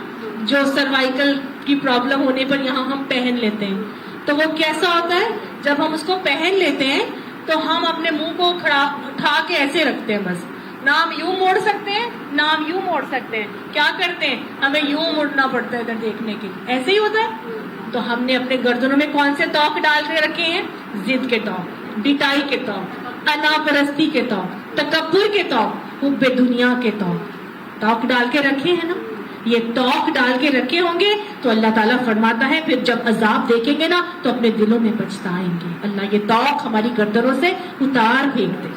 جو سروائیکل کی پرابلم ہونے پر یہاں ہم پہن لیتے ہیں، تو وہ کیسا ہوتا ہے؟ جب ہم اس کو پہن لیتے ہیں تو ہم اپنے منہ کو اٹھا کے ایسے رکھتے ہیں، بس نہ ہم یوں موڑ سکتے ہیں نہ ہم یوں موڑ سکتے ہیں، کیا کرتے ہیں؟ ہمیں یوں مڑنا پڑتا ہے ادھر دیکھنے کے لیے، ایسے ہی ہوتا ہے۔ تو ہم نے اپنے گردنوں میں کون سے توق ڈال کے رکھے ہیں؟ ضد کے توق، ڈٹائی کے توق، انا پرستی کے توق، تکبر کے توق، حب دنیا کے توق ڈال کے رکھے ہیں نا۔ یہ توق ڈال کے رکھے ہوں گے تو اللہ تعالیٰ فرماتا ہے پھر جب عذاب دیکھیں گے نا تو اپنے دلوں میں پچھتائیں گے۔ اللہ یہ توق ہماری گردنوں سے اتار پھینک دے۔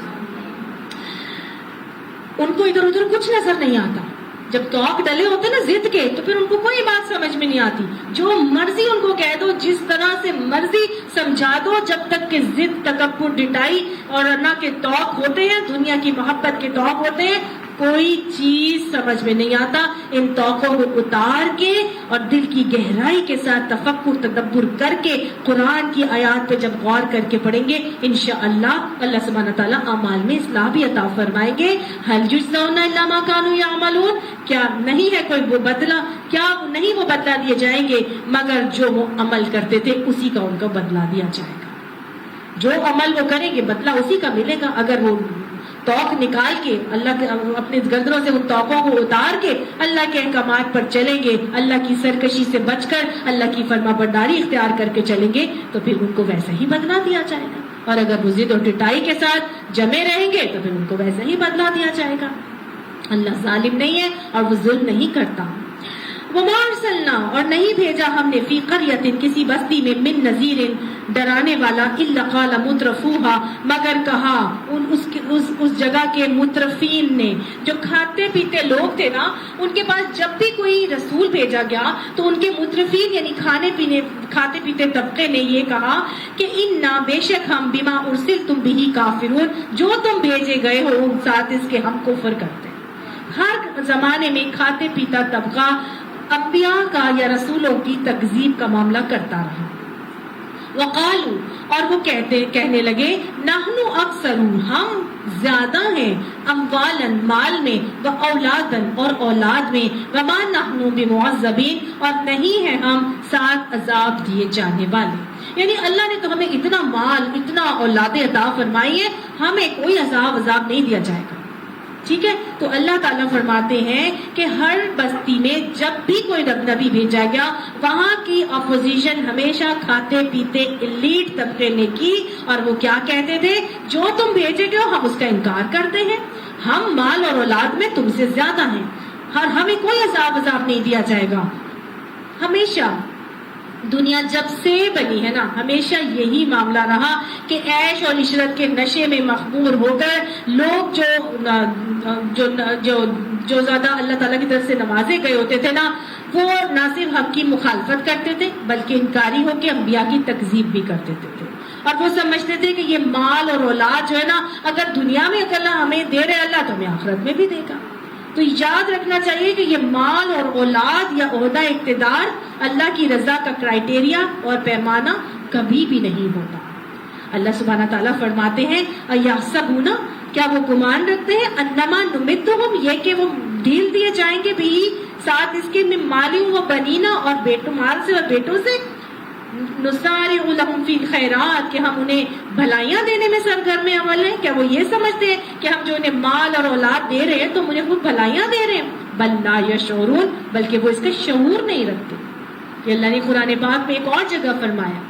ان کو ادھر ادھر کچھ نظر نہیں آتا، جب توق ڈلے ہوتے نا ضد کے تو پھر ان کو کوئی بات سمجھ میں نہیں آتی، جو مرضی ان کو کہہ دو، جس طرح سے مرضی سمجھا دو، جب تک کہ ضد، تکبر، ڈٹائی اور نہ کے توق ہوتے ہیں، دنیا کی محبت کے توق ہوتے ہیں، کوئی چیز سمجھ میں نہیں آتا۔ ان توقوں کو اتار کے اور دل کی گہرائی کے ساتھ تفکر، تدبر کر کے قرآن کی آیات پہ جب غور کر کے پڑھیں گے انشاءاللہ اللہ سبحانہ تعالیٰ اعمال میں اصلاح بھی عطا فرمائیں گے۔ هل يجزون الا ما كانوا يعملون، کیا نہیں ہے کوئی وہ بدلہ، کیا نہیں وہ بدلہ دیے جائیں گے مگر جو وہ عمل کرتے تھے اسی کا ان کو بدلہ دیا جائے گا۔ جو عمل وہ کریں گے بدلہ اسی کا ملے گا۔ اگر وہ توق نکال کے اللہ کے اپنے گردنوں سے ان توقوں کو اتار کے اللہ کے احکامات پر چلیں گے، اللہ کی سرکشی سے بچ کر اللہ کی فرما برداری اختیار کر کے چلیں گے تو پھر ان کو ویسا ہی بدلہ دیا جائے گا، اور اگر وہ ضد اور ٹٹائی کے ساتھ جمے رہیں گے تو پھر ان کو ویسا ہی بدلہ دیا جائے گا۔ اللہ ظالم نہیں ہے اور وہ ظلم نہیں کرتا۔ وَمَا أَرْسَلْنَا، اور نہیں بھیجا ہم نے، فی قریۃ، کسی بستی میں، من نذیر، ڈرانے والا، الا قال مترفوها، مگر کہا اس جگہ کے مترفین نے، جو کھاتے پیتے لوگ تھے نا، ان کے پاس جب بھی کوئی رسول بھیجا گیا تو ان کے مترفین یعنی کھاتے پیتے طبقے نے یہ کہا کہ انا، بے شک ہم، بما ارسلتم بہ کافرون، جو تم بھیجے گئے ہو ان ساتھ اس کے ہم کفر کرتے ہیں۔ ہر زمانے میں کھاتے پیتا طبقہ انبیاء کا یا رسولوں کی تکذیب کا معاملہ کرتا رہا۔ وقالوا، اور وہ کہنے لگے نحنو اکثرون، ہم زیادہ ہیں، اموالن مال میں، و اولادن اور اولاد میں، وما نحنو بمعذبین اور نہیں ہیں ہم ساتھ عذاب دیے جانے والے. یعنی اللہ نے تو ہمیں اتنا مال اتنا اولاد عطا فرمائی ہے، ہمیں کوئی عذاب نہیں دیا جائے گا. ٹھیک ہے، تو اللہ تعالیٰ فرماتے ہیں کہ ہر بستی میں جب بھی کوئی نبی بھیجا گیا وہاں کی اپوزیشن ہمیشہ کھاتے پیتے ایلیٹ طبقے نے کی، اور وہ کیا کہتے تھے؟ جو تم بھیجے گئے ہو ہم اس کا انکار کرتے ہیں، ہم مال اور اولاد میں تم سے زیادہ ہیں، ہمیں کوئی عذاب نہیں دیا جائے گا. ہمیشہ دنیا جب سے بنی ہے نا، ہمیشہ یہی معاملہ رہا کہ عیش اور عشرت کے نشے میں مخمور ہو کر لوگ جو زیادہ اللہ تعالیٰ کی طرف سے نوازے گئے ہوتے تھے نا، وہ نہ صرف حق کی مخالفت کرتے تھے بلکہ انکاری ہو کے انبیاء کی تکذیب بھی کرتے تھے. اور وہ سمجھتے تھے کہ یہ مال اور اولاد جو ہے نا، اگر دنیا میں اللہ ہمیں دے رہے اللہ تو ہمیں آخرت میں بھی دے گا. تو یاد رکھنا چاہیے کہ یہ مال اور اولاد یا عہدہ اقتدار اللہ کی رضا کا کرائٹیریا اور پیمانہ کبھی بھی نہیں ہوتا. اللہ سبحانہ تعالیٰ فرماتے ہیں اَيَحْسَبُونَ، کیا وہ گمان رکھتے ہیں، انما نمدہم، یہ کہ وہ ڈھیل دیے جائیں گے بھی ساتھ اس کے مالیوں و بنینا اور بیٹوں، مال سے اور بیٹوں سے، نسارع لہم فی الخیرات، کہ ہم انہیں بھلائیاں دینے میں سرگرم عمل ہیں. کیا وہ یہ سمجھتے ہیں کہ ہم جو انہیں مال اور اولاد دے رہے ہیں تو انہیں خود بھلائیاں دے رہے ہیں؟ بل لا یشعرون، بلکہ وہ اس کا شعور نہیں رکھتے. یہ اللہ نے قرآن پاک میں ایک اور جگہ فرمایا،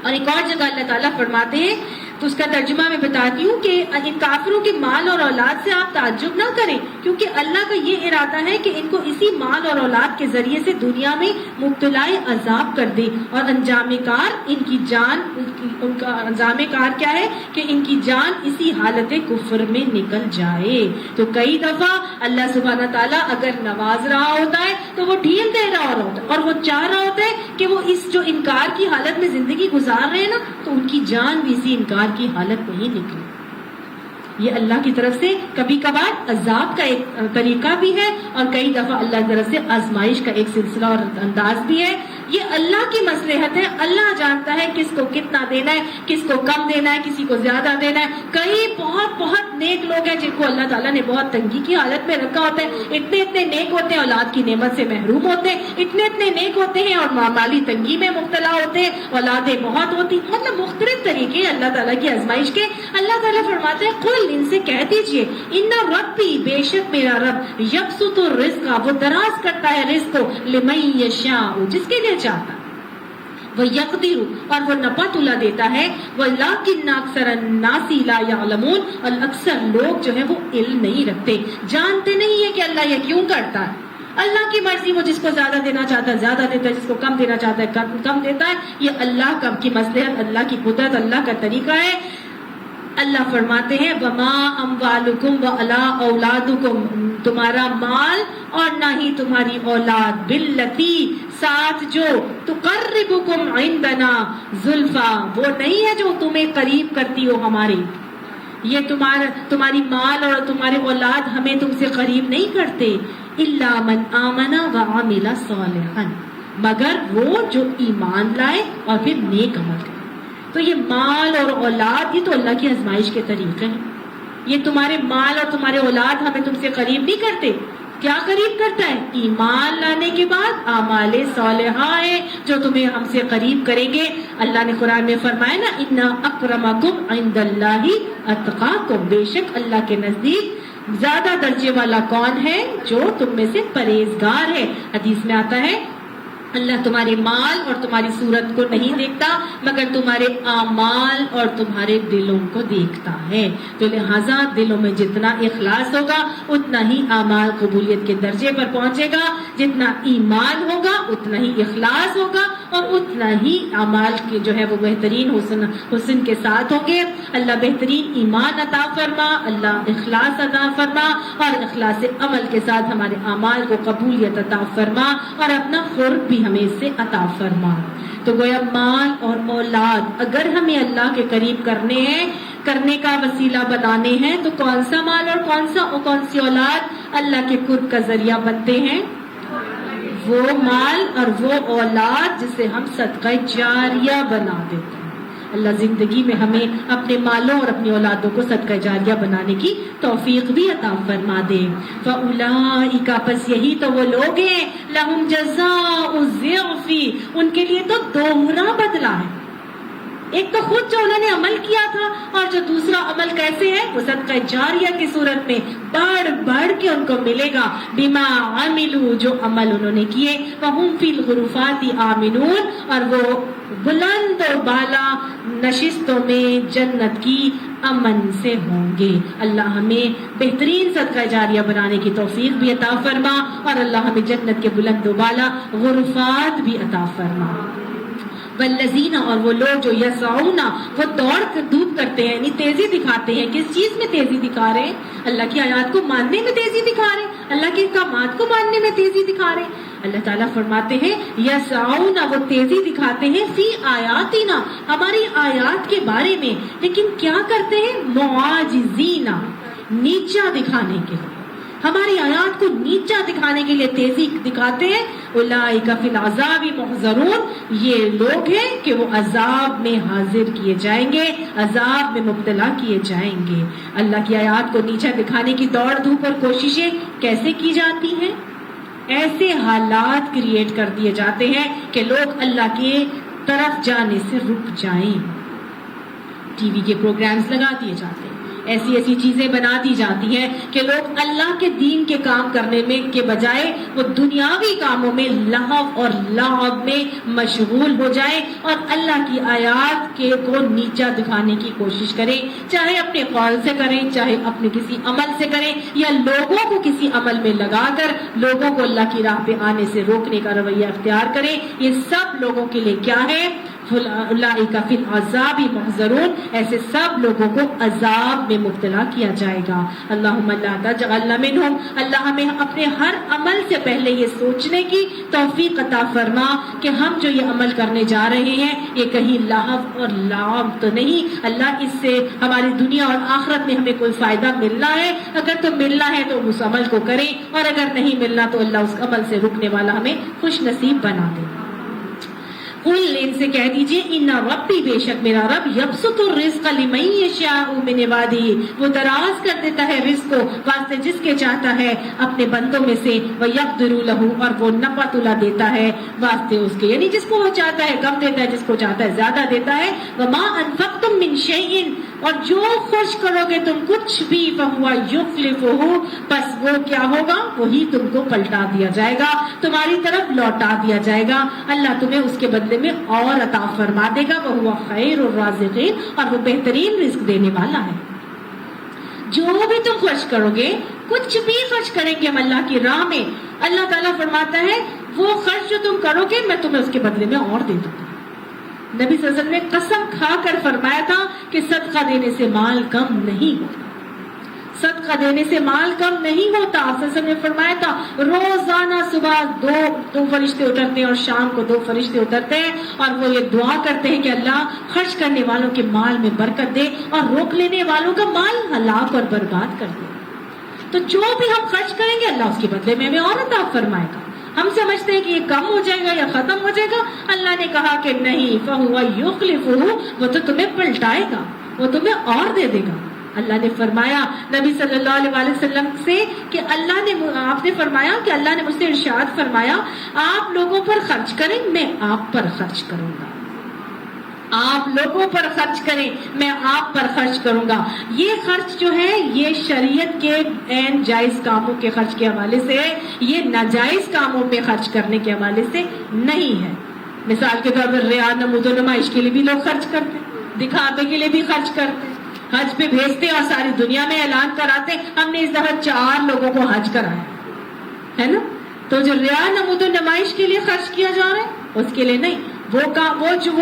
اور ایک اور جگہ اللہ تعالیٰ فرماتے ہیں، تو اس کا ترجمہ میں بتاتی ہوں کہ ان کافروں کے مال اور اولاد سے آپ تعجب نہ کریں، کیونکہ اللہ کا یہ ارادہ ہے کہ ان کو اسی مال اور اولاد کے ذریعے سے دنیا میں مبتلا عذاب کر دے، اور انجام کار ان کی جان، ان کا انجام کار کیا ہے کہ ان کی جان اسی حالت کفر میں نکل جائے. تو کئی دفعہ اللہ سبحانہ تعالیٰ اگر نواز رہا ہوتا ہے تو وہ ڈھیل دے رہا ہوتا ہے، اور وہ چاہ رہا ہوتا ہے کہ وہ اس جو انکار کی حالت میں زندگی گزار رہے ہیں نا، تو ان کی جان بھی اسی انکار کی حالت میں ہی نکلی. یہ اللہ کی طرف سے کبھی کبھار عذاب کا ایک طریقہ بھی ہے، اور کئی دفعہ اللہ کی طرف سے آزمائش کا ایک سلسلہ اور انداز بھی ہے. یہ اللہ کی مصلحت ہے، اللہ جانتا ہے کس کو کتنا دینا ہے، کس کو کم دینا ہے، کسی کو زیادہ دینا ہے. کئی بہت نیک لوگ ہیں جن کو اللہ تعالیٰ نے بہت تنگی کی حالت میں رکھا ہوتا ہے، اتنے نیک ہوتے ہیں اولاد کی نعمت سے محروم ہوتے ہیں، اتنے نیک ہوتے ہیں اور مالی تنگی میں مبتلا ہوتے ہیں، اولادیں بہت ہوتی، مطلب مختلف طریقے اللہ تعالیٰ کی آزمائش کے. اللہ تعالیٰ فرماتے ہیں قل، ان سے کہہ دیجئے، ان ربی، بے شک میرا رب، یبسط الرزق، وہ دراز کرتا ہے رزق کو، لمن یشاء، جس کے لیے چاہتا ہے، وہ یقدر، اور وہ نپا تلا دیتا ہے، ولکن اکثر الناس لا یعلمون، اور اکثر لوگ جو ہے وہ علم نہیں رکھتے، جانتے نہیں ہے کہ اللہ یہ کیوں کرتا ہے. اللہ کی مرضی، وہ جس کو زیادہ دینا چاہتا ہے زیادہ دیتا ہے، جس کو کم دینا چاہتا ہے کم دیتا ہے. یہ اللہ کی مصلحت، اللہ کی قدرت، اللہ کا طریقہ ہے. اللہ فرماتے ہیں وما اموالکم ولا اولادکم، تمہارا مال اور نہ ہی تمہاری اولاد، باللتی، ساتھ جو، تقربکم عندنا زلفا، وہ نہیں ہے جو تمہیں قریب کرتی ہو ہمارے. یہ تمہاری مال اور تمہارے اولاد ہمیں تم سے قریب نہیں کرتے، الا من آمن وعمل صالحا، مگر وہ جو ایمان لائے اور پھر نیک عمل کرے. تو یہ مال اور اولاد، یہ تو اللہ کی آزمائش کے طریقے ہیں. یہ تمہارے مال اور تمہارے اولاد ہمیں تم سے قریب نہیں کرتے. کیا قریب کرتا ہے؟ ایمان لانے کے بعد اعمال صالحہ ہیں جو تمہیں ہم سے قریب کریں گے. اللہ نے قرآن میں فرمایا نا، ان اکرمکم عند اللہ اتقاکم، بے شک اللہ کے نزدیک زیادہ درجے والا کون ہے؟ جو تم میں سے پرہیزگار ہے. حدیث میں آتا ہے اللہ تمہارے مال اور تمہاری صورت کو نہیں دیکھتا مگر تمہارے اعمال اور تمہارے دلوں کو دیکھتا ہے. تو لہٰذا دلوں میں جتنا اخلاص ہوگا اتنا ہی اعمال قبولیت کے درجے پر پہنچے گا، جتنا ایمان ہوگا اتنا ہی اخلاص ہوگا اور اتنا ہی اعمال کے جو ہے وہ بہترین حسن کے ساتھ ہوں گے. اللہ بہترین ایمان عطا فرما، اللہ اخلاص عطا فرما، اور اخلاص عمل کے ساتھ ہمارے اعمال کو قبولیت عطا فرما، اور اپنا قرب بھی ہمیں اس سے عطا فرما. تو گویا مال اور اولاد اگر ہمیں اللہ کے قریب کرنے کا وسیلہ بنانے ہیں تو کون سا مال اور کون سی اولاد اللہ کے قرب کا ذریعہ بنتے ہیں؟ وہ مال اور وہ اولاد جسے ہم صدقہ جاریہ بنا دیتے ہیں. اللہ زندگی میں ہمیں اپنے مالوں اور اپنی اولادوں کو صدقہ جاریہ بنانے کی توفیق بھی عطا فرما دے. فَأُولَٰئِکَ پس یہی تو وہ لوگ ہیں لَهُمْ جَزَاءُ الضِّعْفِ ان کے لیے تو دوہرا بدلہ ہے. ایک تو خود جو انہوں نے عمل کیا تھا اور جو دوسرا عمل کیسے ہے وہ صدقہ جاریہ کی صورت میں بڑھ بڑھ کے ان کو ملے گا. بما عملوا جو عمل انہوں نے کیے. وہم فی الغرفات آمنون اور وہ بلند اور بالا نشستوں میں جنت کی امن سے ہوں گے. اللہ ہمیں بہترین صدقہ جاریہ بنانے کی توفیق بھی عطا فرما اور اللہ ہمیں جنت کے بلند و بالا غرفات بھی عطا فرما. والذین اور وہ لوگ جو یسعون وہ دوڑ کر دھوپ کرتے ہیں یعنی تیزی دکھاتے ہیں. کس چیز میں تیزی دکھا رہے ہیں؟ اللہ کی آیات کو ماننے میں تیزی دکھا رہے ہیں, اللہ کے احکامات کو ماننے میں تیزی دکھا رہے ہیں. اللہ تعالیٰ فرماتے ہیں یسعون وہ تیزی دکھاتے ہیں فی آیاتنا ہماری آیات کے بارے میں, لیکن کیا کرتے ہیں؟ معاجزین نیچا دکھانے کے لیے, ہماری آیات کو نیچا دکھانے کے لیے تیزی دکھاتے ہیں. اولئک فی العذاب محضرون یہ لوگ ہیں کہ وہ عذاب میں حاضر کیے جائیں گے, عذاب میں مبتلا کیے جائیں گے. اللہ کی آیات کو نیچا دکھانے کی دوڑ دھوپ اور کوششیں کیسے کی جاتی ہیں؟ ایسے حالات کریٹ کر دیے جاتے ہیں کہ لوگ اللہ کے طرف جانے سے رک جائیں. ٹی وی کے پروگرامز لگا دیے جاتے ہیں, ایسی ایسی چیزیں بنا دی جاتی ہیں کہ لوگ اللہ کے دین کے کام کرنے میں کے بجائے وہ دنیاوی کاموں میں لہو اور لعب میں مشغول ہو جائیں اور اللہ کی آیات کے کو نیچا دکھانے کی کوشش کریں, چاہے اپنے قول سے کریں, چاہے اپنے کسی عمل سے کریں, یا لوگوں کو کسی عمل میں لگا کر لوگوں کو اللہ کی راہ پہ آنے سے روکنے کا رویہ اختیار کریں. یہ سب لوگوں کے لیے کیا ہے؟ اولئک فی العذاب محضرون ایسے سب لوگوں کو عذاب میں مبتلا کیا جائے گا. اللہم لا تجعلنا منہم اللہ ہمیں اپنے ہر عمل سے پہلے یہ سوچنے کی توفیق عطا فرما کہ ہم جو یہ عمل کرنے جا رہے ہیں یہ کہیں لہو اور لعب تو نہیں. اللہ اس سے ہماری دنیا اور آخرت میں ہمیں کوئی فائدہ ملنا ہے, اگر تو ملنا ہے تو اس عمل کو کریں, اور اگر نہیں ملنا تو اللہ اس عمل سے رکنے والا ہمیں خوش نصیب بنا دے. قل ان سے کہہ دیجئے ان ربی بے شک میرا رب یبسط الرزق لمن یشاء من عباده وہ دراز کر دیتا ہے رزق کو واسطے جس کے چاہتا ہے اپنے بندوں میں سے, ویقدر له اور وہ نپا تلا دیتا ہے واسطے اس کے, یعنی جس کو وہ چاہتا ہے کم دیتا ہے, جس کو چاہتا ہے زیادہ دیتا ہے. وما انفقتم من شیء اور جو خرچ کرو گے تم کچھ بھی فہو یخلفہ پس وہ کیا ہوگا؟ وہی تم کو پلٹا دیا جائے گا, تمہاری طرف لوٹا دیا جائے گا. اللہ تمہیں اس کے بدلے میں اور عطا فرما دے گا. وہو خیر الرازقین اور وہ بہترین رزق دینے والا ہے. جو بھی تم خرچ کرو گے, کچھ بھی خرچ کریں گے ہم اللہ کی راہ میں, اللہ تعالیٰ فرماتا ہے وہ خرچ جو تم کرو گے میں تمہیں اس کے بدلے میں اور دے دوں گا. نبی صلی اللہ علیہ وسلم نے قسم کھا کر فرمایا تھا کہ صدقہ دینے سے مال کم نہیں ہوتا, صدقہ دینے سے مال کم نہیں ہوتا. آپ صلی اللہ علیہ وسلم نے فرمایا تھا روزانہ صبح دو فرشتے اترتے ہیں اور شام کو 2 فرشتے اترتے ہیں اور وہ یہ دعا کرتے ہیں کہ اللہ خرچ کرنے والوں کے مال میں برکت دے اور روک لینے والوں کا مال ہلاک اور برباد کر دے. تو جو بھی ہم خرچ کریں گے اللہ اس کے بدلے میں ہمیں اور عطا فرمائے گا. ہم سمجھتے ہیں کہ یہ کم ہو جائے گا یا ختم ہو جائے گا, اللہ نے کہا کہ نہیں, فہو یخلفہ وہ تو تمہیں پلٹائے گا, وہ تمہیں اور دے دے گا. اللہ نے فرمایا نبی صلی اللہ علیہ وسلم سے کہ آپ نے فرمایا کہ اللہ نے مجھ سے ارشاد فرمایا آپ لوگوں پر خرچ کریں میں آپ پر خرچ کروں گا, آپ لوگوں پر خرچ کریں میں آپ پر خرچ کروں گا. یہ خرچ جو ہے یہ شریعت کے عین جائز کاموں کے خرچ کے حوالے سے ہے, یہ ناجائز کاموں میں خرچ کرنے کے حوالے سے نہیں ہے. مثال کے طور پر ریا نمود و نمائش کے لیے بھی لوگ خرچ کرتے ہیں, دکھاوے کے لیے بھی خرچ کرتے ہیں, حج پہ بھیجتے اور ساری دنیا میں اعلان کراتے ہم نے اس دفعہ 4 لوگوں کو حج کرایا ہے نا. تو جو ریا نمود و نمائش کے لیے خرچ کیا جا رہا ہے اس کے لیے نہیں, وہ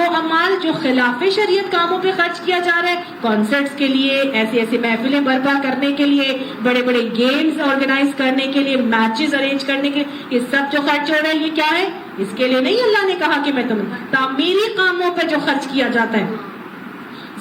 اعمال جو خلاف شریعت کاموں پہ خرچ کیا جا رہا ہے, کانسرٹس کے لیے, ایسی محفلیں برپا کرنے کے لیے, بڑے بڑے گیمز آرگنائز کرنے کے لیے, میچز ارینج کرنے کے لیے, یہ سب جو خرچ ہو رہا ہے یہ کیا ہے؟ اس کے لیے نہیں. اللہ نے کہا کہ میں تمہیں تعمیری کاموں پہ جو خرچ کیا جاتا ہے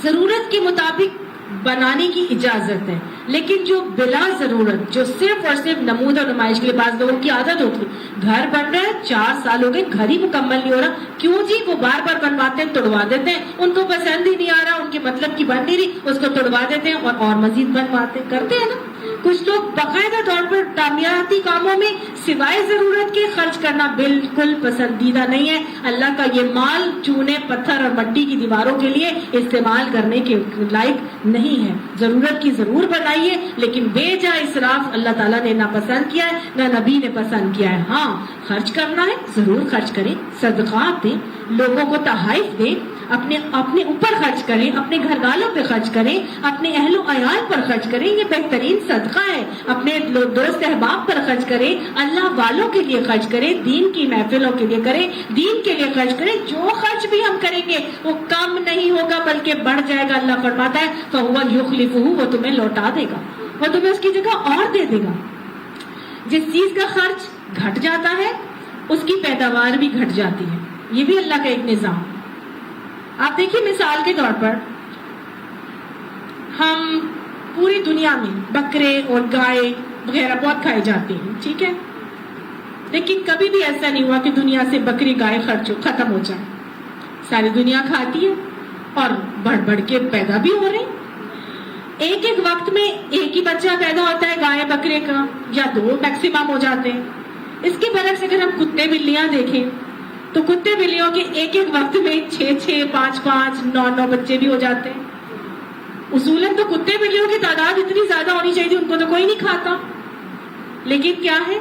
ضرورت کے مطابق بنانے کی اجازت ہے، لیکن جو بلا ضرورت، جو صرف اور صرف نمود اور نمائش کے لیے، بعض لوگوں کی عادت ہوتی ہے گھر بن رہا ہے 4 سال ہو گئے گھر ہی مکمل نہیں ہو رہا، کیوں جی؟ وہ بار بار بنواتے ہیں، توڑوا دیتے ہیں، ان کو پسند ہی نہیں آ رہا، ان کے مطلب کی بن نہیں رہی، اس کو توڑوا دیتے ہیں اور مزید بنواتے کرتے ہیں نا۔ کچھ لوگ باقاعدہ طور پر تعمیراتی کاموں میں سوائے ضرورت کے خرچ کرنا بالکل پسندیدہ نہیں ہے۔ اللہ کا یہ مال چونے پتھر اور مٹی کی دیواروں کے لیے استعمال کرنے کے لائق نہیں ہے۔ ضرورت کی ضرور بنائیے، لیکن بے جا اسراف اللہ تعالیٰ نے نہ پسند کیا ہے، نہ نبی نے پسند کیا ہے۔ ہاں خرچ کرنا ہے ضرور خرچ کریں، صدقات دیں، لوگوں کو تحائف دیں، اپنے اوپر خرچ کریں، اپنے گھر والوں پہ خرچ کریں، اپنے اہل و عیال پر خرچ کریں، یہ بہترین صدقہ ہے۔ اپنے دوست احباب پر خرچ کریں، اللہ والوں کے لیے خرچ کریں، دین کی محفلوں کے لیے کریں، دین کے لیے خرچ کریں۔ جو خرچ بھی ہم کریں گے وہ کم نہیں ہوگا بلکہ بڑھ جائے گا۔ اللہ فرماتا ہے فَهُوَ يُخْلِفُهُ، وہ تمہیں لوٹا دے گا، وہ تمہیں اس کی جگہ اور دے دے گا۔ جس چیز کا خرچ گھٹ جاتا ہے اس کی پیداوار بھی گھٹ جاتی ہے، یہ بھی اللہ کا ایک نظام۔ آپ دیکھیے مثال کے طور پر ہم پوری دنیا میں بکرے اور گائے وغیرہ بہت کھائے جاتے ہیں، ٹھیک ہے، لیکن کبھی بھی ایسا نہیں ہوا کہ دنیا سے بکری گائے ختم ہو جائے۔ ساری دنیا کھاتی ہے اور بڑھ بڑھ کے پیدا بھی ہو رہے ہیں۔ ایک وقت میں ایک ہی بچہ پیدا ہوتا ہے گائے بکرے کا، یا 2 میکسیمم ہو جاتے ہیں۔ اس کے برعکس اگر ہم کتے بلیاں دیکھیں تو کتے بلیوں کے ایک وقت میں 6 5 9 بچے بھی ہو جاتے ہیں۔ اصولاً تو کتے بلیوں کی تعداد اتنی زیادہ ہونی چاہیے تھی، ان کو تو کوئی نہیں کھاتا، لیکن کیا ہے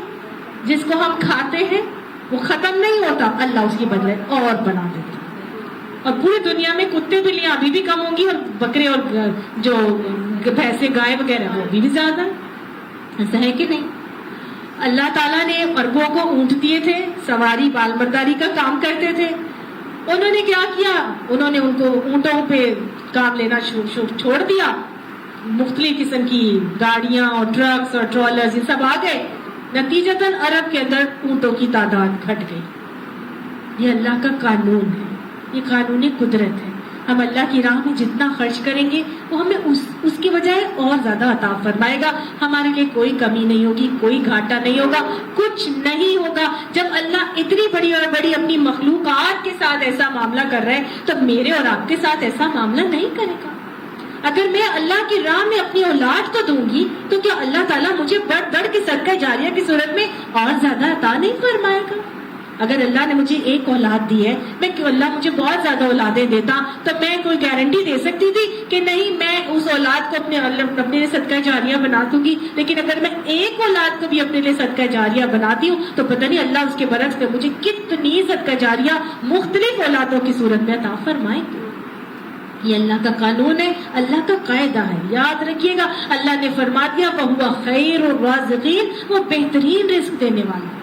جس کو ہم کھاتے ہیں وہ ختم نہیں ہوتا، اللہ اس کے بدلے اور بنا دیتا۔ اور پوری دنیا میں کتے بلیاں ابھی بھی کم ہوں گی، اور بکرے اور جو بھینسیں گائے وغیرہ وہ بھی زیادہ، ایسا ہے کہ نہیں؟ اللہ تعالیٰ نے اربوں کو اونٹ دیے تھے، سواری بال برداری کا کام کرتے تھے، انہوں نے کیا کیا؟ انہوں نے ان کو اونٹوں پہ کام لینا چھوڑ دیا، مختلف قسم کی گاڑیاں اور ٹرکس اور ٹرالرز یہ سب آ گئے، نتیجتاً عرب کے اندر اونٹوں کی تعداد گھٹ گئی۔ یہ اللہ کا قانون ہے، یہ قانونی قدرت ہے۔ ہم اللہ کی راہ میں جتنا خرچ کریں گے وہ ہمیں اس کی بجائے اور زیادہ عطا فرمائے گا۔ ہمارے لیے کوئی کمی نہیں ہوگی، کوئی گھاٹا نہیں ہوگا، کچھ نہیں ہوگا۔ جب اللہ اتنی بڑی اور بڑی اپنی مخلوقات کے ساتھ ایسا معاملہ کر رہا ہے تو میرے اور آپ کے ساتھ ایسا معاملہ نہیں کرے گا۔ اگر میں اللہ کی راہ میں اپنی اولاد کو دوں گی تو کیا اللہ تعالیٰ مجھے بڑھ بڑھ کے صدقہ جاریہ کی صورت میں اور زیادہ عطا نہیں فرمائے گا؟ اگر اللہ نے مجھے ایک اولاد دی ہے، میں کہ اللہ مجھے بہت زیادہ اولادیں دیتا تو میں کوئی گارنٹی دے سکتی تھی کہ نہیں میں اس اولاد کو اپنے لیے صدقہ جاریہ بنا دوں گی؟ لیکن اگر میں ایک اولاد کو بھی اپنے لیے صدقہ جاریہ بناتی ہوں تو پتہ نہیں اللہ اس کے برعکس میں مجھے کتنی صدقہ جاریہ مختلف اولادوں کی صورت میں عطا فرمائے گی۔ یہ اللہ کا قانون ہے، اللہ کا قاعدہ ہے، یاد رکھیے گا۔ اللہ نے فرما دیا وَهُوَ خَيْرُ الرَّازِقِينَ، وہ بہترین رزق دینے والا ہے۔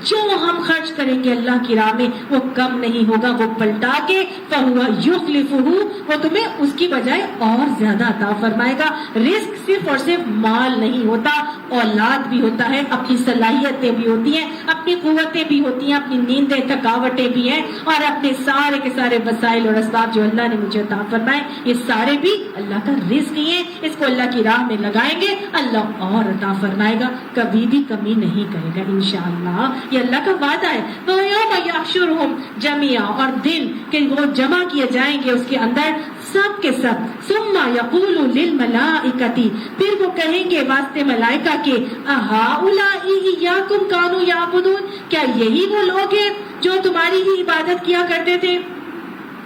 جو ہم خرچ کریں گے اللہ کی راہ میں وہ کم نہیں ہوگا، وہ پلٹا کے فَهُوَ يُخْلِفُهُ، وہ تمہیں اس کی بجائے اور زیادہ عطا فرمائے گا۔ رزق صرف اور صرف مال نہیں ہوتا، اولاد بھی ہوتا ہے، اپنی صلاحیتیں بھی ہوتی ہیں، اپنی قوتیں بھی ہوتی ہیں، اپنی نیندیں تھکاوٹیں بھی ہیں، اور اپنے سارے کے سارے وسائل اور اسباب جو اللہ نے مجھے عطا فرمائے یہ سارے بھی اللہ کا رزق ہی ہیں۔ اس کو اللہ کی راہ میں لگائیں گے اللہ اور عطا فرمائے گا، کبھی بھی کمی نہیں کرے گا انشاءاللہ۔ یہ اللہ کا وعدہ ہے۔ وَيَوْمَ يَحْشُرُهُمْ جَمِيعًا، اور دن کہ وہ جمع کیے جائیں گے اس کے اندر سب کے سب۔ ثُمَّ يَقُولُ لِلْمَلَائِكَةِ، پھر وہ کہیں گے واسطے ملائکہ کے أَهَٰؤُلَاءِ إِيَّاكُمْ كَانُوا يَعْبُدُونَ، کیا یہی وہ لوگ ہیں جو تمہاری ہی عبادت کیا کرتے تھے؟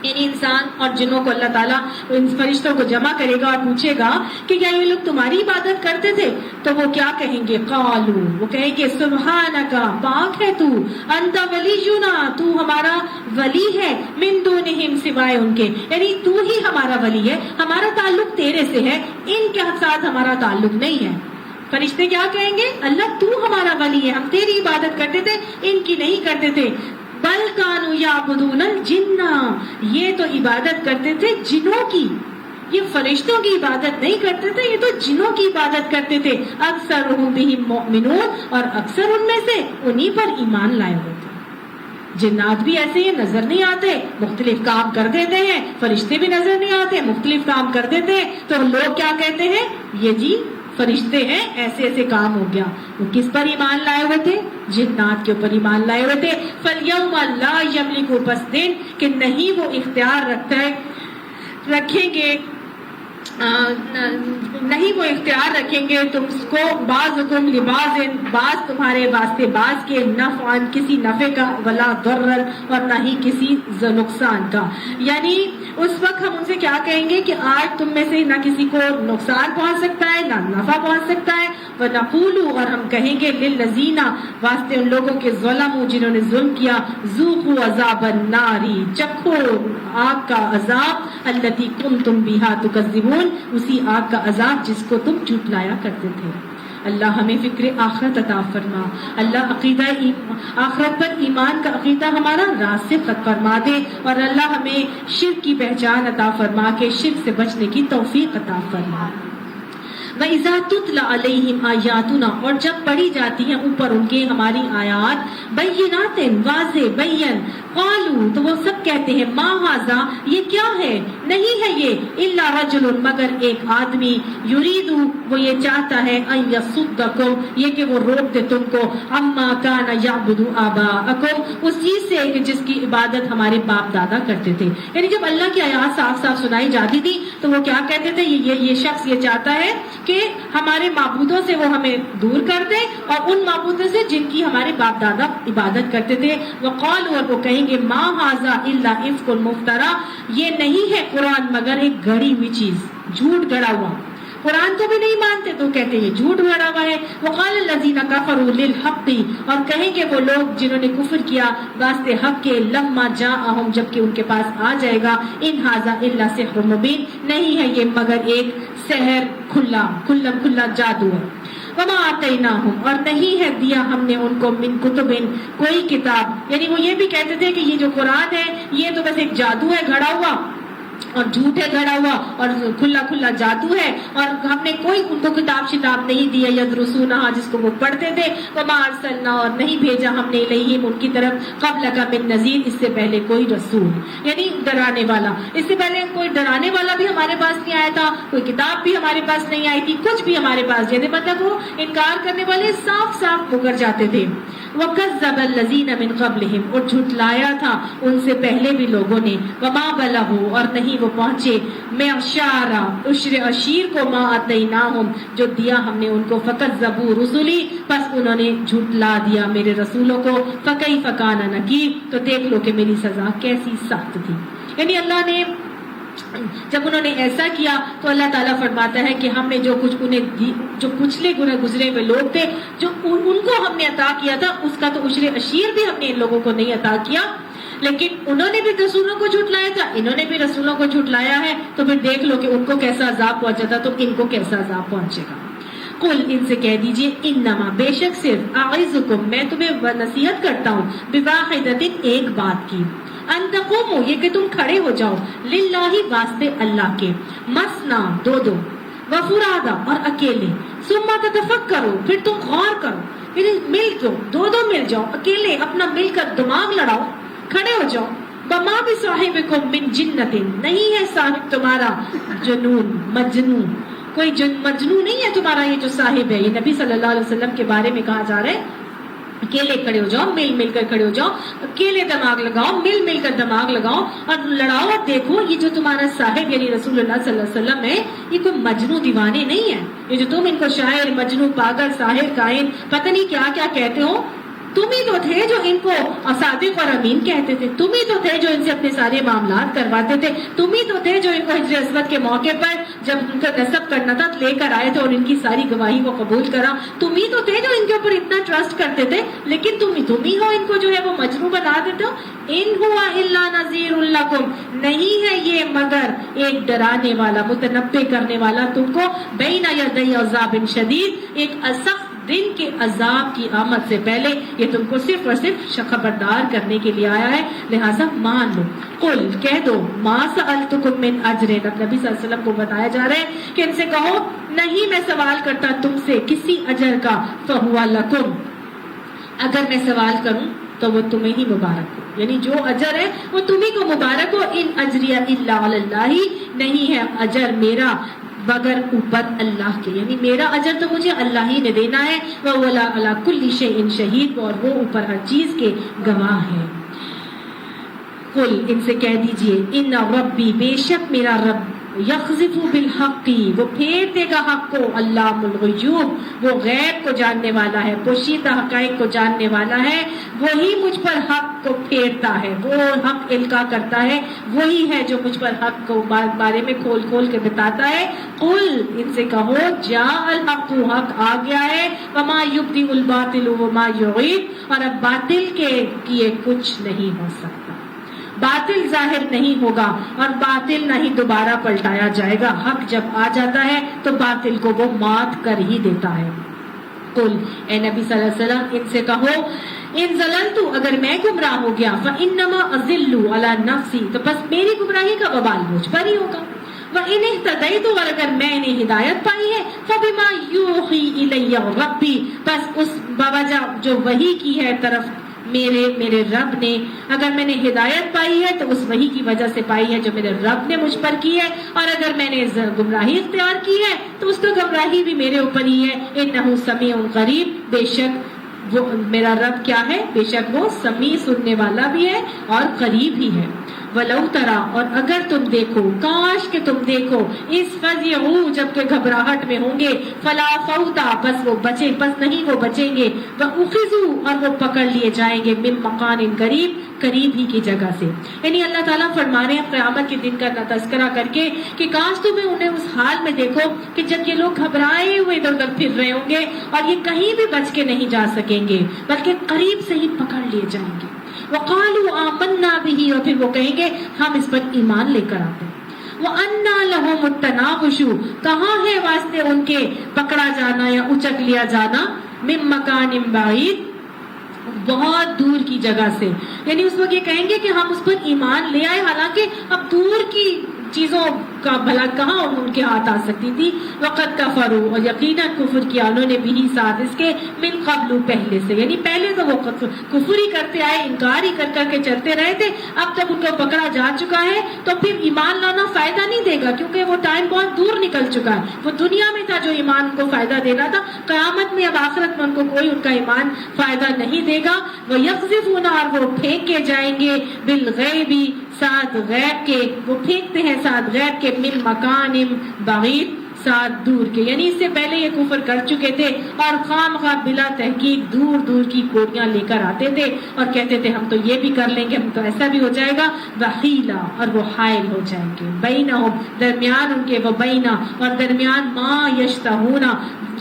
یعنی انسان اور جنوں کو اللہ تعالیٰ ان فرشتوں کو جمع کرے گا اور پوچھے گا کہ کیا یہ لوگ تمہاری عبادت کرتے تھے؟ تو وہ کیا کہیں گے؟ قالوا، وہ کہیں گے سبحانک، پاک ہے تو، انت ولینا، تو ہمارا ولی ہے، من دونہم، سوائے ان کے، یعنی تو ہی ہمارا ولی ہے، ہمارا تعلق تیرے سے ہے، ان کے ساتھ ہمارا تعلق نہیں ہے۔ فرشتے کیا کہیں گے؟ اللہ تو ہمارا ولی ہے، ہم تیری عبادت کرتے تھے، ان کی نہیں کرتے تھے۔ بل کانوا یعبدون الجن، یہ تو عبادت کرتے تھے جنوں کی، یہ فرشتوں کی عبادت نہیں کرتے تھے، یہ تو جنوں کی عبادت کرتے تھے۔ اکثرهم بهم مؤمنون، اور اکثر ان میں سے انہی پر ایمان لائے ہوتے ہیں۔ جنات بھی ایسے ہی نظر نہیں آتے، مختلف کام کر دیتے ہیں، فرشتے بھی نظر نہیں آتے، مختلف کام کر دیتے ہیں، تو لوگ کیا کہتے ہیں؟ یہ جی فرشتے ہیں، ایسے ایسے کام ہو گیا۔ وہ کس پر ایمان لائے ہوئے تھے؟ جنات کے اوپر ایمان لائے ہوئے تھے۔ فَالْيَوْمَ لَا يَمْلِكُ، پس دن کہ نہیں وہ اختیار رکھیں گے نہیں وہ اختیار رکھیں گے تم کو، بعضکم لبعض، بعض تمہارے واسطے بعض کے، نفعاً کسی نفع کا، ولا ضرر، اور نہ ہی کسی نقصان کا۔ یعنی اس وقت ہم ان سے کیا کہیں گے کہ آج تم میں سے نہ کسی کو نقصان پہنچ سکتا ہے نہ نفع پہنچ سکتا ہے۔ وَنَقُولُ، اور ہم کہیں گے، لِلَّذِينَ، واسطے ان لوگوں کے ظلموا جنہوں نے ظلم کیا، ذُوقُوا عَذَابَ النَّارِ، چکھو آگ کا عذاب، الَّتِي كُنتُم بِهَا تُكَذِّبُونَ، اسی آگ کا عذاب جس کو تم جھٹلایا کرتے تھے۔ اللہ ہمیں فکر آخرت عطا فرما، اللہ عقیدہ آخرت پر ایمان کا عقیدہ ہمارا راسخ فرما دے، اور اللہ ہمیں شرک کی پہچان عطا فرما کے شرک سے بچنے کی توفیق عطا فرما۔ وَإِذَا تُتْلَى عَلَيْهِمْ آيَاتُنَا، اور جب پڑھی جاتی ہیں اوپر ان کے ہماری آیات، بَيِّنَاتٍ، واضح بین، قالوا، تو وہ سب کہتے ہیں، ما ھذا، یہ کیا ہے، نہیں ہے یہ، الا رجل، مگر ایک آدمی، یریدو، وہ یہ چاہتا ہے، ان یصدکم، یہ کہ وہ روک دے تم کو، اما کان یعبد آباءکم، اس چیز سے کہ جس کی عبادت ہمارے باپ دادا کرتے تھے۔ یعنی جب اللہ کی آیات صاف صاف سنائی جاتی تھی تو وہ کیا کہتے تھے؟ یہ شخص یہ چاہتا ہے کہ ہمارے معبودوں سے وہ ہمیں دور کر دے، اور ان معبودوں سے جن کی ہمارے باپ دادا عبادت کرتے تھے۔ وقالوا، اور وہ کہیں گے، ما ھذا الا افک مفترا، یہ نہیں ہے قرآن مگر ایک گڑی ہوئی چیز، جھوٹ گڑا ہوا۔ قرآن کو بھی نہیں مانتے تو کہتے ہیں جھوٹ گڑا ہوا ہے۔ وقال الذین کفروا للحق، اور کہیں کہ وہ لوگ جنہوں نے کفر کیا واسطے حق کے، لما جاءہم، جب کہ ان کے پاس آ جائے گا، ان ھذا الا سحر مبین، نہیں ہے یہ مگر ایک سحر کھلا جادو ہے۔ وما آتیناہم، اور نہیں ہے دیا ہم نے ان کو، من کتب، کوئی کتاب، یعنی وہ یہ بھی کہتے تھے کہ یہ جو قرآن ہے یہ تو بس ایک جادو ہے گھڑا ہوا، اور جھوٹ ہے گھڑا ہوا، اور کھلا جادو ہے، اور ہم نے کوئی ان کو کتاب شتاب نہیں دیا، یدرسونہا، جس کو وہ پڑھتے تھے، وما ارسلنا، اور نہیں بھیجا ہم نے الیہم، ان کی طرف، قبلک من نذیر، اس سے پہلے کوئی رسول، یعنی ڈرانے والا، اس سے پہلے کوئی ڈرانے والا بھی ہمارے پاس نہیں آیا تھا، کوئی کتاب بھی ہمارے پاس نہیں آئی تھی، کچھ بھی ہمارے پاس، یعنی مطلب وہ انکار کرنے والے صاف صاف مکر جاتے تھے۔ وَكَذَّبَ الَّذِينَ مِن قَبْلِهِمْ، اور جھٹلایا تھا ان سے پہلے بھی لوگوں نے، وَمَا بَلَغُوا، اور نہیں وہ پہنچے، مِعْشَارَ عشر عشیر کو، مَا آتَيْنَاهُمْ، جو دیا ہم نے ان کو، فَكَذَّبُوا رُسُلِي، پس انہوں نے جھٹلا دیا میرے رسولوں کو، فَكَيْفَ كَانَ نَكِيرِ، تو دیکھ لو کہ میری سزا کیسی سخت تھی۔ یعنی اللہ نے جب انہوں نے ایسا کیا تو اللہ تعالیٰ فرماتا ہے کہ ہم نے جو کچھ انہیں جو پچھلے گزرے ہوئے لوگ تھے جو ان کو ہم نے عطا کیا تھا اس کا تو عشر عشیر بھی ہم نے ان لوگوں کو نہیں عطا کیا، لیکن انہوں نے بھی رسولوں کو جھٹلایا تھا، انہوں نے بھی رسولوں کو جھٹلایا ہے، تو پھر دیکھ لو کہ ان کو کیسا عذاب پہنچا تھا، تو ان کو کیسا عذاب پہنچے گا۔ قل، ان سے کہہ دیجئے، انما، بے شک صرف، اعظکم، میں تمہیں نصیحت کرتا ہوں، بواحدۃ، ایک بات کی، ان تقوموا، یہ کہ تم کھڑے ہو جاؤ، للہ، واسطے اللہ کے، مثنا، دو دو، وفرادا، اور اکیلے، ثم تتفکروا، پھر تم غور کرو، پھر مل دو دو مل جاؤ، اکیلے اپنا مل کر دماغ لڑاؤ، کھڑے ہو جاؤ، وما بصاحبکم من جنۃ، نہیں ہے صاحب تمہارا جنون، مجنون، کوئی مجنون نہیں ہے تمہارا یہ جو صاحب ہے، یہ نبی صلی اللہ علیہ وسلم کے بارے میں کہا جا رہا ہے، اکیلے کھڑے ہو جاؤ، مل کر کھڑے ہو جاؤ، اکیلے دماغ لگاؤ، مل کر دماغ لگاؤ اور لڑاؤ، اور دیکھو یہ جو تمہارا صاحب یعنی رسول اللہ صلی اللہ علیہ وسلم ہے، یہ کوئی مجنو دیوانے نہیں ہے، یہ جو تم ان کو شاعر، مجنو، پاگل، ساحر، کاہن، پتہ نہیں کیا کیا کہتے ہو، تم ہی تو تھے جو ان کو صادق اور امین کہتے تھے، تم ہی تو تھے جو ان سے اپنے سارے معاملات کرواتے تھے، تم ہی تو تھے جو ان کو ہجر اسود کے موقع پر جب ان کا نسب کرنا تھا لے کر آئے تھے اور ان کی ساری گواہی کو قبول کرا، تم ہی تو تھے جو ان کے اوپر اتنا ٹرسٹ کرتے تھے، لیکن تم ہی ہو ان کو جو ہے وہ مجنون بنا دیتے ہو۔ ان ہوا الا نذیر لکم، نہیں ہے یہ مگر ایک ڈرانے والا، متنبہ کرنے والا تم کو، بین یدی عذاب شدید، ایک سخت دن کے عذاب کی آمد سے پہلے یہ تم کو صرف اور صرف خبردار کرنے کے لیے آیا ہے، لہٰذا مان لو۔ قل، کہہ دو، ما سألتکم من اجر، نبی صلی اللہ علیہ وسلم کو بتایا جا رہا ہے کہ ان سے کہو نہیں میں سوال کرتا تم سے کسی اجر کا، فہو لکم، اگر میں سوال کروں تو وہ تمہیں ہی مبارک ہو، یعنی جو اجر ہے وہ تمہیں کو مبارک ہو، ان اجریہ الا علی اللہ، نہیں ہے اجر میرا مگر اوپر اللہ کے، یعنی میرا اجر تو مجھے اللہ ہی نے دینا ہے، وَهُوَ عَلَىٰ كُلِّ شَيْءٍ شَهِيدٌ، اور وہ اوپر ہر چیز کے گواہ ہے۔ قل، ان سے کہہ دیجئے، ان ربی، بے شک میرا رب، یقذف بالحق، وہ پھیر دے گا حق کو، علام الغیوب، وہ غیب کو جاننے والا ہے، پوشیدہ حقائق کو جاننے والا ہے، وہی مجھ پر حق کو پھیرتا ہے، وہ حق القا کرتا ہے، وہی ہے جو مجھ پر حق کو بارے میں کھول کھول کے بتاتا ہے۔ قل، ان سے کہو، جاء الحق، حق آ گیا ہے، وما یبدئ الباطل وما یعید، اور اب باطل کے کیے کچھ نہیں ہو سکتا، باطل ظاہر نہیں ہوگا اور باطل نہیں دوبارہ پلٹایا جائے گا، حق جب آ جاتا ہے تو باطل کو وہ مات کر ہی دیتا ہے۔ قل، اے نبی صلی اللہ علیہ وسلم، ان سے کہو، ان ضللت، اگر میں گمراہ ہو گیا، فانما اضل علی نفسی، تو بس میری گمراہی کا وبال مجھ پر ہی ہوگا، وان اہتدیت، اور اگر میں نے ہدایت پائی ہے، فبما یوحی الی ربی، بس اس بوجہ جو وحی کی ہے طرف میرے رب نے، اگر میں نے ہدایت پائی ہے تو اس وحی کی وجہ سے پائی ہے جو میرے رب نے مجھ پر کی ہے، اور اگر میں نے گمراہی اختیار کی ہے تو اس کا گمراہی بھی میرے اوپر ہی ہے۔ انہ سمیع قریب، بے شک وہ میرا رب کیا ہے، بے شک وہ سمیع، سننے والا بھی ہے اور قریب ہی ہے۔ وَلَوْ تَرَى، اور اگر تم دیکھو، کاش کہ تم دیکھو، اس فَزِعُوا، جب کہ گھبراہٹ میں ہوں گے، فَلَا فَوْتَ، بس وہ بچیں، بس نہیں وہ بچیں گے، وَأُخِذُوا، اور وہ پکڑ لیے جائیں گے، مِن مَّقَانٍ قریب، قریب ہی کی جگہ سے۔ یعنی اللہ تعالیٰ فرما رہے ہیں قیامت کے دن کا تذکرہ کر کے کہ کاش تمہیں انہیں اس حال میں دیکھو کہ جب یہ لوگ گھبرائے ہوئے ادھر ادھر پھر رہے ہوں گے اور یہ کہیں بھی بچ کے نہیں جا سکیں گے بلکہ قریب سے ہی پکڑ لیے جائیں گے۔ وَقَالُوا آمَنَّا بِهِ، اور پھر وہ کہیں گے ہم اس پر ایمان لے کر آتے ہیں۔ وَأَنَّا لَهُمُ التَّنَاوُشُ، کہاں ہے واسطے ان کے پکڑا جانا یا اچک لیا جانا، مِن مَّکَانٍ بَعِيدٍ، بہت دور کی جگہ سے، یعنی اس وقت یہ کہیں گے کہ ہم اس پر ایمان لے آئے، حالانکہ اب دور کی چیزوں کا بھلا کہاں ان کے ہاتھ آ سکتی تھی۔ وقت کفروا، اور یقیناً کفر کیا انہوں نے بھی ساتھ اس کے، من قبل، پہلے سے، یعنی پہلے تو وہ کفر ہی کرتے آئے، انکار ہی کر کے چلتے رہے تھے، اب جب ان کو پکڑا جا چکا ہے تو پھر ایمان لانا فائدہ نہیں دے گا، کیونکہ وہ ٹائم بہت دور نکل چکا ہے۔ وہ دنیا میں تھا جو ایمان کو فائدہ دینا تھا، قیامت میں اب آخرت میں ان کو کوئی ان کا ایمان فائدہ نہیں دے گا۔ وَيَقْذِفُونَ، اور وہ پھینکے جائیں گے، بالغیب، ساتھ غیب کے، وہ پھینکتے ہیں ساتھ غیب کے، من مکان بعید، ساتھ دور کے، یعنی اس سے پہلے یہ کفر کر چکے تھے اور خواہ بلا تحقیق دور دور کی کوڑیاں لے کر آتے تھے اور کہتے تھے ہم تو یہ بھی کر لیں گے، ہم تو ایسا بھی ہو جائے گا، وحیلا، اور وہ حائل ہو جائیں گے، بینہم، درمیان ان کے، وہ بینا، اور درمیان ما یشتہون،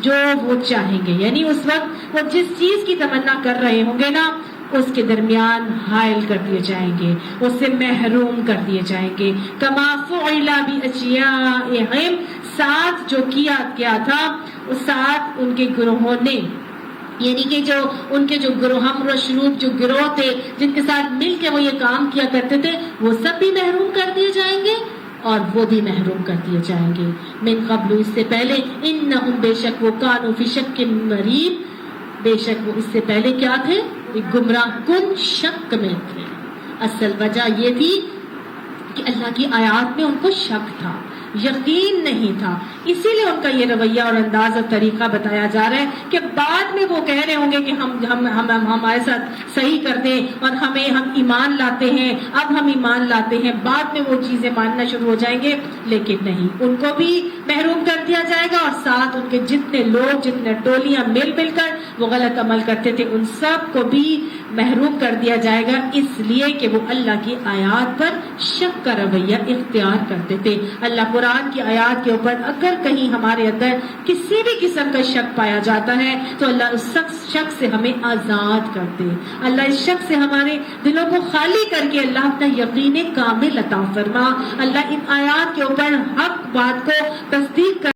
جو وہ چاہیں گے، یعنی اس وقت وہ جس چیز کی تمنا کر رہے ہوں گے نا اس کے درمیان حائل کر دیے جائیں گے، اس سے محروم کر دیے جائیں گے۔ کما فعل بأشیاءہم، ساتھ جو کیا گیا تھا اس ساتھ ان کے گروہوں نے، یعنی کہ جو ان کے جو گروہ ہم رشروب جو گروہ تھے جن کے ساتھ مل کے وہ یہ کام کیا کرتے تھے وہ سب بھی محروم کر دیے جائیں گے اور وہ بھی محروم کر دیے جائیں گے۔ من قبل، اس سے پہلے، انہم، بے شک وہ، کانوا فی شک مریب، بے شک وہ اس سے پہلے کیا تھے، گمراہ کن شک میں تھے۔ اصل وجہ یہ تھی کہ اللہ کی آیات میں ان کو شک تھا، یقین نہیں تھا، اسی لیے ان کا یہ رویہ اور انداز اور طریقہ بتایا جا رہا ہے کہ بعد میں وہ کہہ رہے ہوں گے کہ ہم ہمارے ساتھ صحیح کر دیں اور ہم ایمان لاتے ہیں، اب ہم ایمان لاتے ہیں، بعد میں وہ چیزیں ماننا شروع ہو جائیں گے، لیکن نہیں، ان کو بھی محروم کر دیا جائے گا اور ساتھ ان کے جتنے لوگ، جتنے ٹولیاں مل کر وہ غلط عمل کرتے تھے ان سب کو بھی محروم کر دیا جائے گا، اس لیے کہ وہ اللہ کی آیات پر شک کا رویہ اختیار کرتے تھے۔ اللہ قرآن کی آیات کے اوپر اگر کہیں ہمارے اندر کسی بھی قسم کا شک پایا جاتا ہے تو اللہ اس شک سے ہمیں آزاد کر دے، اللہ اس شک سے ہمارے دلوں کو خالی کر کے اللہ اپنا یقین کامل عطا فرما، اللہ ان آیات کے اوپر حق بات کو تصدیق کر